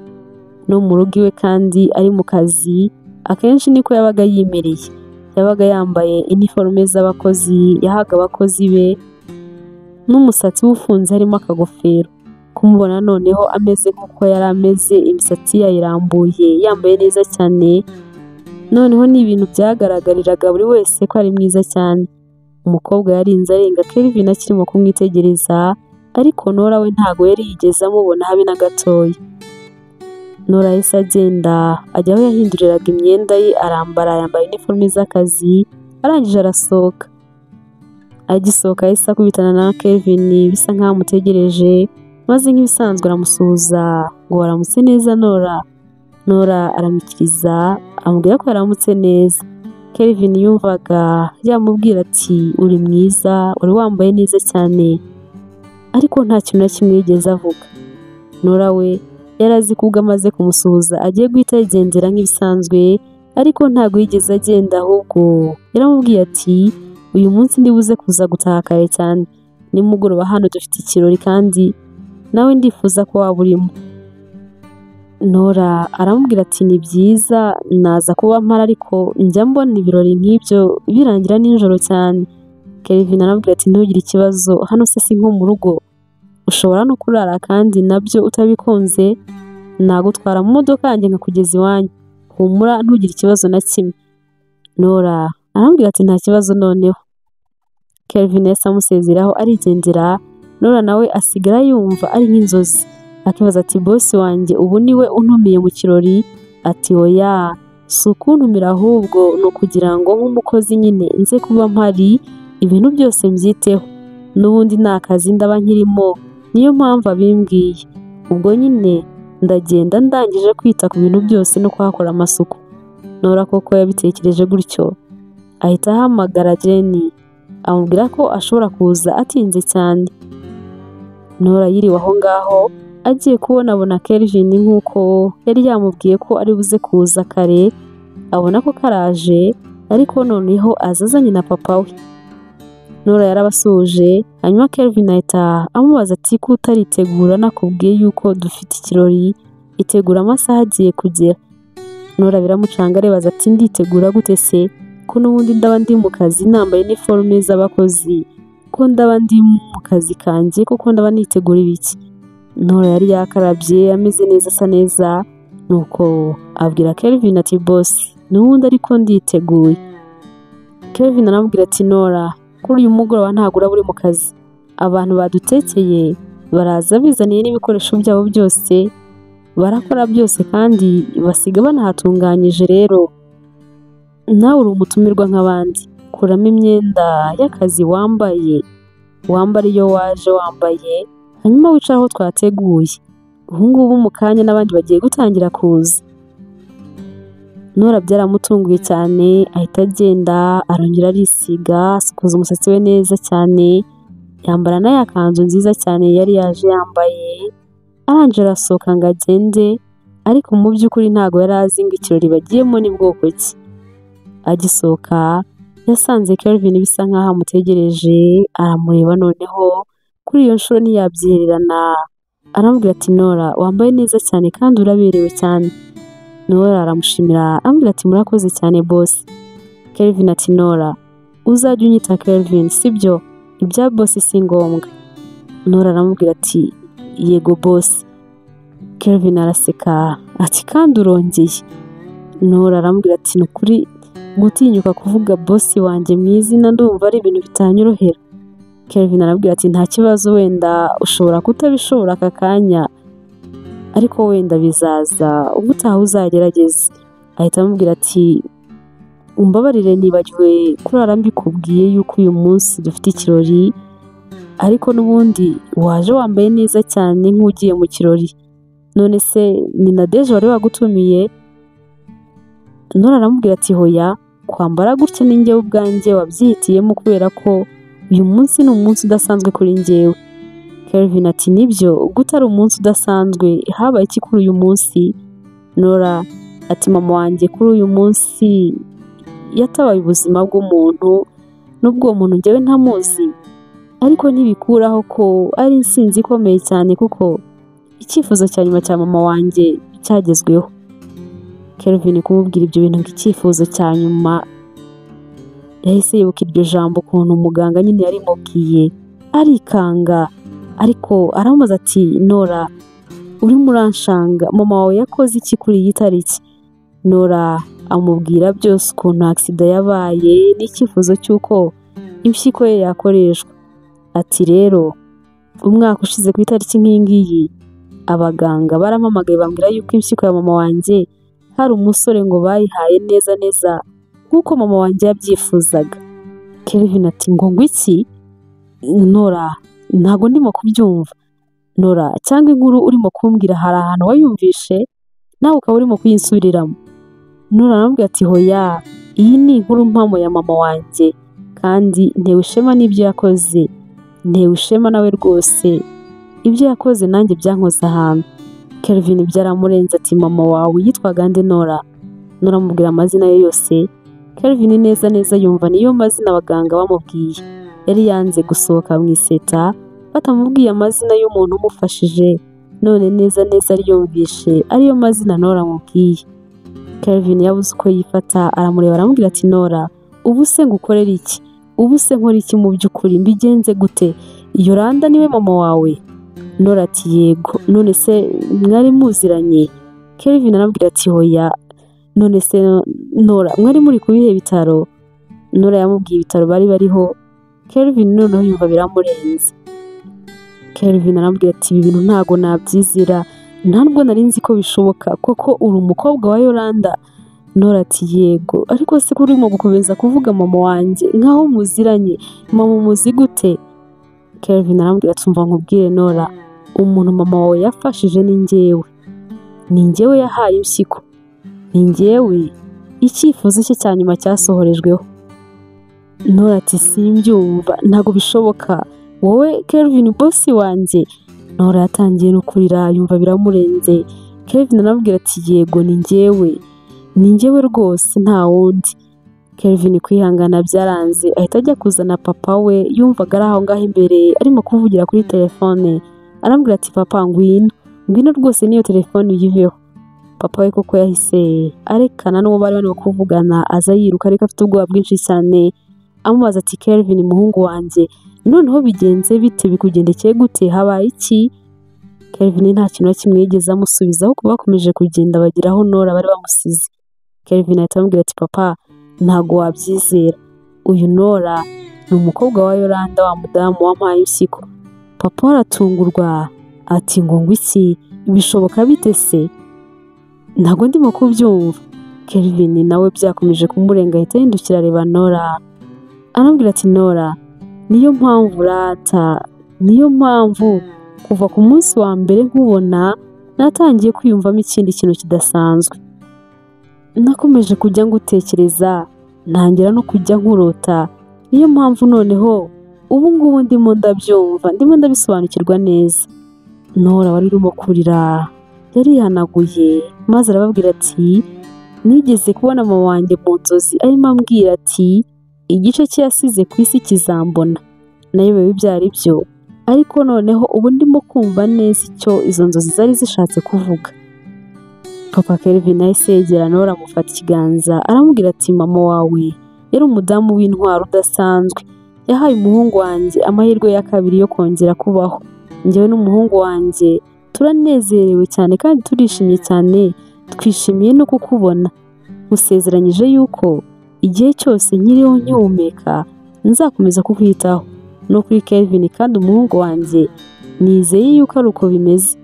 No mu rugo iwe kandi ari mu kazi, akenshi niko yabaga yimereye. Yabaga yambaye iniforume z'abakozi yahaga abakozi be, n'umusatsi ufunze harimo akagofero. Kumubona noneho ameze nk'uko yari ameze, imisatsi yayirambuye, yambaye neza cyane, noneho ni ibintu byagaragariraga buri wese ko ari mwiza cyane. Umukobwa yarinze arenga Kelvin akirimo kumwitegereza, ariko Nora we ntago yari yigeze amubona habe na gatoya. Nora yahise agenda ajya aho yahinduriraga imyenda ye arambara, yambaye iniforume z'akazi, arangije arasohoka. Agisohoka yahise akubitana na Kelvin bisa nkaho amutegereje, maze nk'ibisanzwe aramusuhuza ngo waramutse neza Nora. Nora aramukiriza amubwira ko yaramutse neza. Kelvin yumvaga yamubwira ati uri mwiza, uri wambaye neza cyane, ariko nta kintu na kimwe yigeze avuga. Nora we yari azi ko ubwo amaze kumusuhuza agiye guhita yigendera nk'ibisanzwe, ariko ntabwo yigeze agenda, ahubwo yaramubwiye ati uyu munsi ndibuze kuza gutaha kare cyane, nimugoroba hano dufite ikirori kandi nawe ndifuza ko waba urimo. Nora aramubwira ati ni byiza naza kuba mpari, ariko njya mbona ibirori nk'ibyo birangira nijoro cyane. Kelvin aramubwira ati ntugire ikibazo, hano se si nko mu rugo, ushobora no kurara kandi nabyo utabikunze nagutwara mu modoka yanjye nkakugeza iwanyu, humura ntugire ikibazo na kimwe. Nora aramubwira ati nta kibazo noneho. Kelvin yahise amusezeraho arigendera. Nora nawe asigara yumva ari nk'inzozi, akibaza ati bosi wanjye ubu niwe untumiye mu kirori? Ati oya, si ukuntumira ahubwo ni ukugira ngo nk'umukozi nyine nze kuba mpari, ibintu byose mbyiteho, n'ubundi nta kazi ndaba nkirimo, niyo mpamvu abimbwiye. Ubwo nyine ndagenda ndangije kwita ku bintu byose no kuhakora amasuku. Nora koko yabitekereje gutyo, ahita ahamagara Jenny amubwira ko ashobora kuza atinze cyane. Nora yiriwe aho ngaho agiye kubona Kelvin nk'uko yari yamubwiye ko ari buze kuza kare, abona ko karaje, ariko noneho azazanye na papa we. Nora yarabasuhuje, hanyuma Kelvin ahita amubaza ati ko utaritegura, nakubwiye yuko dufite ikirori, itegura amasaha agiye kugera. Nora biramucanga arebaza ati nditegura gute se, ko n'ubundi ndaba ndi mu kazi nambaye iniforume z'abakozi, ko ndaba ndi mu kazi kanjye, kuko ndaba nitegura ibiki? Nora yari yakarabye ameze neza asa neza, nuko abwira Kelvin ati bosi n'ubundi ariko nditeguye. Kelvin aramubwira ati Nora kuri uyu mugoroba ntabwo uraba uri mu kazi, abantu badutekeye baraza bizaniye n'ibikoresho byabo byose, barakora byose kandi basiga banahatunganyije, rero nawe uri umutumirwa nk'abandi, kuramo imyenda y'akazi wambara iyo waje wambaye, hanyuma wicara aho twateguye, ubu ngubu mu kanya n'abandi bagiye gutangira kuza. Nora byaramutunguye cyane, ahita agenda arongera arisiga, asukuza umusatsi we neza cyane, yambara na ya kanzu nziza cyane yari yaje yambaye, arangije arasohoka ngo agende, ariko mu by'ukuri ntabwo yari azi ngo ikirori bagiyemo ni bwoko ki. Agisohoka yasanze Kelvin bisa nkaho amutegereje, aramureba, noneho kuri iyo nshuro ntiyabyihererana, aramubwira ati Nora wambaye neza cyane kandi uraberewe cyane. Nora aramushimira amubwira ati murakoze cyane bosi. Kelvin ati Nora uzajya unyita Kelvin sibyo, ibya bosi si ngombwa. Nora aramubwira ati yego bosi. Kelvin araseka ati kandi urongeye. Nora aramubwira ati ni ukuri gutinyuka kuvuga bosi wanjye mu izina ndumva ari ibintu bitanyorohera. Kelvin arabwira ati nta kibazo, wenda ushobora kutabishobora aka kanya, ariko wenda bizaza ubutaha uzagerageze. Ahita amubwira ati umbabarire nibagiwe kurara mbikubwiye yuko uyu munsi dufite ikirori, ariko n'ubundi waje wambaye neza cyane nk'ugiye mu kirori, none se ni Nadeje wari wagutumiye? Nora aramubwira ati hoya, kwambara gutya ni njyewe ubwanjye wabyihitiyemo kubera ko uyu munsi ni umunsi udasanzwe kuri njyewe. Kelvin ati nibyo, ubwo utari umunsi udasanzwe habaye iki kuri uyu munsi? Nora ati mama wanjye kuri uyu munsi yatabaye ubuzima bw'umuntu, n'ubwo uwo muntu njyewe ntamuzi, ariko ntibikuraho ko ari insinzi ikomeye cyane kuko icyifuzo cya nyuma cya mama wanjye cyagezweho. Kelvin kumubwira ibyo bintu nk'icyifuzo cya nyuma, yahise yibuka iryo jambo ukuntu umuganga nyine yarimubwiye, arikanga, ariko aramubaza ati Nora urimo uranshanga, mama wawe yakoze iki kuri iyi tariki? Nora amubwira byose, ukuntu accident yabaye n'icyifuzo cy'uko impyiko ye yakoreshwa. Ati rero umwaka ushize ku itariki nk'iyi ngiyi abaganga barampamagaye bambwira yuko impyiko ya mama wanjye hari umusore ngo bayihaye neza neza nk'uko mama wanjye yabyifuzaga. Kelvin ati ngo iki? Nora ntago ndimo kubyumva. Nora cyangwa inkuru urimo kumbwira hari ahantu wayumvishe nawe ukaba urimo kuyinsubiriramo? Nora aramubwira ati hoya, iyi ni inkuru mpamo ya mama wanjye kandi ntewe ishema n'ibyo yakoze, ntewe ishema nawe rwose, ibyo yakoze nanjye byankoze ahantu. Kelvin byaramurenze ati mama wawe yitwaga nde Nora? Nora amubwira amazina ye yose. Kelvin neza neza yumva niyo mazina abaganga bamubwiye. Yari yanze gusohoka mu iseta batamubwiye amazina y'umuntu umufashije, none neza neza yumvishe ariyo mazina Nora amubwiye. Kelvin yabuze uko yifata, aramureba aramubwira ati Nora, ubu se ngukorera iki? Ubu se nkora iki mu by'ukuri? Mbigenze gute? Yolanda niwe mama wawe? Nora ati yego. None se mwari muziranye? Kelvin aramubwira ati hoya. None se Nora mwari muri ku bihe bitaro? Nora yamubwiye ibitaro bari bariho. Kelvin noneho yumva biramurenze. Kelvin aramubwira ati ibi bintu ntago nabyizera, ntabwo nari nzi ko bishoboka, koko uri umukobwa wa Yolanda? Nora ati yego, ariko se ko urimo gukomeza kuvuga mama wanjye nkaho muziranye, mama muzi gute? Kelvin aramubwira ati umva nkubwire Nora, umuntu mama wawe yafashije ni njyewe, ni njyewe yahaye impyiko, ni njyewe icyifuzo cye cya nyuma cyasohorejweho. Nora ati simbyumva, ntago bishoboka, wowe Kelvin bosi wanjye? Nora yatangiye no kurira yumva biramurenze. Kelvin aramubwira ati yego ni njyewe rwose nta wundi. Kelvin kwihangana byaranze, ahita ajya kuzana papa we yumvaga ari aho ngaho imbere arimo kuvugira kuri telefone. Arambwira ati papa ngwino rwose niyo telefone uyiveho. Papa we koko yahise arekana n'uwo bari barimo kuvugana, aza yiruka ariko afite ubwoba bwinshi cyane, amubaza ati Kelvin muhungu wanjye, noneho bigenze bite, bikugendekeye gute, habaye iki? Kelvin nta kintu na kimwe yigeze amusubiza, ahubwo bakomeje kugenda bagera aho Nora bari bamusize. Kelvin ahita amubwira ati papa ntago wabyizera, uyu Nora ni umukobwa wa Yolanda wa mudamu wampaye impyiko. Papa aratungurwa ati ngo iki? Bishoboka bite se? Ntago ndimo kubyumva. Kelvin nawe byakomeje kumurenga, ahita yindukira areba Nora, arambwira ati Nora niyo mpamvu rata, niyo mpamvu kuva ku munsi wa mbere nkubona natangiye kwiyumvamo ikindi kintu kidasanzwe. Nakomeje kujya ngutekereza, ntangira no kujya nkurota, niyo mpamvu noneho ubu ngubu ndimo ndabyumva, ndimo ndabisobanukirwa neza. Nora wari urimo kurira yarihanaguye maze arababwira ati nigeze kubona mama wanjye mu nzozi arimo ambwira ati igice cye yasize ku isi kizambona. Nayobewe ibyo ari byo, ariko noneho ubu ndimo kumva neza icyo izo nzozi zari zishatse kuvuga. Papa Kelvin yahise yegera Nora amufata ikiganza aramubwira ati mama wawe yari umudamu w'intwaro udasanzwe, yahaye umuhungu wanjye amahirwe ya kabiri yo kongera kubaho. Njyewe n'umuhungu wanjye turanezerewe cyane kandi turishimye cyane, twishimiye no kukubona. Musezeranyije yuko igihe cyose nkiriho nkihumeka nzakomeza kukwitaho. No kuri Kelvin kandi umuhungu wanjye nizeye yuko ari uko bimeze.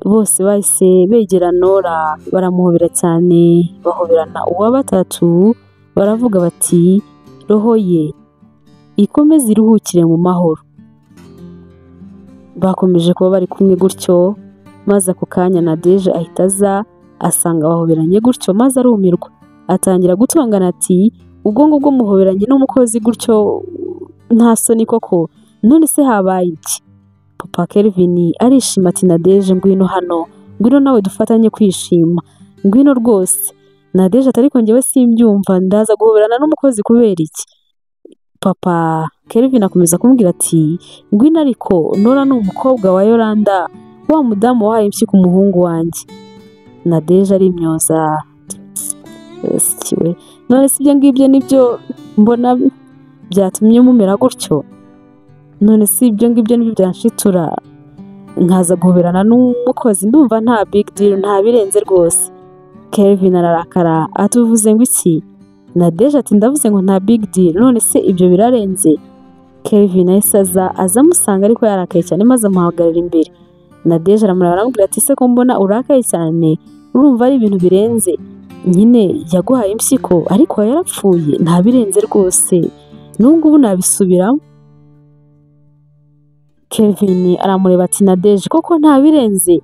Bose bahise begera Nora baramuhobera cyane, bahoberana uwa batatu, baravuga bati roho ye ikomeze iruhukire mu mahoro. Bakomeje kuba bari kumwe gutyo, maze ako kanya Nadeja ahita aza asanga bahoberanye gutyo, maze arumirwa atangira gutongana ati ubwo ngubwo muhoberanye n'umukozi gutyo nta soni koko, none se habaye iki? Papa Kelvin arishima ati Nadeja ngwino hano, ngwino nawe dufatanye kwishima, ngwino rwose. Nadeja ati ariko njyewe simbyumva, ndaza guhoberana n'umukozi kubera iki? Papa Kelvin akomeza kumubwira ati ngwino ariko Nora ni umukobwa wa Yolanda wa mudamu wahaye impyiko umuhungu wanjye. Nadeja arimyoza sikiwe, none si ibyo ngibyo nibyo mbona byatumye mumera gutyo? None si ibyo ngibyo nibyo byanshitura nkaza guhoberana n'umukozi? Ndumva nta big deal, nta birenze rwose. Kelvin ararakara atuvuze ngo iki? Nadeja ati ndavuze ngo nta big deal, none se ibyo birarenze? Kelvin ahise aza amusanga ariko yarakaye cyane maze amuhagarara imbere. Nadege aramureba aramubwira ati ese ko mbona urakaye cyane, urumva ari ibintu birenze? Nyine yaguhaye impyiko ariko yarapfuye, nta birenze rwose, n'ubungubu nabisubiramo. Kelvin aramureba ati Nadege koko nta birenze?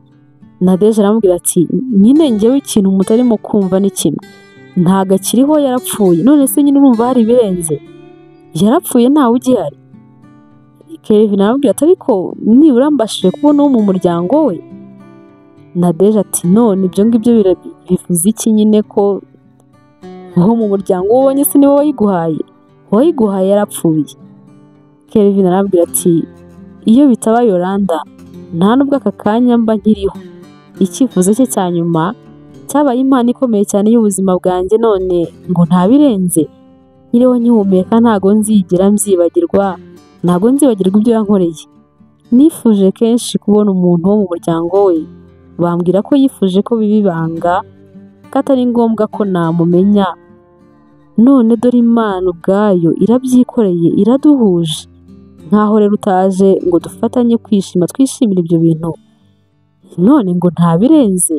Nadege aramubwira ati nyine njyewe ikintu mutarimo kumva ni kimwe, ntago akiriho yarapfuye, none se nyine urumva hari ibirenze? Yarapfuye ntawe ugihari. Kelvin aramubwira ati ariko nibura mbashije kubona uwo mu muryango we? Nadege ati none ibyo ngibyo bivuze iki nyine ko uwo mu muryango ubonye se niwe wayiguhaye? Uwayiguhaye yarapfuye. Kelvin aramubwira ati iyo bitaba Yolanda nta nubwo aka kanya mba nkiriho. Icyifuzo cye cya nyuma cyabaye impano ikomeye cyane y'ubuzima bwanjye, none ngo nta birenze. Nyiriho nkihumeka ntago nzigera mbyibagirwa, ntago nzibagirwa ibyo yankoreye. Nifuje kenshi kubona umuntu wo mu muryango we, bambwira ko yifuje ko biba ibanga, ko atari ngombwa ko namumenya. None dore Imana ubwayo irabyikoreye iraduhuje. Nkaho rero utaje ngo dufatanye kwishima twishimira ibyo bintu, none ngo nta birenze.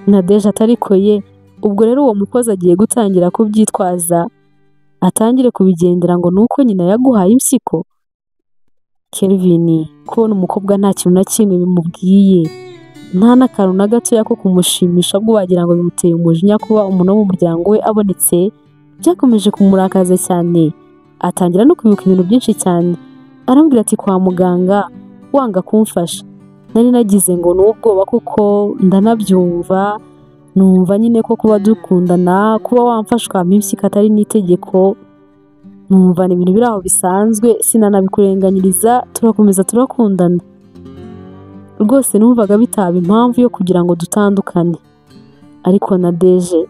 Nadege atariko ye, ubwo rero uwo mukozi agiye gutangira kubyitwaza, atangire kubigendera ngo nuko nyina yaguhaye impyiko. Kelvin kubona umukobwa nta kintu na kimwe bimubwiye, nta n'akantu na gatoya ko kumushimisha bwo wagira ngo bimuteye umujinya kuba umuntu wo mu muryango we abonetse, byakomeje kumurakaza cyane. Atangira no kwibuka ibintu byinshi cyane. Arambwira ati kwa muganga wanga kumfasha, nari nagize ngo n'ubwoba kuko ndanabyumva, numva nyine ko kuba dukundana, kuba wamfasha ukampa impyiko atari n'itegeko, numva ni ibintu biri aho bisanzwe, sinanabikurenganyiriza, turakomeza turakundana. Rwose numvaga bitaba impamvu yo kugira ngo dutandukane. Ariko Nadege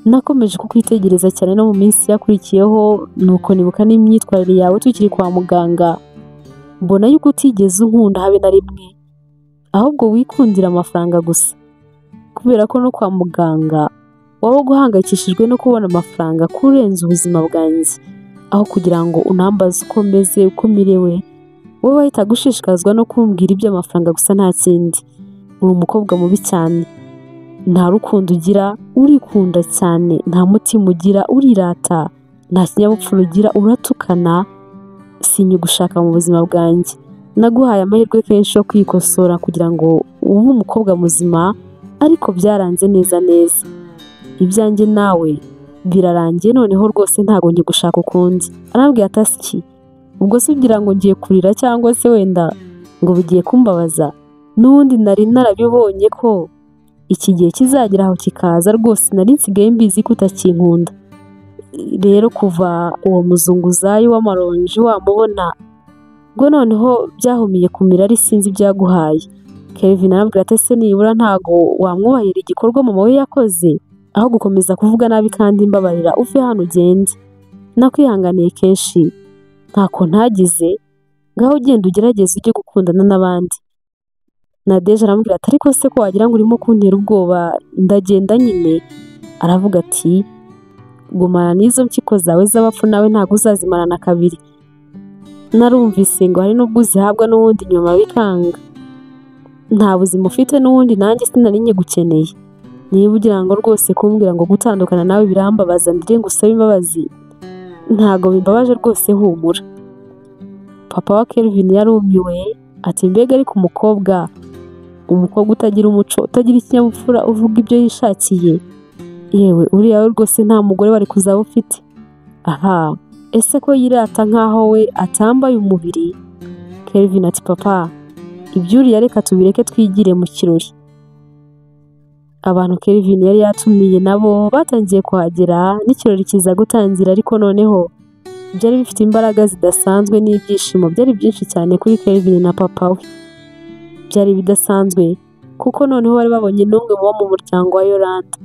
nakomeje kukwitegereza cyane no mu minsi yakurikiyeho, nuko nibuka n'imyitwarire yawe tukiri kwa muganga, mbona yuko utigeze unkunda habe na rimwe, ahubwo wikundira amafaranga gusa. Kubera ko no kwa muganga waba guhangayikishijwe no kubona amafaranga kurenza ubuzima bwanjye, aho kugira ngo unambaze uko meze uko mirewe, wowe wahita gushishikazwa no kumbwira iby'amafaranga gusa nta kindi. Uri umukobwa mubi cyane, nta rukundo ugira, urikunda cyane, nta mutima ugira, urirata, nta kinyabupfura ugira, uratukana. Sinyigushaka mu buzima bwanjye. Naguhaye amahirwe kenshi yo kwikosora kugira ngo ube umukobwa muzima, ariko byaranze neza neza. Ibyanjye nawe birarangiye, noneho rwose ntago nkigushaka ukundi. Arambwira ati asiki, ubwo se ugira ngo ngiye kurira cyangwa se wenda ngo bigiye kumbabaza? N'ubundi nari narabibonye ko iki gihe kizagera aho kikaza, rwose nari nsigaye mbizi ko utakinkunda. Rero kuva uwo muzunguzayi w'amaronji wamubona, ubwo noneho byahumiye kumira ari sinzi ibyaguhaye. Kelvin arambwira ati ese nibura ntago wamwubahira igikorwa mama we yakoze, aho gukomeza kuvuga nabi kandi mbabarira uve hano ugende. Nakwihanganiye kenshi ntako ntagize, ngaho ugenda ugerageze ujye gukundana n'abandi. Nadege arambwira ati ariko se ko wagira ngo urimo kuntera ubwoba? Ndagenda nyine. Aravuga ati gumana n'izo mpyiko zawe z'abapfu, nawe ntago uzazimarana kabiri. Narumvise ngo hari n'ubwo uzihabwa n'ubundi nyuma bikanga. Nta buzima ufite n'ubundi nanjye sinari nyigukeneye. Niba ugira ngo rwose kumbwira ngo gutandukana nawe birambabaza ndire ngo usabe imbabazi, ntago bimbabaje rwose, humura. Papa wa Kelvin yarumiwe ati mbega ariko umukobwa utagira umuco, utagira ikinyabupfura, uvuga ibyo yishakiye, yewe uriya we rwose nta mugore wari kuzaba ufite. Aha, ese ko yirata nkaho we atambaye umubiri? Kelvin ati papa, ibyuriya reka tubireke twigire mu kirori. Abantu Kelvin yari yatumiye nabo batangiye kuhagera, n'ikirori kiza gutangira. Ariko noneho byari bifite imbaraga zidasanzwe n'ibyishimo byari byinshi cyane kuri Kelvin na papa we. Byari bidasanzwe kuko noneho bari babonye n'umwe mu bo mu muryango wa Yolanda.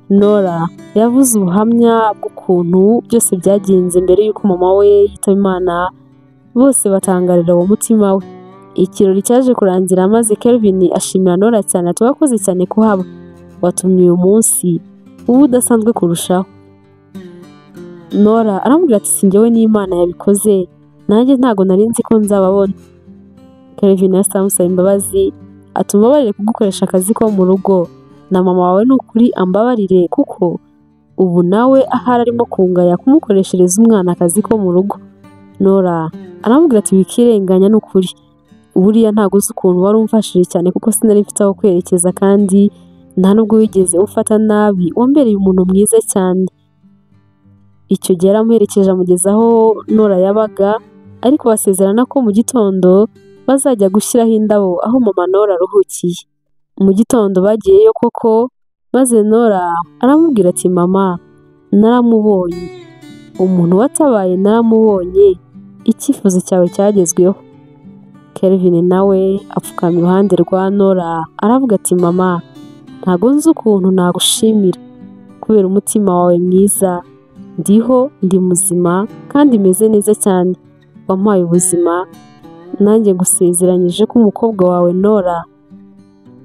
Nora yavuze ubuhamya bw'ukuntu byose byagenze mbere y'uko mama we yitaba Imana. Bose batangarira uwo mutima we. Ikirori cyaje kurangira maze Kelvin ashimira Nora cyane ati wakoze cyane kuhaba, watumye uyu munsi uba udasanzwe kurushaho. Nora aramubwira ati si njyewe n'Imana yabikoze, nanjye ntago nari nzi ko nzababona. Kelvin yahise amusaba imbabazi ati umbabarire kugukoresha akazi ko mu rugo, na mama wawe ni ukuri ambabarire kuko ubu nawe ahari arimo kungaya kumukoreshereza umwana akazi ko mu rugo. Nora aramubwira ati wikirenganya n'ukuri, buriya ntago uzi ukuntu wari umfashije cyane kuko sinari mfite aho kwerekeza kandi nta nubwo wigeze ufata nabi, wambereye umuntu mwiza cyane. Icyo gihe yaramuherekeje amugeza aho Nora yabaga, ariko basezerana ko mu gitondo bazajya gushyiraho indabo aho mama Nora aruhukiye. Mu gitondo bagiyeyo koko, maze Nora aramubwira ati mama naramubonye, umuntu watabaye naramubonye, icyifuzo cyawe cyagezweho. Kelvin nawe apfukama iruhande rwa Nora aravuga ati mama ntago nzi ukuntu nagushimira kubera umutima wawe mwiza, ndiho ndi muzima kandi meze neza cyane, wampaye ubuzima, nanjye gusezeranyije ko umukobwa wawe Nora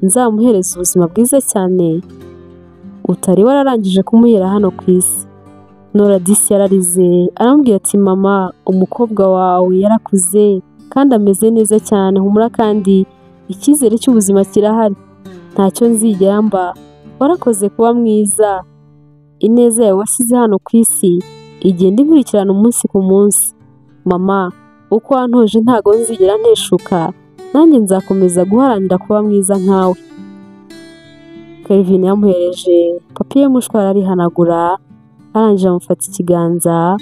nzamuhereza ubuzima bwiza cyane utari wararangije kumuhera hano ku isi. Nora disi yararize aramubwira ati mama umukobwa wawe yarakuze kandi ameze neza cyane, humura kandi icyizere cy'ubuzima kirahari, ntacyo nzigera mba, warakoze kuba mwiza, ineza yawe wasize hano ku isi igenda inkurikirana umunsi ku munsi. Mama uko wantoje ntago nzigera nteshuka, nanjye nzakomeza guharanira kuba mwiza nkawe. Kelvin yamuhereje papiye mushwara arihanagura, arangije amufata ikiganza,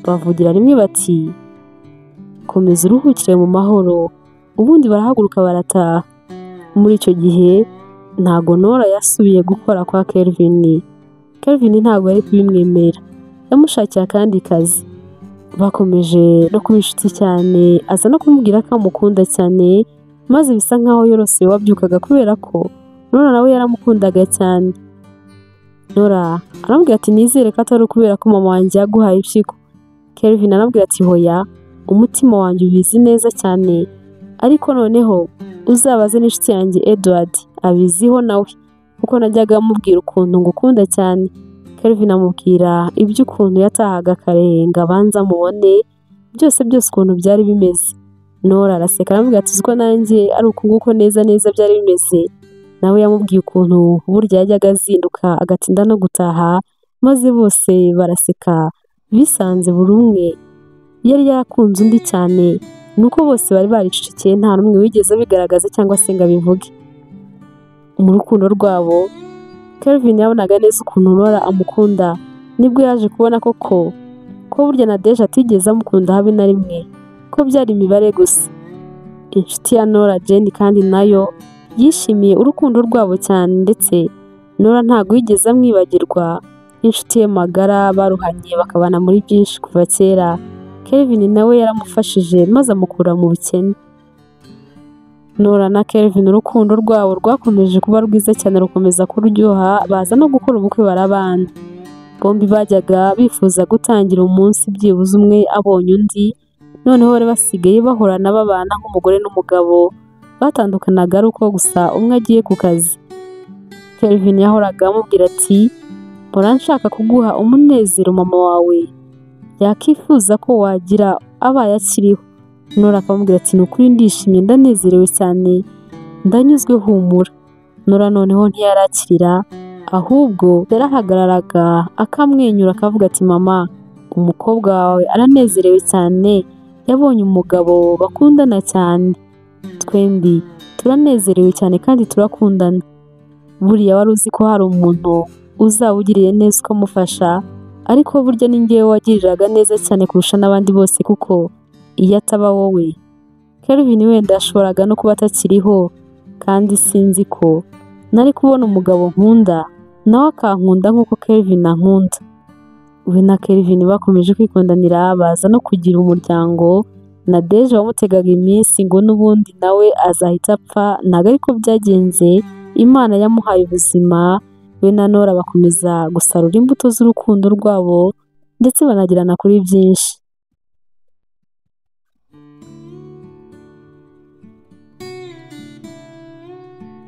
bavugira rimwe bati komeza uruhukire mu mahoro, ubundi barahaguruka barataha. Muri icyo gihe ntago Nora yasubiye gukora kwa Kelvin. Kelvin ntago yari kubimwemerera, yamushakiye akandi kazi. Bakomeje no kuba inshuti cyane, aza no kumubwira ko amukunda cyane, maze bisa nkaho yorosewe wabyukaga kubera ko Nora nawe yaramukundaga cyane. Nora aramubwira ati nizere ko atari ukubera ko mama wanjye yaguhaye impyiko. Kelvin aramubwira ati hoya, umutima wanjye ubizi neza cyane, ariko noneho uzabaze n'inshuti yanjye Edward abiziho nawe kuko najyaga amubwira ukuntu ngukunda cyane. Kelvin amubwira iby'ukuntu yatahaga kare ngo abanze amubone, byose ukuntu byari bimeze. Nora araseka aramubwira ati uziko nanjye ari uku nguko neza byari bimeze. Nawe yamubwiye ukuntu burya yajyaga azinduka agatinda no gutaha, maze bose baraseka bisanze buri umwe yari yarakunze undi cyane, nuko bose bari baricecekeye nta n'umwe wigeze bigaragaza cyangwa se ngo abivuge. Mu rukundo rwabo Kelvin yabonaga neza ukuntu Nora amukunda, nibwo yaje kubona ko burya na Deja atigeze amukunda habe na rimwe, ko byari imibare gusa. Inshuti ya Nora Jane kandi nayo yishimiye urukundo rwabo cyane, ndetse Nora ntago yigeze amwibagirwa inshuti ye magara, baruhanye bakabana muri byinshi kuva kera. Kelvin nawe yaramufashije maze amukura mu bukene. Nora na Kelvin urukundo rwabo rwakomeje kuba rwiza cyane, rukomeza kuryoha, baza no gukora ubukwe barabana. Bombi bajyaga bifuza gutangira umunsi byibuze umwe abonye undi, noneho bari basigaye bahorana babana nk'umugore n'umugabo. Batandukanaga ari uko gusa umwe agiye ku kazi. Kelvin yahoraga amubwira ati mpora nshaka kuguha umunezero mama wawe yakifuza ko wagira abaye akiriho. Nora akamubwira ati nukuri ndishimye ndanezerewe cyane, ndanyuzwe humura. Nora noneho ntiyarakirira, ahubwo yarahagararaga akamwenyura akavuga ati mama umukobwa wawe aranezerewe cyane, yabonye umugabo bakundana cyane, twembi turanezerewe cyane kandi turakundana. Buriya wari uzi ko hari umuntu uzawugiriye neza ukamufasha, ariko burya ni njyewe wagiriraga neza cyane kurusha n'abandi bose, kuko iyo ataba wowe Kelvin wenda yashoboraga no kuba atakiriho, kandi sinzi ko nari kubona umugabo nkunda nawe akankunda nk'uko Kelvin ankunda. We na Kelvin bakomeje kwikundanira, baza no kugira umuryango. Na Deja wamutegaga iminsi ngo n'ubundi nawe azahita apfa, ntabwo ariko byagenze, Imana yamuhaye ubuzima. We na Nora bakomeza gusarura imbuto z'urukundo rwabo, ndetse banagirana kuri byinshi.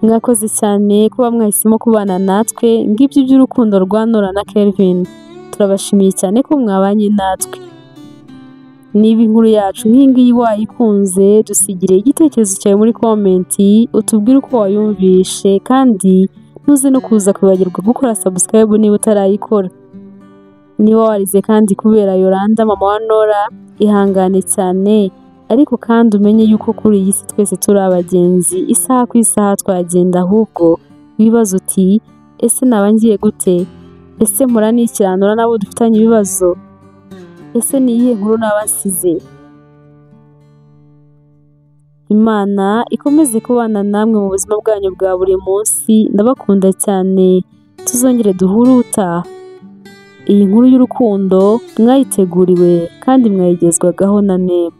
Mwakoze cyane kuba mwahisemo kubana natwe, ngibyo by'urukundo rwa Nora na Kelvin. turabashimiye cyane ko mwabanye natwe. Niba inkuru yacu nk'ingiyi wayikunze, dusigire igitekerezo cyawe muri komenti, utubwire uko wayumvishe kandi ntuze no kuza kwibagirwa gukora subscribe niba utarayikora. Niba warize kandi kubera Yolanda mama wa Nora, ihangane cyane, ariko kandi umenye yuko kuri iyi si twese turi abagenzi, isaha ku isaha twagenda, ahubwo wibaza uti ese naba ngiye gute? Ese mpora nikiranura n'abo dufitanye ibibazo? Ese ni iyihe nkuru naba nsize? Imana ikomeze kubana namwe mu buzima bwanyu bwa buri munsi, ndabakunda cyane, tuzongere duhure ubutaha. Iyi nkuru y'urukundo mwayiteguriwe kandi mwayigezwagaho na NEB.